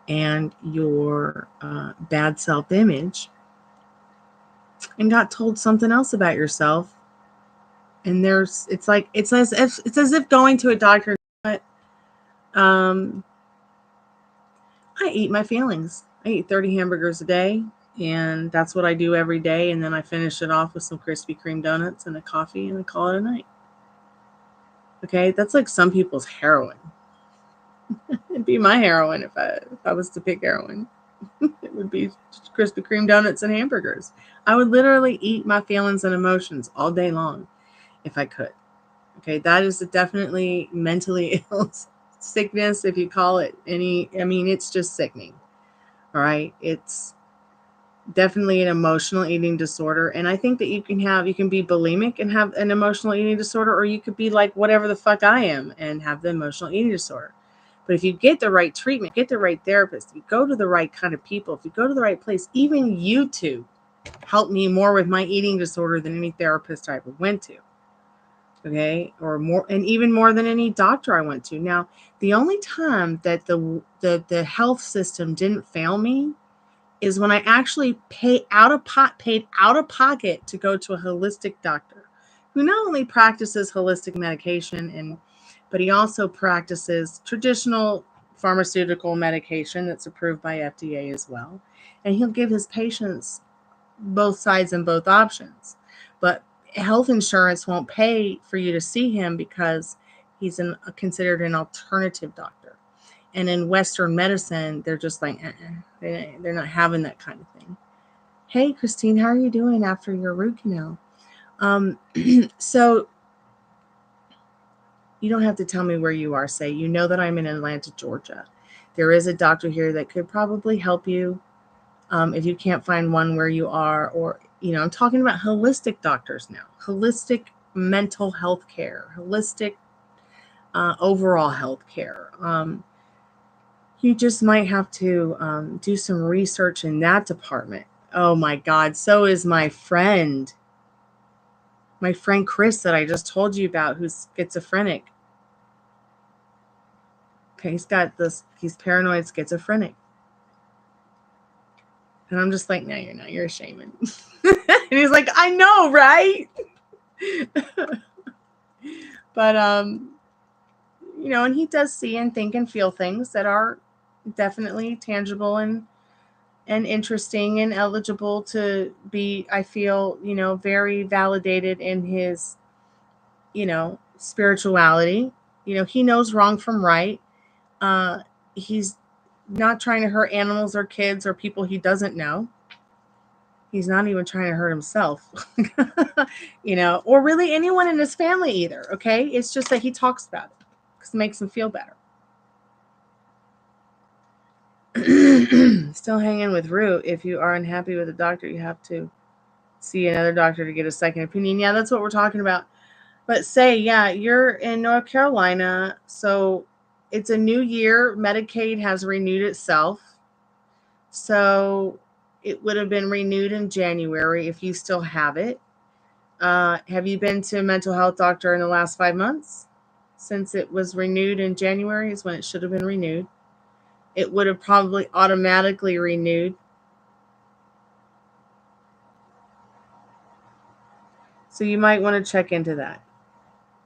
[SPEAKER 1] and your bad self-image, and got told something else about yourself. And it's as if going to a doctor. But I eat my feelings. I eat 30 hamburgers a day, and that's what I do every day. And then I finish it off with some Krispy Kreme donuts and a coffee, and I call it a night. Okay, that's like some people's heroin. It'd be my heroin if I was to pick heroin. It would be Krispy Kreme donuts and hamburgers. I would literally eat my feelings and emotions all day long if I could. Okay, that is definitely mentally ill sickness, if you call it any. It's just sickening. All right, it's definitely an emotional eating disorder. And I think that you can be bulimic and have an emotional eating disorder, or you could be like whatever the fuck I am and have the emotional eating disorder. But if you get the right treatment, get the right therapist, if you go to the right kind of people, if you go to the right place, even YouTube helped me more with my eating disorder than any therapist I ever went to. Okay, or more, and even more than any doctor I went to. Now, the only time that the health system didn't fail me is when I actually paid out of pocket to go to a holistic doctor who not only practices holistic medication, but he also practices traditional pharmaceutical medication that's approved by FDA as well. And he'll give his patients both sides and both options. But health insurance won't pay for you to see him because he's considered an alternative doctor. And in Western medicine, they're just like, they're not having that kind of thing. Hey, Christine, how are you doing after your root canal? So you don't have to tell me where you are. Say, you know that I'm in Atlanta, Georgia. There is a doctor here that could probably help you if you can't find one where you are. Or, I'm talking about holistic doctors now. Holistic mental health care. Holistic overall health care. You just might have to do some research in that department. Oh my God. So is my friend Chris that I just told you about, who's schizophrenic. Okay, he's paranoid schizophrenic. And I'm just like, no, you're not. You're a shaman. And he's like, I know, right? But and he does see and think and feel things that are definitely tangible and interesting and eligible to be, I feel, very validated in his, spirituality. He knows wrong from right. He's not trying to hurt animals or kids or people he doesn't know. He's not even trying to hurt himself, or really anyone in his family either. Okay. It's just that he talks about it because it makes him feel better. Still hanging with Root. If you are unhappy with the doctor, you have to see another doctor to get a second opinion. Yeah, that's what we're talking about. But you're in North Carolina, so it's a new year. Medicaid has renewed itself. So it would have been renewed in January if you still have it. Have you been to a mental health doctor in the last 5 months? Since it was renewed in January is when it should have been renewed. It would have probably automatically renewed. So you might want to check into that.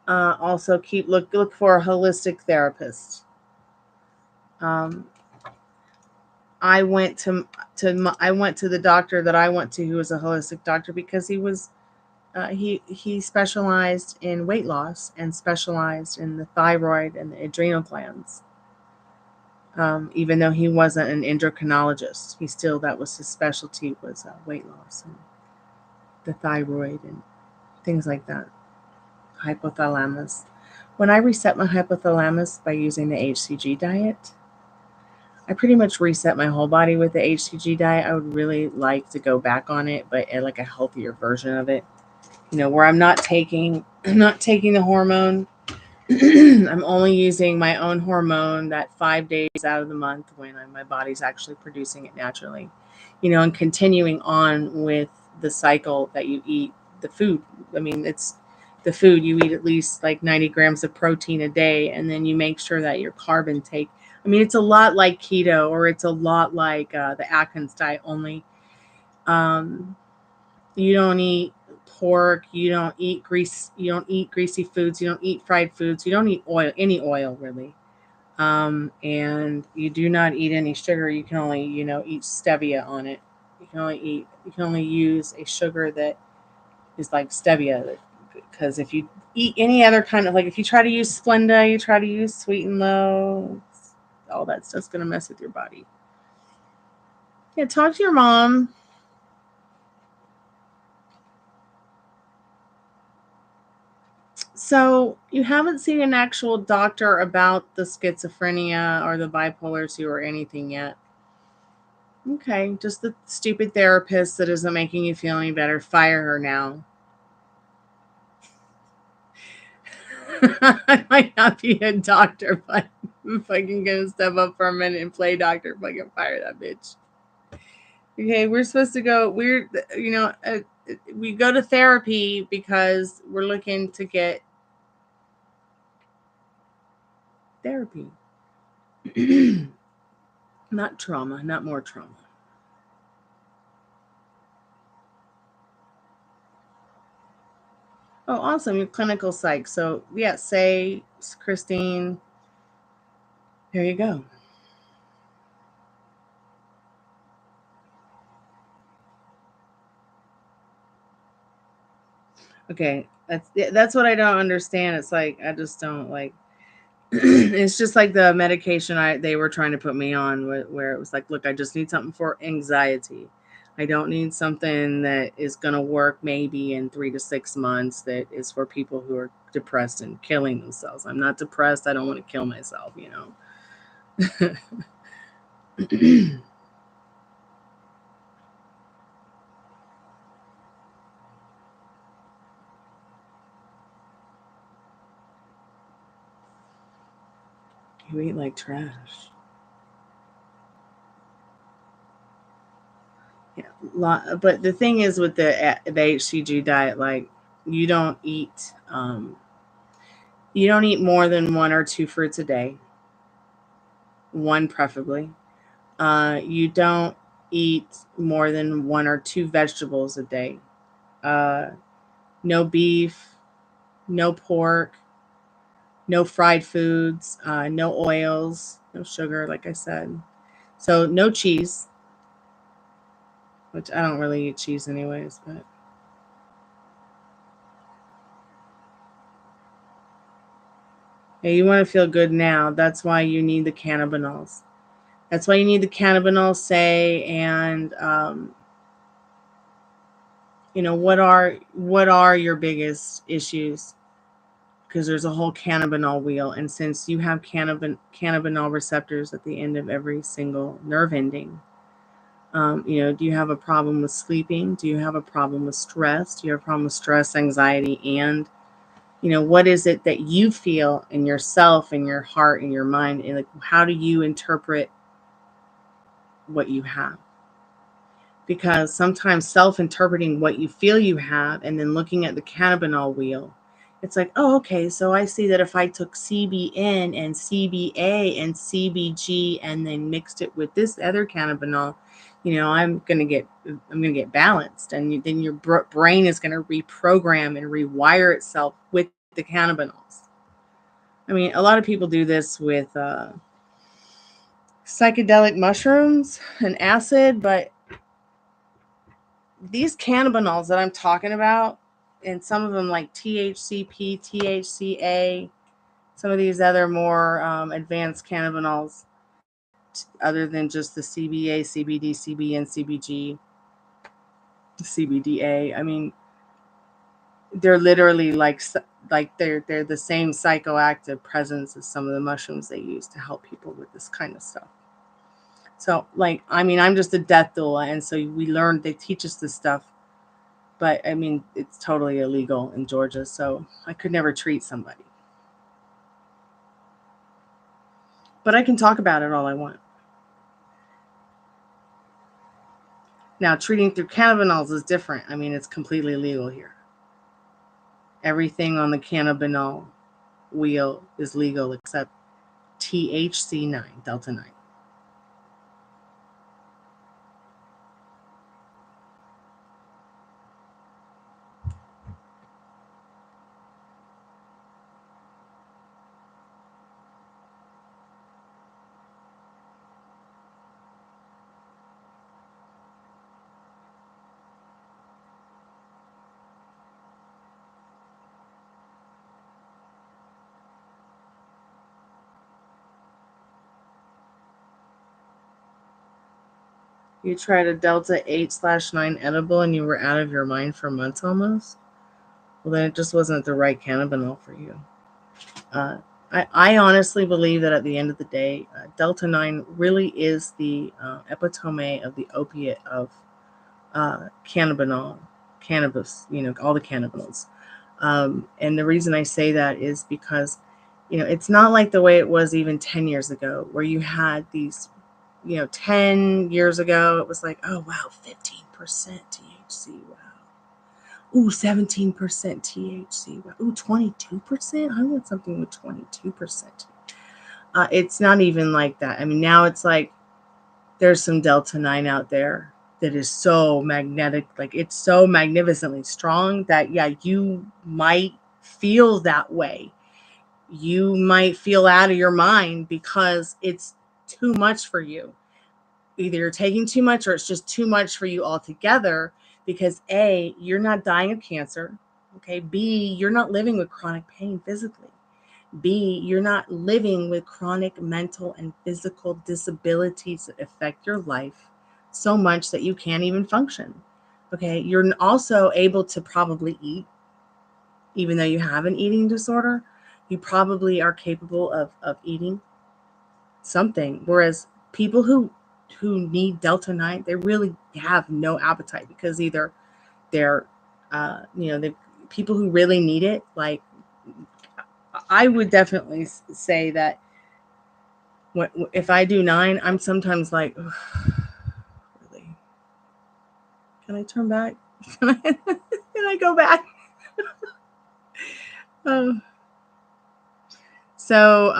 [SPEAKER 1] Also, look for a holistic therapist. I went to the doctor that I went to, who was a holistic doctor, because he was he specialized in weight loss and specialized in the thyroid and the adrenal glands. Even though he wasn't an endocrinologist, that was his specialty, was weight loss and the thyroid and things like that. Hypothalamus. When I reset my hypothalamus by using the HCG diet, I pretty much reset my whole body with the HCG diet. I would really like to go back on it, but at like a healthier version of it. Where I'm not taking the hormone. I'm only using my own hormone that 5 days out of the month when my body's actually producing it naturally, and continuing on with the cycle that you eat the food. I mean, it's the food you eat at least like 90 grams of protein a day, and then you make sure that your carb intake. I mean, it's a lot like keto, or it's a lot like the Atkins diet, only you don't eat pork, you don't eat greasy foods, you don't eat fried foods, you don't eat any oil really, and you do not eat any sugar. You can only eat stevia on it. You can only use a sugar that is like stevia, because if you eat any other kind of, like, if you try to use Splenda, you try to use Sweet and Low, all that stuff's going to mess with your body. Yeah, talk to your mom. So you haven't seen an actual doctor about the schizophrenia or the bipolar 2 or anything yet. Okay, just the stupid therapist that isn't making you feel any better. Fire her now. I might not be a doctor, but if I can get a step up for a minute and play doctor, fucking fire that bitch. Okay, we're supposed to go. We go to therapy because we're looking to get therapy. Not trauma, not more trauma. Oh, awesome. You're clinical psych. So, yeah, say, Christine, there you go. Okay, that's what I don't understand. It's like, I just don't like, it's just like the medication they were trying to put me on, where it was like, look, I just need something for anxiety. I don't need something that is going to work maybe in 3 to 6 months that is for people who are depressed and killing themselves. I'm not depressed. I don't want to kill myself, You eat like trash. Yeah, but the thing is with the HCG diet, like, you don't eat more than 1 or 2 fruits a day. 1 preferably. You don't eat more than 1 or 2 vegetables a day. No beef, no pork, no fried foods, no oils, no sugar, like I said. So no cheese, which I don't really eat cheese anyways, but yeah, you want to feel good now. That's why you need the cannabinols. That's why you need the cannabinol say, and what are your biggest issues? Because there's a whole cannabinol wheel, and since you have cannabinol receptors at the end of every single nerve ending, do you have a problem with sleeping? Do you have a problem with stress? Do you have a problem with stress, anxiety, and what is it that you feel in yourself, in your heart, in your mind, and like how do you interpret what you have? Because sometimes self-interpreting what you feel you have and then looking at the cannabinol wheel, it's like, oh, okay, so I see that if I took CBN and CBA and CBG and then mixed it with this other cannabinol, I'm gonna get balanced, and then your brain is gonna reprogram and rewire itself with the cannabinols. I mean, a lot of people do this with psychedelic mushrooms and acid, but these cannabinols that I'm talking about, and some of them like THCP, THCA, some of these other more advanced cannabinols, other than just the CBA, CBD, CBN, CBG, CBDA. I mean, they're literally like they're the same psychoactive presence as some of the mushrooms they use to help people with this kind of stuff. So, I'm just a death doula, and so they teach us this stuff. But I mean, it's totally illegal in Georgia, so I could never treat somebody. But I can talk about it all I want. Now, treating through cannabinols is different. I mean, it's completely legal here. Everything on the cannabinol wheel is legal except THC9, Delta 9. You tried a Delta 8/9 edible and you were out of your mind for months almost? Well, then it just wasn't the right cannabinol for you. I honestly believe that at the end of the day, Delta 9 really is the epitome of the opiate of cannabinol, cannabis, all the cannabinols. And the reason I say that is because, it's not like the way it was even 10 years ago, where you had these, 10 years ago, it was like, oh, wow, 15% THC. Wow. Ooh, 17% THC. Wow. Ooh, 22%. I want something with 22%. It's not even like that. I mean, now it's like there's some Delta 9 out there that is so magnetic, like it's so magnificently strong that, yeah, you might feel that way. You might feel out of your mind because it's too much for you. Either you're taking too much or it's just too much for you altogether because A, you're not dying of cancer. Okay. B, you're not living with chronic pain physically. B, you're not living with chronic mental and physical disabilities that affect your life so much that you can't even function. Okay. You're also able to probably eat, even though you have an eating disorder. You probably are capable of eating something. Whereas people who need Delta 9, they really have no appetite because either they're, the people who really need it, like, I would definitely say that if I do 9, I'm sometimes like, really? Can I turn back? Can I go back? So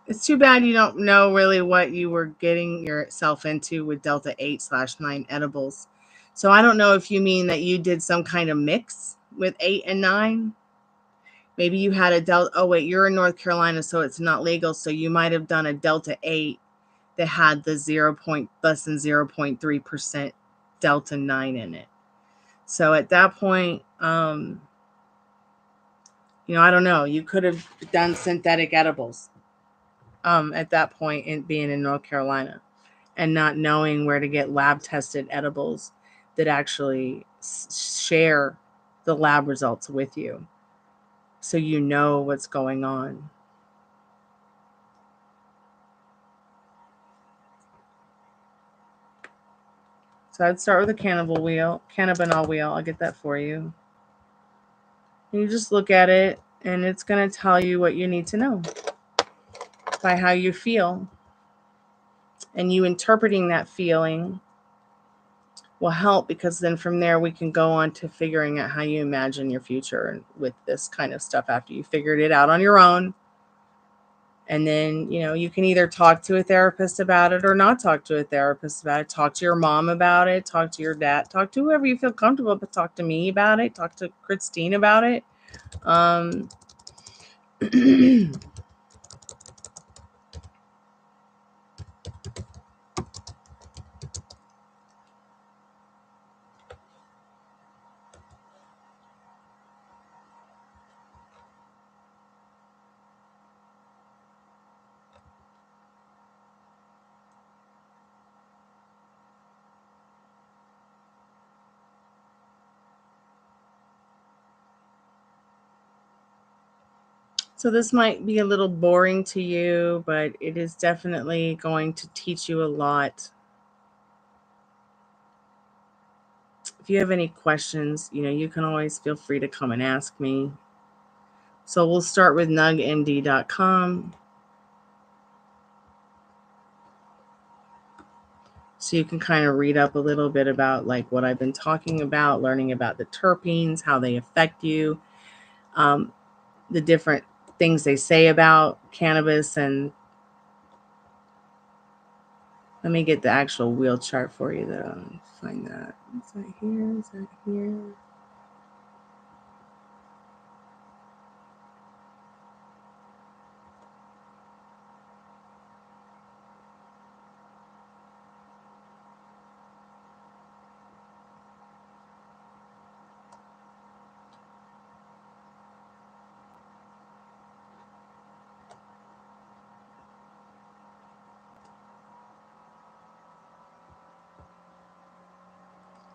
[SPEAKER 1] it's too bad you don't know really what you were getting yourself into with Delta 8/9 edibles. So I don't know if you mean that you did some kind of mix with 8 and 9. Maybe you had a Delta. Oh, wait, you're in North Carolina, so it's not legal. So you might have done a Delta 8 that had the less than 0.3% Delta 9 in it. So at that point, I don't know. You could have done synthetic edibles at that point in being in North Carolina and not knowing where to get lab tested edibles that actually share the lab results with you. So you know what's going on. So I'd start with a cannabinol wheel. I'll get that for you. And you just look at it, and it's going to tell you what you need to know by how you feel. And you interpreting that feeling will help, because then from there we can go on to figuring out how you imagine your future with this kind of stuff after you figured it out on your own. And then, you can either talk to a therapist about it or not talk to a therapist about it. Talk to your mom about it. Talk to your dad. Talk to whoever you feel comfortable, but talk to me about it. Talk to Christine about it. So this might be a little boring to you, but it is definitely going to teach you a lot. If you have any questions, you can always feel free to come and ask me. So we'll start with nugmd.com. So you can kind of read up a little bit about like what I've been talking about, learning about the terpenes, how they affect you, the different things they say about cannabis. And let me get the actual wheel chart for you though. Find that. Is that here? Is that here?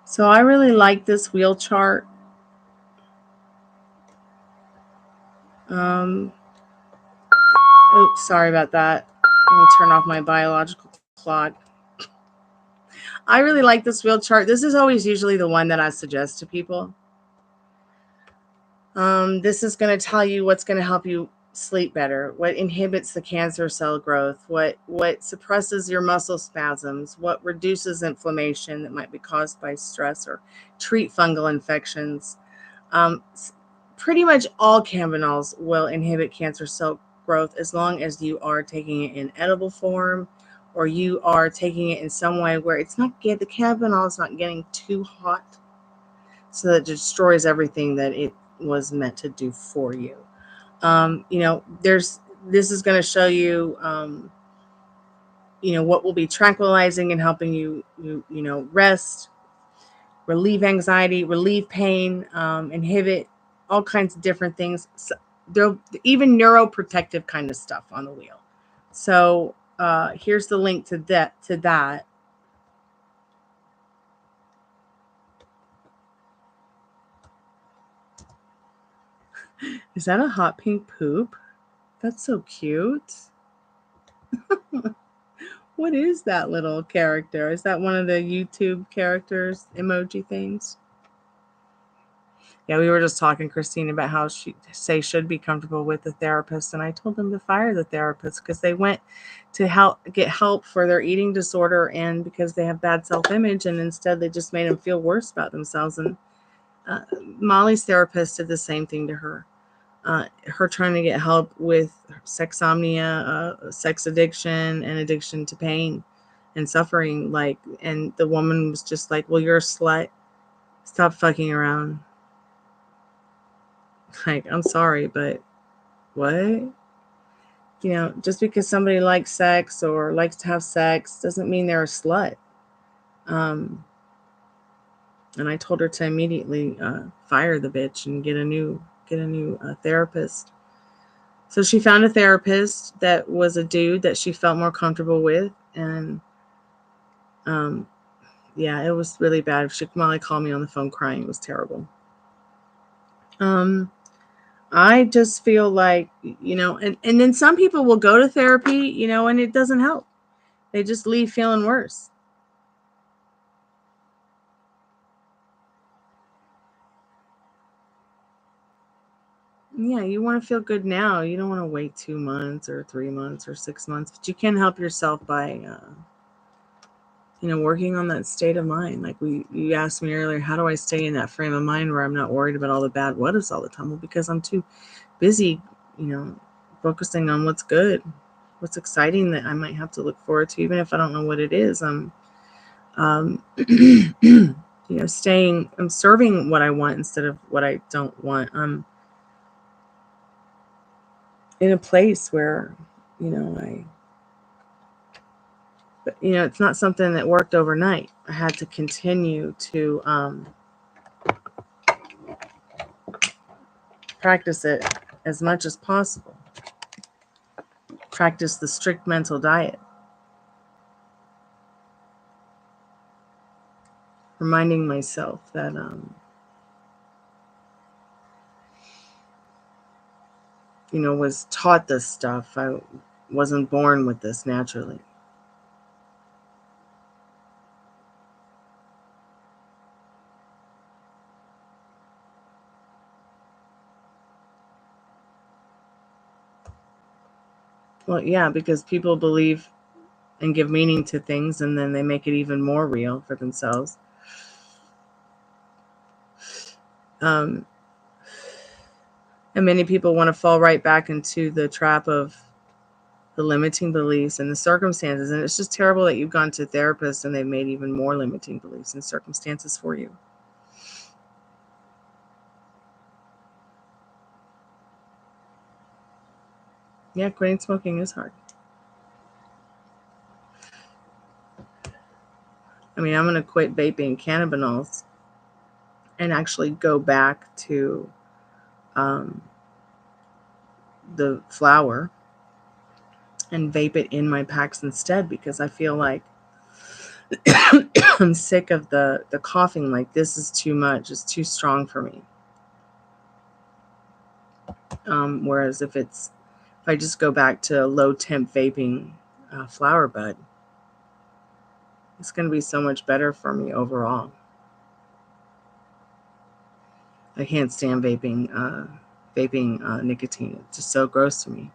[SPEAKER 1] So I really like this wheel chart. Oops, sorry about that. Let me turn off my biological clock. I really like this wheel chart. This is always usually the one that I suggest to people. This is going to tell you what's going to help you sleep better, what inhibits the cancer cell growth, what suppresses your muscle spasms, what reduces inflammation that might be caused by stress, or treat fungal infections. Pretty much all cannabinoids will inhibit cancer cell growth as long as you are taking it in edible form, or you are taking it in some way where the cannabinol is not getting too hot, so that it destroys everything that it was meant to do for you. This is going to show you, what will be tranquilizing and helping you rest, relieve anxiety, relieve pain, inhibit all kinds of different things. So there even neuroprotective kind of stuff on the wheel. So here's the link to that. Is that a hot pink poop? That's so cute. What is that little character? Is that one of the YouTube characters, emoji things? Yeah, we were just talking, Christine, about how she should be comfortable with the therapist. And I told them to fire the therapist because they went to get help for their eating disorder and because they have bad self-image. And instead they just made them feel worse about themselves. And Molly's therapist did the same thing to her. Her trying to get help with sexsomnia, sex addiction, and addiction to pain and suffering. And the woman was just like, well, you're a slut. Stop fucking around. Like, I'm sorry, but what? You know, just because somebody likes sex or likes to have sex doesn't mean they're a slut. And I told her to immediately fire the bitch and get a new therapist. So she found a therapist that was a dude that she felt more comfortable with, and yeah, it was really bad. She called me on the phone crying. It was terrible. I just feel like, you know, and then some people will go to therapy, you know, and it doesn't help. They just leave feeling worse. Yeah, you want to feel good now. You don't want to wait 2 months or 3 months or 6 months, but you can help yourself by, you know, working on that state of mind. Like you asked me earlier, how do I stay in that frame of mind where I'm not worried about all the bad what ifs all the time? Well, because I'm too busy, you know, focusing on what's good, what's exciting that I might have to look forward to, even if I don't know what it is. I'm you know, I'm serving what I want instead of what I don't want. I'm in a place where, you know, but you know, it's not something that worked overnight. I had to continue to practice it as much as possible. Practice the strict mental diet. Reminding myself that you know, was taught this stuff. I wasn't born with this naturally. Well, yeah, because people believe and give meaning to things, and then they make it even more real for themselves. And many people want to fall right back into the trap of the limiting beliefs and the circumstances. And it's just terrible that you've gone to therapists and they've made even more limiting beliefs and circumstances for you. Yeah, quitting smoking is hard. I mean, I'm going to quit vaping cannabinoids and actually go back to the flower and vape it in my packs instead, because I feel like I'm sick of the coughing. Like, this is too much. It's too strong for me. Whereas if I just go back to low temp vaping flower bud, it's going to be so much better for me overall. I can't stand vaping nicotine. It's just so gross to me.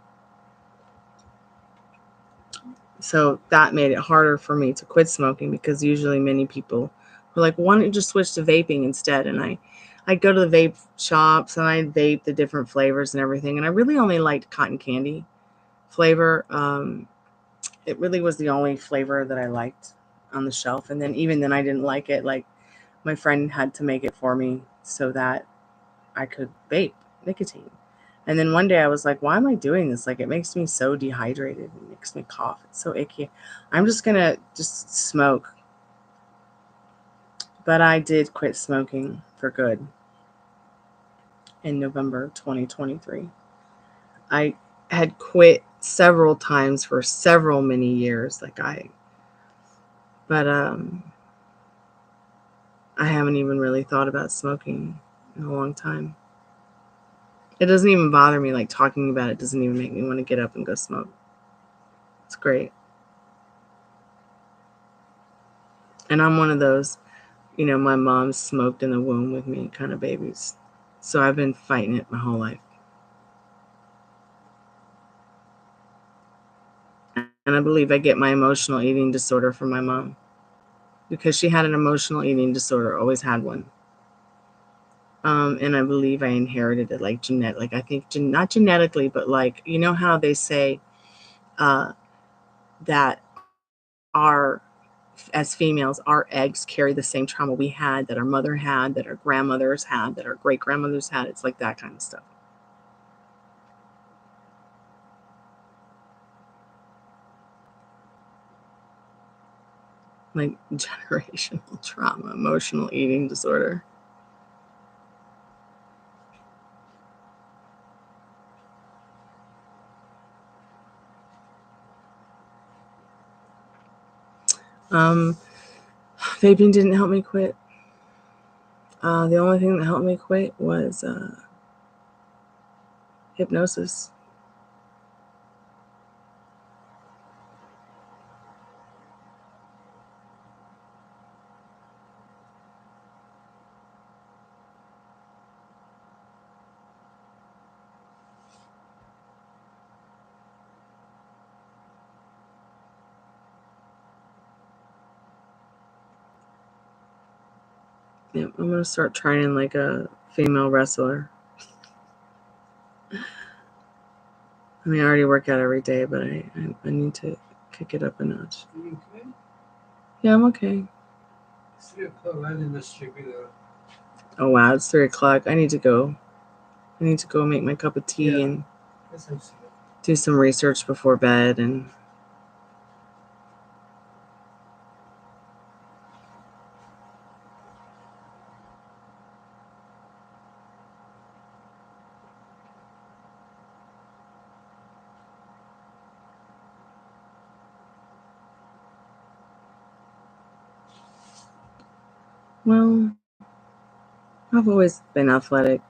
[SPEAKER 1] So that made it harder for me to quit smoking, because usually many people were like, why don't you just switch to vaping instead? And I'd go to the vape shops and I'd vape the different flavors and everything. And I really only liked cotton candy flavor. It really was the only flavor that I liked on the shelf. And then even then I didn't like it. Like, my friend had to make it for me so that I could vape nicotine. And then one day I was like, why am I doing this? Like, it makes me so dehydrated. It makes me cough. It's so icky. I'm just going to just smoke. But I did quit smoking for good in November 2023. I had quit several times for several many years. But I haven't even really thought about smoking in a long time. It doesn't even bother me. Like, talking about it doesn't even make me want to get up and go smoke. It's great. And I'm one of those, you know, my mom smoked in the womb with me kind of babies. So I've been fighting it my whole life. And I believe I get my emotional eating disorder from my mom, because she had an emotional eating disorder, always had one. And I believe I inherited it, like like I think not genetically, but like, you know how they say that our as females, our eggs carry the same trauma we had, that our mother had, that our grandmothers had, that our great grandmothers had. It's like that kind of stuff. Like generational trauma, emotional eating disorder. Vaping didn't help me quit. The only thing that helped me quit was hypnosis. Yep, I'm gonna start training like a female wrestler. I mean, I already work out every day, but I need to kick it up a notch.
[SPEAKER 2] Are you okay?
[SPEAKER 1] Yeah, I'm okay.
[SPEAKER 2] It's 3 o'clock. I didn't distribute it.
[SPEAKER 1] Oh wow, it's 3 o'clock. I need to go. I need to go make my cup of tea and
[SPEAKER 2] Yes, I see it.
[SPEAKER 1] do some research before bed. And well, I've always been athletic.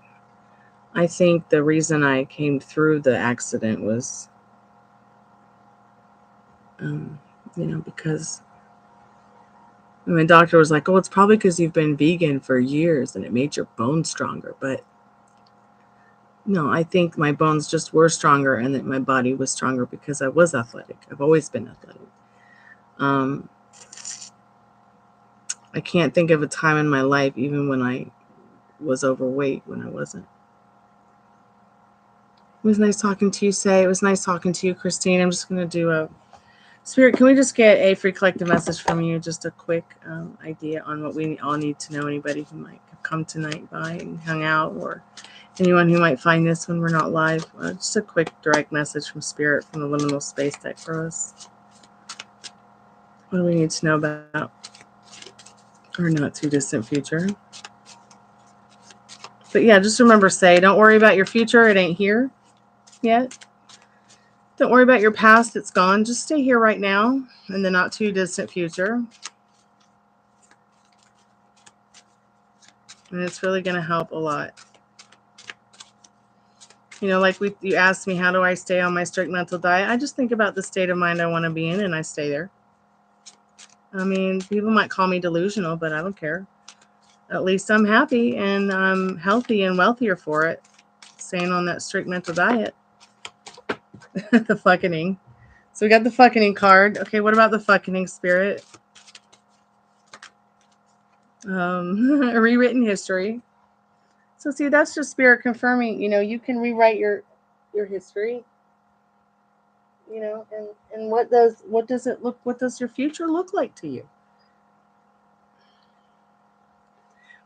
[SPEAKER 1] I think the reason I came through the accident was, because my doctor was like, "Oh, it's probably because you've been vegan for years and it made your bones stronger." But no, I think my bones just were stronger and that my body was stronger because I was athletic. I've always been athletic. I can't think of a time in my life, even when I was overweight, when I wasn't. It was nice talking to you, Say. It was nice talking to you, Christine. I'm just going to do a Spirit. Can we just get a free collective message from you? Just a quick idea on what we all need to know. Anybody who might have come tonight by and hung out, or anyone who might find this when we're not live. Just a quick direct message from Spirit, from the liminal space deck for us. What do we need to know about our not too distant future? But yeah, just remember, Say, don't worry about your future. It ain't here yet. Don't worry about your past. It's gone. Just stay here right now in the not too distant future. And it's really going to help a lot. Like you asked me, how do I stay on my strict mental diet? I just think about the state of mind I want to be in, and I stay there. I mean, people might call me delusional, but I don't care. At least I'm happy and I'm healthy and wealthier for it. Staying on that strict mental diet. The fucking. So we got the fucking card. Okay, what about the fucking Spirit? A rewritten history. So see, that's just Spirit confirming, you can rewrite your history. And what does your future look like to you?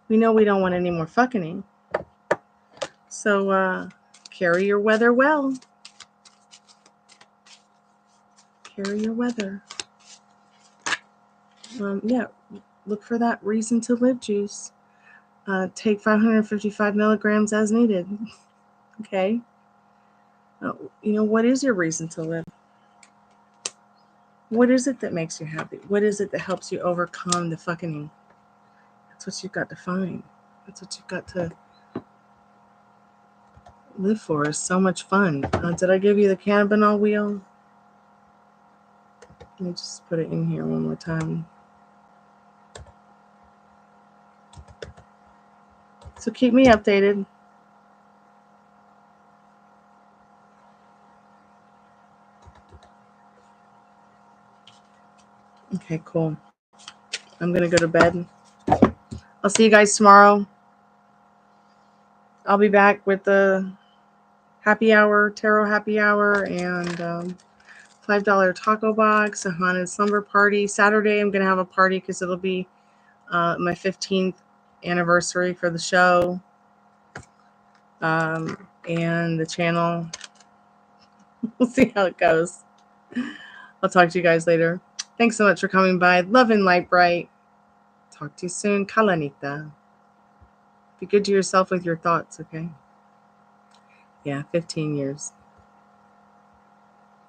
[SPEAKER 1] We know we don't want any more fucking. So carry your weather well. Carry your weather. Yeah, look for that reason to live juice. Take 555 milligrams as needed. Okay. What is your reason to live? What is it that makes you happy? What is it that helps you overcome the fucking? That's what you've got to find. That's what you've got to live for. It's so much fun. Did I give you the cannabinol wheel? Let me just put it in here one more time. So keep me updated. Okay, cool. I'm going to go to bed. I'll see you guys tomorrow. I'll be back with the happy hour, tarot happy hour, and $5 taco box, a haunted slumber party. Saturday, I'm going to have a party because it'll be my 15th anniversary for the show. And the channel. We'll see how it goes. I'll talk to you guys later. Thanks so much for coming by. Love and light bright. Talk to you soon. Kalanita. Be good to yourself with your thoughts, okay? Yeah, 15 years.